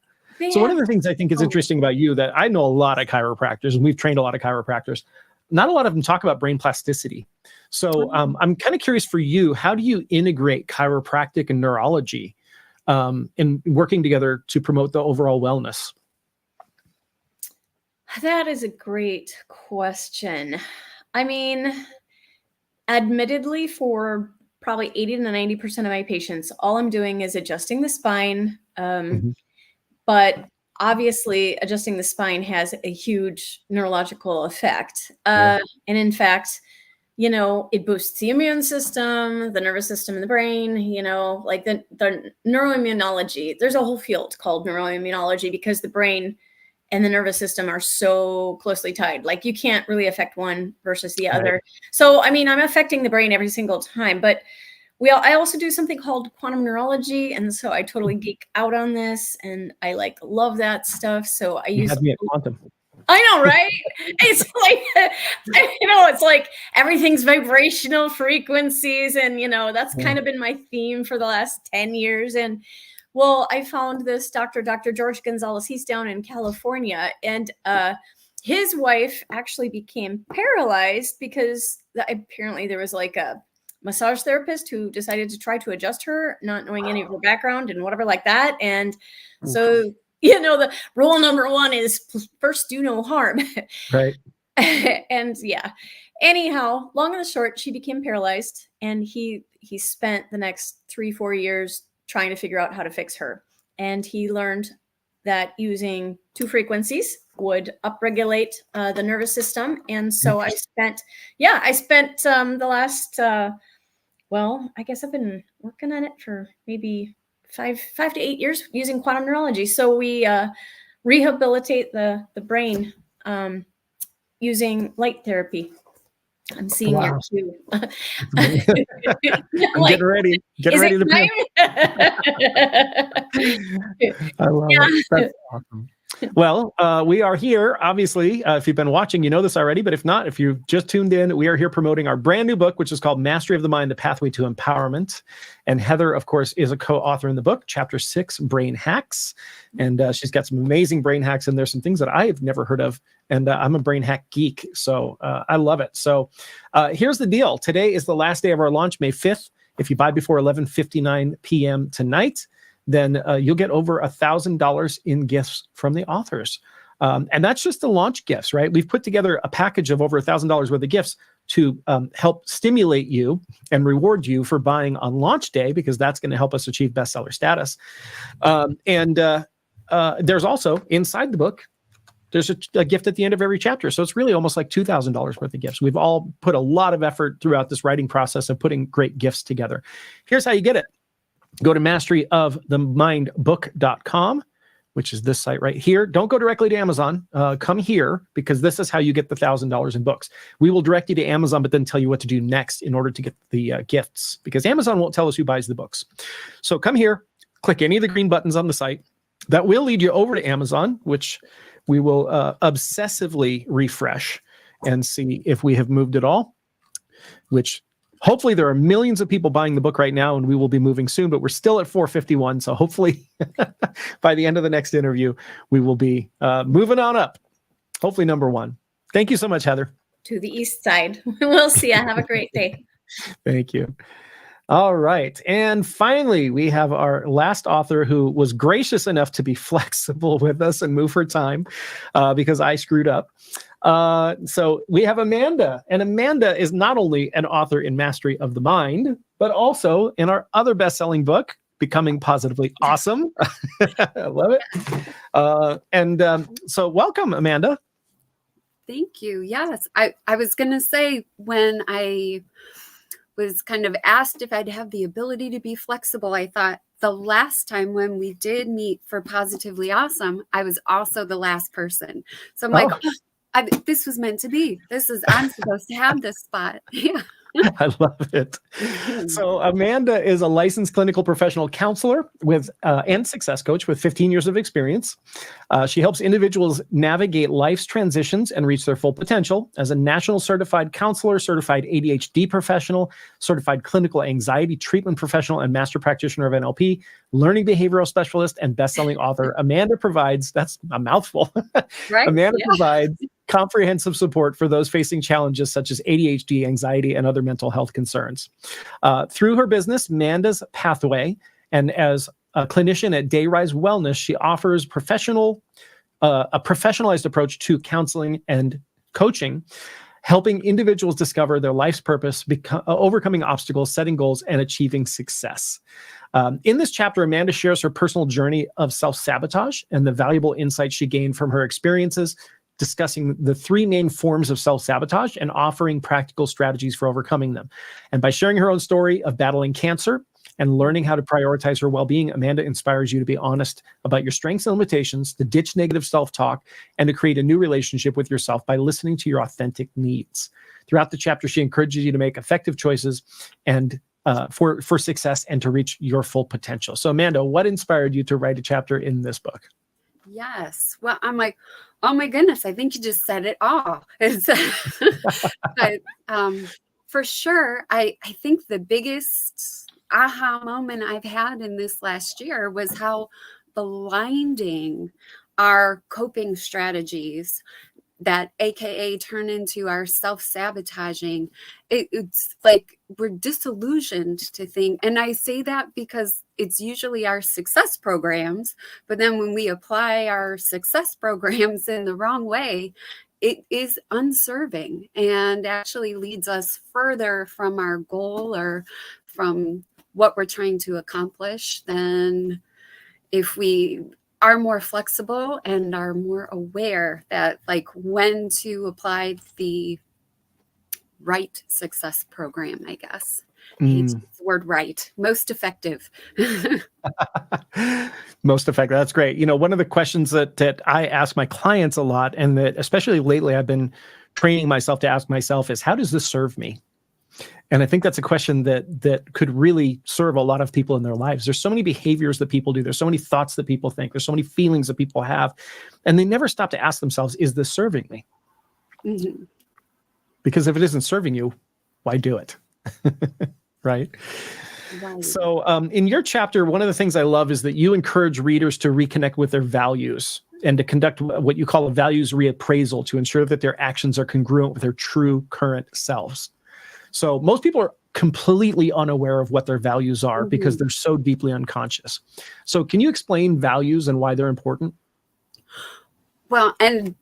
So one of the things I think is interesting about you, that I know a lot of chiropractors and we've trained a lot of chiropractors. Not a lot of them talk about brain plasticity. So I'm kind of curious for you, how do you integrate chiropractic and neurology in working together to promote the overall wellness? That is a great question. I mean, admittedly, for probably 80 to 90% of my patients, all I'm doing is adjusting the spine. But obviously, adjusting the spine has a huge neurological effect. And in fact, you know, it boosts the immune system, the nervous system in the brain, you know, like the neuroimmunology. There's a whole field called neuroimmunology because the brain and the nervous system are so closely tied. Like you can't really affect one versus the other. So, I mean, I'm affecting the brain every single time, but I also do something called quantum neurology. And so I totally geek out on this and I like love that stuff. So I use me at quantum. I know, right? It's like, you know, it's like everything's vibrational frequencies. And, you know, that's kind of been my theme for the last 10 years. And well, I found this Dr. George Gonzalez. He's down in California, and his wife actually became paralyzed because apparently there was like a massage therapist who decided to try to adjust her, not knowing any of her background and whatever like that. And so, you know, the rule number one is first do no harm. Right. And yeah, anyhow, long and the short, she became paralyzed, and he spent the next 3-4 years trying to figure out how to fix her. And he learned that using 2 frequencies would upregulate the nervous system. And so I spent the last, I guess I've been working on it for maybe 5 to 8 years using quantum neurology. So we rehabilitate the brain using light therapy. I'm seeing your cue. I'm getting ready. Get ready to play. I love it. That's awesome. Well, we are here, obviously. If you've been watching, you know this already, but if not, if you've just tuned in, we are here promoting our brand new book, which is called Mastery of the Mind, The Pathway to Empowerment. And Heather, of course, is a co-author in the book, Chapter 6, Brain Hacks. And she's got some amazing brain hacks, and there's some things that I have never heard of. And I'm a brain hack geek, so I love it. So here's the deal. Today is the last day of our launch, May 5th. If you buy before 11:59 p.m. tonight, then you'll get over $1,000 in gifts from the authors. And that's just the launch gifts, right? We've put together a package of over $1,000 worth of gifts to help stimulate you and reward you for buying on launch day, because that's going to help us achieve bestseller status. There's also, inside the book, there's a gift at the end of every chapter. So it's really almost like $2,000 worth of gifts. We've all put a lot of effort throughout this writing process of putting great gifts together. Here's how you get it. Go to masteryofthemindbook.com, which is this site right here. Don't go directly to Amazon. Come here, because this is how you get the $1,000 in books. We will direct you to Amazon, but then tell you what to do next in order to get the gifts, because Amazon won't tell us who buys the books. So come here, click any of the green buttons on the site. That will lead you over to Amazon, which we will obsessively refresh and see if we have moved it all, which hopefully there are millions of people buying the book right now, and we will be moving soon, but we're still at 451. So hopefully by the end of the next interview, we will be moving on up. Hopefully number one. Thank you so much, Heather. To the east side. We'll see. Have a great day. Thank you. All right. And finally, we have our last author who was gracious enough to be flexible with us and move her time because I screwed up. So we have Amanda, and Amanda is not only an author in Mastery of the Mind, but also in our other best-selling book, Becoming Positively Awesome. I love it. So welcome, Amanda. Thank you. Yes. I was going to say, when I was kind of asked if I'd have the ability to be flexible, I thought the last time when we did meet for Positively Awesome, I was also the last person. So I'm like, this was meant to be. I'm supposed to have this spot. Yeah. I love it. So Amanda is a licensed clinical professional counselor and success coach with 15 years of experience. She helps individuals navigate life's transitions and reach their full potential as a national certified counselor, certified ADHD professional, certified clinical anxiety treatment professional, and master practitioner of NLP, learning behavioral specialist, and best-selling author. Amanda provides, that's a mouthful. Right? Amanda provides comprehensive support for those facing challenges such as ADHD, anxiety, and other mental health concerns. Through her business, Amanda's Pathway, and as a clinician at Dayrise Wellness, she offers a professionalized approach to counseling and coaching, helping individuals discover their life's purpose, overcoming obstacles, setting goals, and achieving success. In this chapter, Amanda shares her personal journey of self-sabotage and the valuable insights she gained from her experiences, discussing the three main forms of self-sabotage and offering practical strategies for overcoming them. And by sharing her own story of battling cancer and learning how to prioritize her well-being, Amanda inspires you to be honest about your strengths and limitations, to ditch negative self-talk, and to create a new relationship with yourself by listening to your authentic needs. Throughout the chapter, she encourages you to make effective choices and for success and to reach your full potential. So Amanda, what inspired you to write a chapter in this book? Yes. Well, I'm like, oh my goodness, I think you just said it all. But for sure, I think the biggest aha moment I've had in this last year was how blinding our coping strategies that AKA turn into our self-sabotaging. It's like we're disillusioned to think, and I say that because it's usually our success programs, but then when we apply our success programs in the wrong way, it is unserving and actually leads us further from our goal or from what we're trying to accomplish than if we are more flexible and are more aware that, like, when to apply the right success program, I guess. It's the word right. Most effective. Most effective. That's great. You know, one of the questions that I ask my clients a lot, and that especially lately I've been training myself to ask myself, is how does this serve me? And I think that's a question that could really serve a lot of people in their lives. There's so many behaviors that people do. There's so many thoughts that people think. There's so many feelings that people have. And they never stop to ask themselves, is this serving me? Mhm. Because if it isn't serving you, why do it? Right? Right. So in your chapter, one of the things I love is that you encourage readers to reconnect with their values and to conduct what you call a values reappraisal to ensure that their actions are congruent with their true current selves. So most people are completely unaware of what their values are because they're so deeply unconscious. So can you explain values and why they're important? Well, and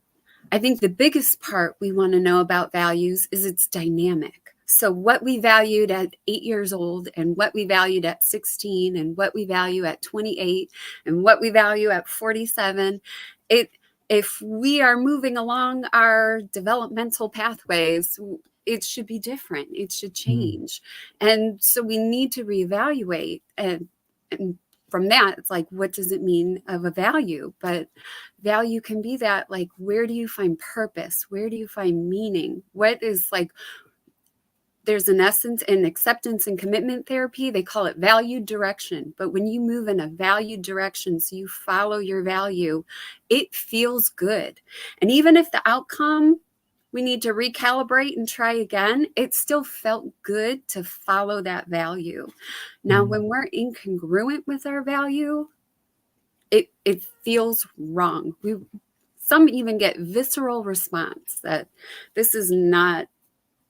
I think the biggest part we want to know about values is it's dynamic. So what we valued at 8 years old and what we valued at 16 and what we value at 28 and what we value at 47, if we are moving along our developmental pathways, it should be different. It should change. And so we need to reevaluate. And from that, it's like, what does it mean of a value? But value can be that, like, where do you find purpose? Where do you find meaning? What is like, there's an essence in acceptance and commitment therapy. They call it valued direction. But when you move in a valued direction, so you follow your value, it feels good. And even if the outcome, we need to recalibrate and try again, it still felt good to follow that value. Now, when we're incongruent with our value, it feels wrong. Some even get visceral response that this is not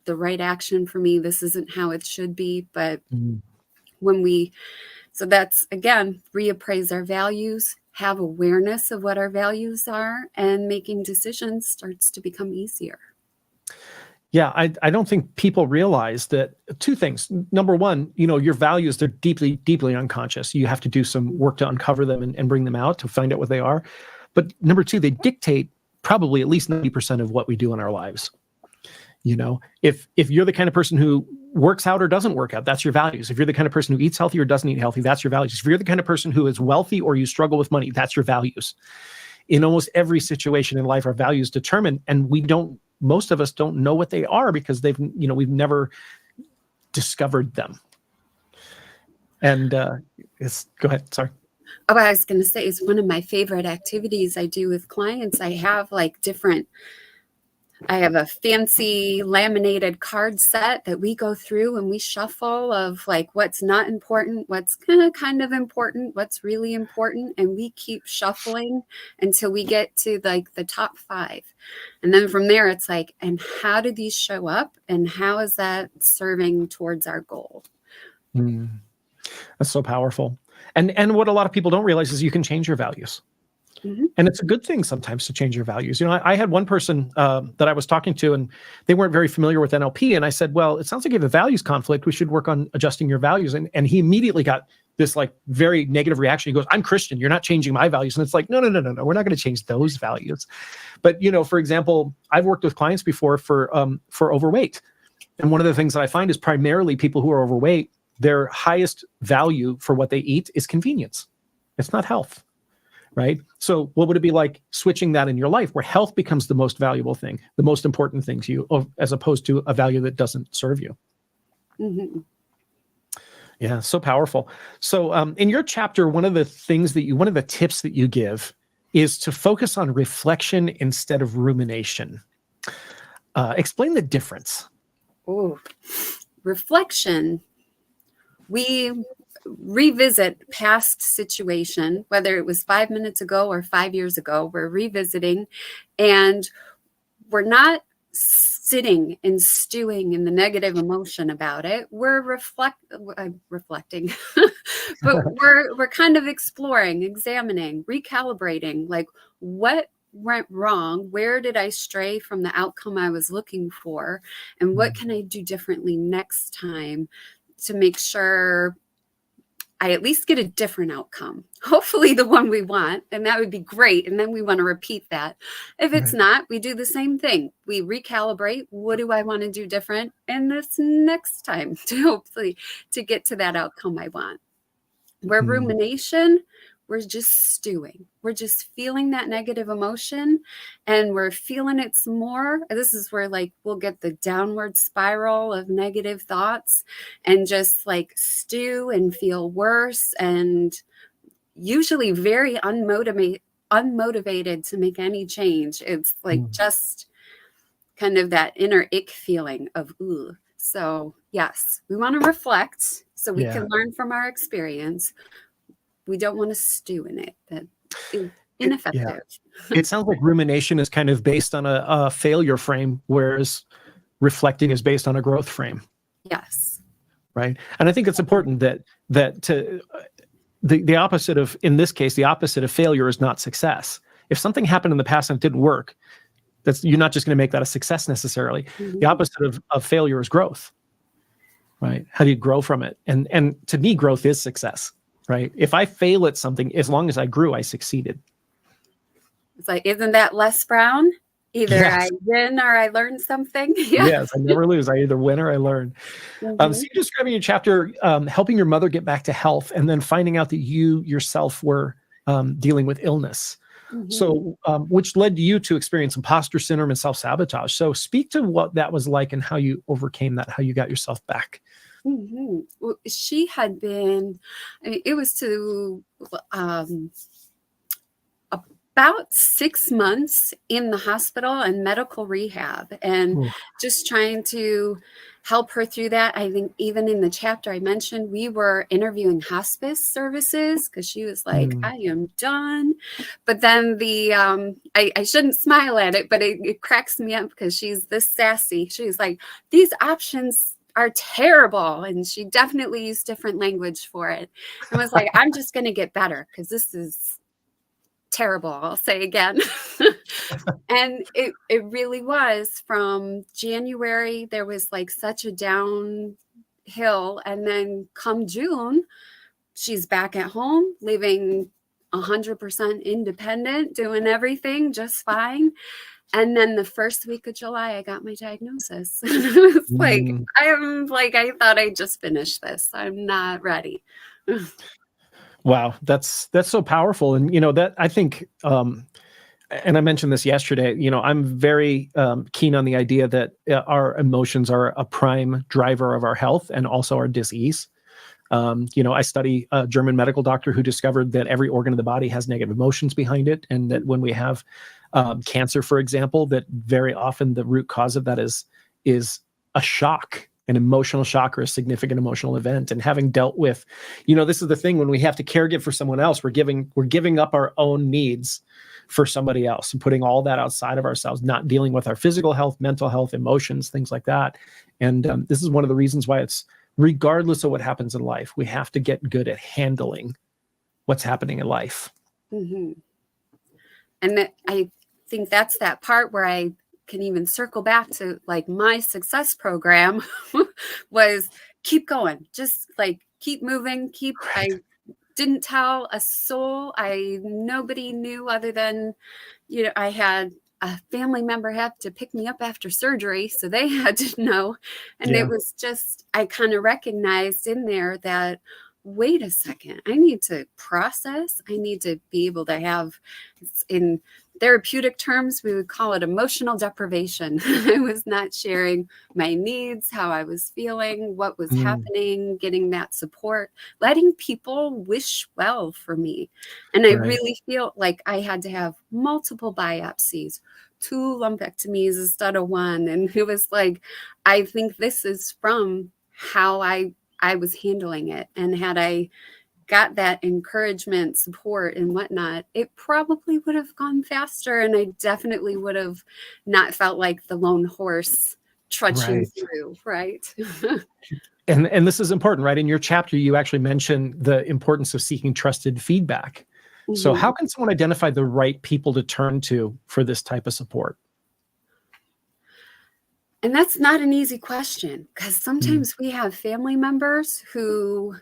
the right action for me. This isn't how it should be. But so that's, again, reappraise our values, have awareness of what our values are, and making decisions starts to become easier. Yeah, I don't think people realize that two things. Number one, your values, they're deeply, deeply unconscious. You have to do some work to uncover them and bring them out to find out what they are. But number two, they dictate probably at least 90% of what we do in our lives. If you're the kind of person who works out or doesn't work out, that's your values. If you're the kind of person who eats healthy or doesn't eat healthy, that's your values. If you're the kind of person who is wealthy or you struggle with money, that's your values. In almost every situation in life, our values determine, and most of us don't know what they are because we've never discovered them. And go ahead. Sorry. Oh, I was going to say, it's one of my favorite activities I do with clients. I have I have a fancy laminated card set that we go through and we shuffle of like what's not important, what's kind of important, what's really important. And we keep shuffling until we get to like the top 5. And then from there, it's like, and how do these show up? And how is that serving towards our goal? That's so powerful. And what a lot of people don't realize is you can change your values. And it's a good thing sometimes to change your values. I had one person that I was talking to, and they weren't very familiar with NLP. And I said, well, it sounds like you have a values conflict. We should work on adjusting your values. And he immediately got this like very negative reaction. He goes, I'm Christian. You're not changing my values. And it's like, no. We're not going to change those values. But, for example, I've worked with clients before for overweight. And one of the things that I find is primarily people who are overweight, their highest value for what they eat is convenience. It's not health. Right? So what would it be like switching that in your life where health becomes the most valuable thing, the most important thing to you, as opposed to a value that doesn't serve you? Yeah, so powerful. So in your chapter, one of the tips that you give is to focus on reflection instead of rumination. Explain the difference. Oh, reflection. We revisit past situation, whether it was 5 minutes ago or 5 years ago, we're revisiting, and we're not sitting and stewing in the negative emotion about it. We're reflecting, but we're kind of exploring, examining, recalibrating, like what went wrong, where did I stray from the outcome I was looking for, and what can I do differently next time to make sure I at least get a different outcome, hopefully the one we want, and that would be great. And then we want to repeat that. If it's not, we do the same thing. We recalibrate. What do I want to do different? And this next time to hopefully to get to that outcome I want. Where rumination, we're just stewing. We're just feeling that negative emotion, and we're feeling it some more. This is where like we'll get the downward spiral of negative thoughts and just like stew and feel worse, and usually very unmotivated to make any change. It's like just kind of that inner ick feeling of ooh. So yes, we want to reflect so we can learn from our experience. We don't want to stew in it. That is ineffective. It sounds like rumination is kind of based on a failure frame, whereas reflecting is based on a growth frame. Yes. Right. And I think it's important that the opposite of, in this case, the opposite of failure is not success. If something happened in the past and it didn't work, you're not just going to make that a success necessarily. The opposite of failure is growth. Right. How do you grow from it? And to me, growth is success. Right. If I fail at something, as long as I grew, I succeeded. It's like, isn't that Les Brown? Either I win or I learn something. Yes, I never lose. I either win or I learn. So you're describing your chapter, helping your mother get back to health, and then finding out that you yourself were dealing with illness. So, which led you to experience imposter syndrome and self-sabotage. So speak to what that was like and how you overcame that, how you got yourself back. Well, she had been, it was to about 6 months in the hospital and medical rehab, and just trying to help her through that. I think even in the chapter I mentioned, we were interviewing hospice services because she was like, I am done. But then I shouldn't smile at it, but it cracks me up because she's this sassy. She's like, these options are terrible. And she definitely used different language for it. And was like, I'm just going to get better because this is terrible, I'll say again. And it really was. From January, there was like such a downhill. And then come June, she's back at home, living 100% independent, doing everything just fine. And then the first week of July, I got my diagnosis. It was I thought I just finished this. I'm not ready. Wow, that's so powerful. And, that I think, and I mentioned this yesterday, I'm very keen on the idea that our emotions are a prime driver of our health and also our disease. I study a German medical doctor who discovered that every organ of the body has negative emotions behind it. And that when we have cancer, for example, that very often the root cause of that is a shock, an emotional shock or a significant emotional event. And having dealt with, this is the thing, when we have to caregive for someone else, we're giving up our own needs for somebody else and putting all that outside of ourselves, not dealing with our physical health, mental health, emotions, things like that. And this is one of the reasons why it's, regardless of what happens in life, we have to get good at handling what's happening in life. And I think that's that part where I can even circle back to like my success program was keep going, just like keep moving, I didn't tell a soul. Nobody knew other than, I had a family member have to pick me up after surgery, so they had to know. And it was just, I kind of recognized in there that, wait a second, I need to process. I need to be able to have, in therapeutic terms, we would call it emotional deprivation. I was not sharing my needs, how I was feeling, what was happening, getting that support, letting people wish well for me. And I really feel like I had to have multiple biopsies, 2 lumpectomies instead of 1. And it was like, I think this is from how I was handling it. And had I got that encouragement, support, and whatnot, it probably would have gone faster. And I definitely would have not felt like the lone horse trudging through. Right. And this is important, right? In your chapter, you actually mention the importance of seeking trusted feedback. So how can someone identify the right people to turn to for this type of support? And that's not an easy question, because sometimes we have family members who,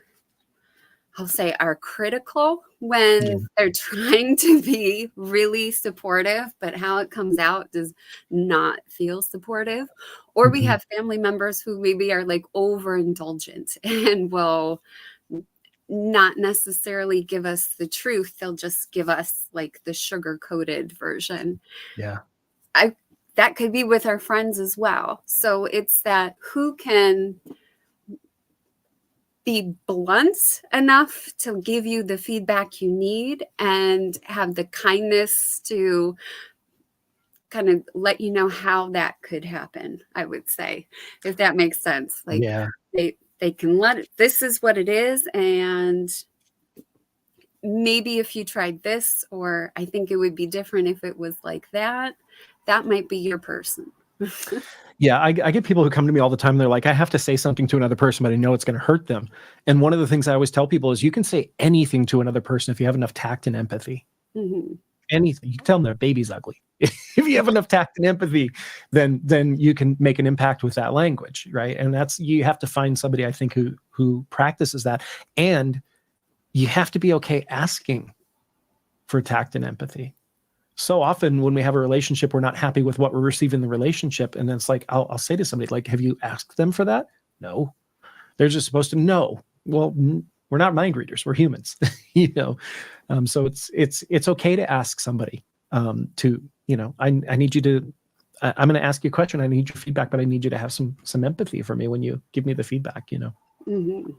I'll say, are critical when they're trying to be really supportive, but how it comes out does not feel supportive. Or we have family members who maybe are like overindulgent and will not necessarily give us the truth. They'll just give us like the sugar-coated version. Yeah. That could be with our friends as well. So it's that who can be blunt enough to give you the feedback you need and have the kindness to kind of let you know how that could happen, I would say, if that makes sense. Like they can let it, this is what it is. And maybe if you tried this, or I think it would be different if it was like that, that might be your person. Yeah, I get people who come to me all the time. They're like, I have to say something to another person, but I know it's going to hurt them. And one of the things I always tell people is you can say anything to another person if you have enough tact and empathy. Mm-hmm. Anything. You can tell them their baby's ugly. If you have enough tact and empathy, then you can make an impact with that language, right? And that's, you have to find somebody, I think, who practices that. And you have to be okay asking for tact and empathy. So often when we have a relationship, we're not happy with what we're receiving in the relationship. And then it's like, I'll say to somebody, like, have you asked them for that? No. They're just supposed to know. Well, we're not mind readers. We're humans, you know? So it's okay to ask somebody to, you know, I need you to, I'm going to ask you a question. I need your feedback, but I need you to have some empathy for me when you give me the feedback, you know? Mm-hmm.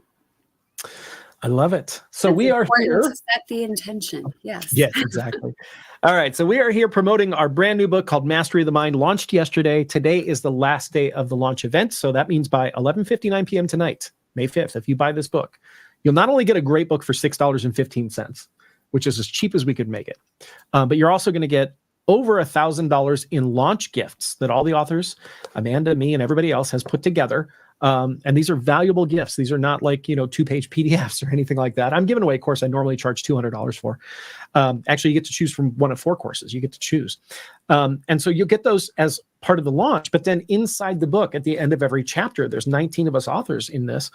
I love it. So we are here to set the intention. Yes. Yes, exactly. All right. So we are here promoting our brand new book called Mastery of the Mind, launched yesterday. Today is the last day of the launch event. So that means by 11:59 p.m. tonight, May 5th, if you buy this book, you'll not only get a great book for $6.15, which is as cheap as we could make it, but you're also going to get over $1,000 in launch gifts that all the authors, Amanda, me, and everybody else has put together. And these are valuable gifts. These are not like, you know, 2-page PDFs or anything like that. I'm giving away a course I normally charge $200 for. Actually, you get to choose from one of 4 courses. You get to choose. And so you'll get those as part of the launch. But then inside the book, at the end of every chapter, there's 19 of us authors in this.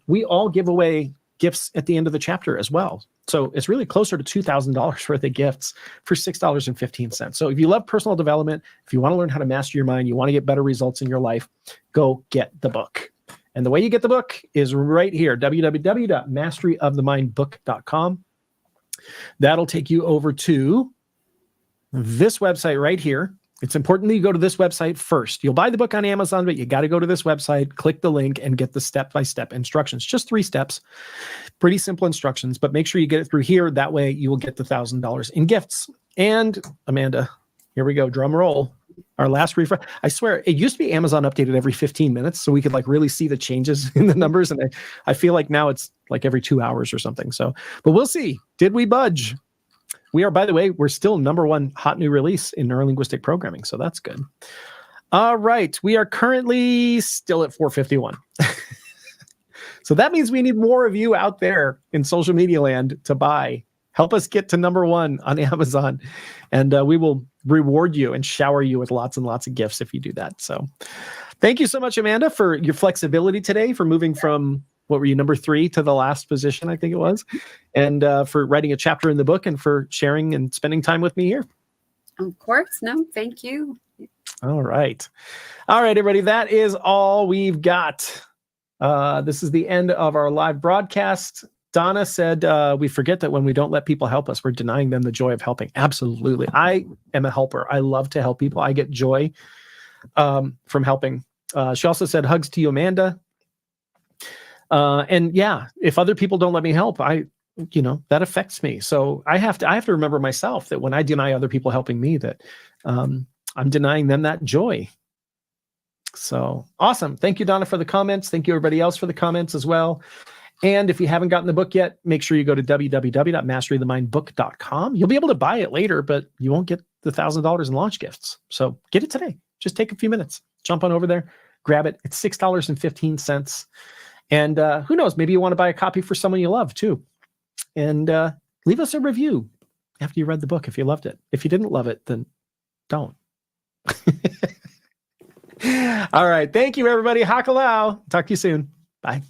We all give away gifts at the end of the chapter as well. So it's really closer to $2,000 worth of gifts for $6.15. So if you love personal development, if you want to learn how to master your mind, you want to get better results in your life, go get the book. And the way you get the book is right here, www.masteryofthemindbook.com. That'll take you over to this website right here. It's important that you go to this website first. You'll buy the book on Amazon, but you got to go to this website, click the link, and get the step-by-step instructions. Just 3 steps. Pretty simple instructions, but make sure you get it through here. That way you will get the $1,000 in gifts. And Amanda, here we go. Drum roll. Our last refresh. I swear, it used to be Amazon updated every 15 minutes, so we could like really see the changes in the numbers. And I feel like now it's like every 2 hours or something. So, but we'll see. Did we budge? We are, by the way, we're still #1 hot new release in neurolinguistic programming. So that's good. All right. We are currently still at 451. So that means we need more of you out there in social media land to buy. Help us get to #1 on Amazon. And we will reward you and shower you with lots and lots of gifts if you do that. So thank you so much, Amanda, for your flexibility today, for moving from, what were you, #3 to the last position, I think it was, and for writing a chapter in the book and for sharing and spending time with me here. Of course. No, thank you. All right. All right, everybody. That is all we've got. This is the end of our live broadcast. Donna said, we forget that when we don't let people help us, we're denying them the joy of helping. Absolutely. I am a helper. I love to help people. I get joy from helping. She also said, hugs to you, Amanda. And yeah, if other people don't let me help, that affects me. So I have to remember myself that when I deny other people helping me, that I'm denying them that joy. So awesome. Thank you, Donna, for the comments. Thank you, everybody else, for the comments as well. And if you haven't gotten the book yet, make sure you go to www.masteryofthemindbook.com. You'll be able to buy it later, but you won't get the $1,000 in launch gifts. So get it today. Just take a few minutes. Jump on over there, grab it. It's $6.15. And who knows, maybe you want to buy a copy for someone you love too. And leave us a review after you read the book if you loved it. If you didn't love it, then don't. All right. Thank you, everybody. Hakalau. Talk to you soon. Bye.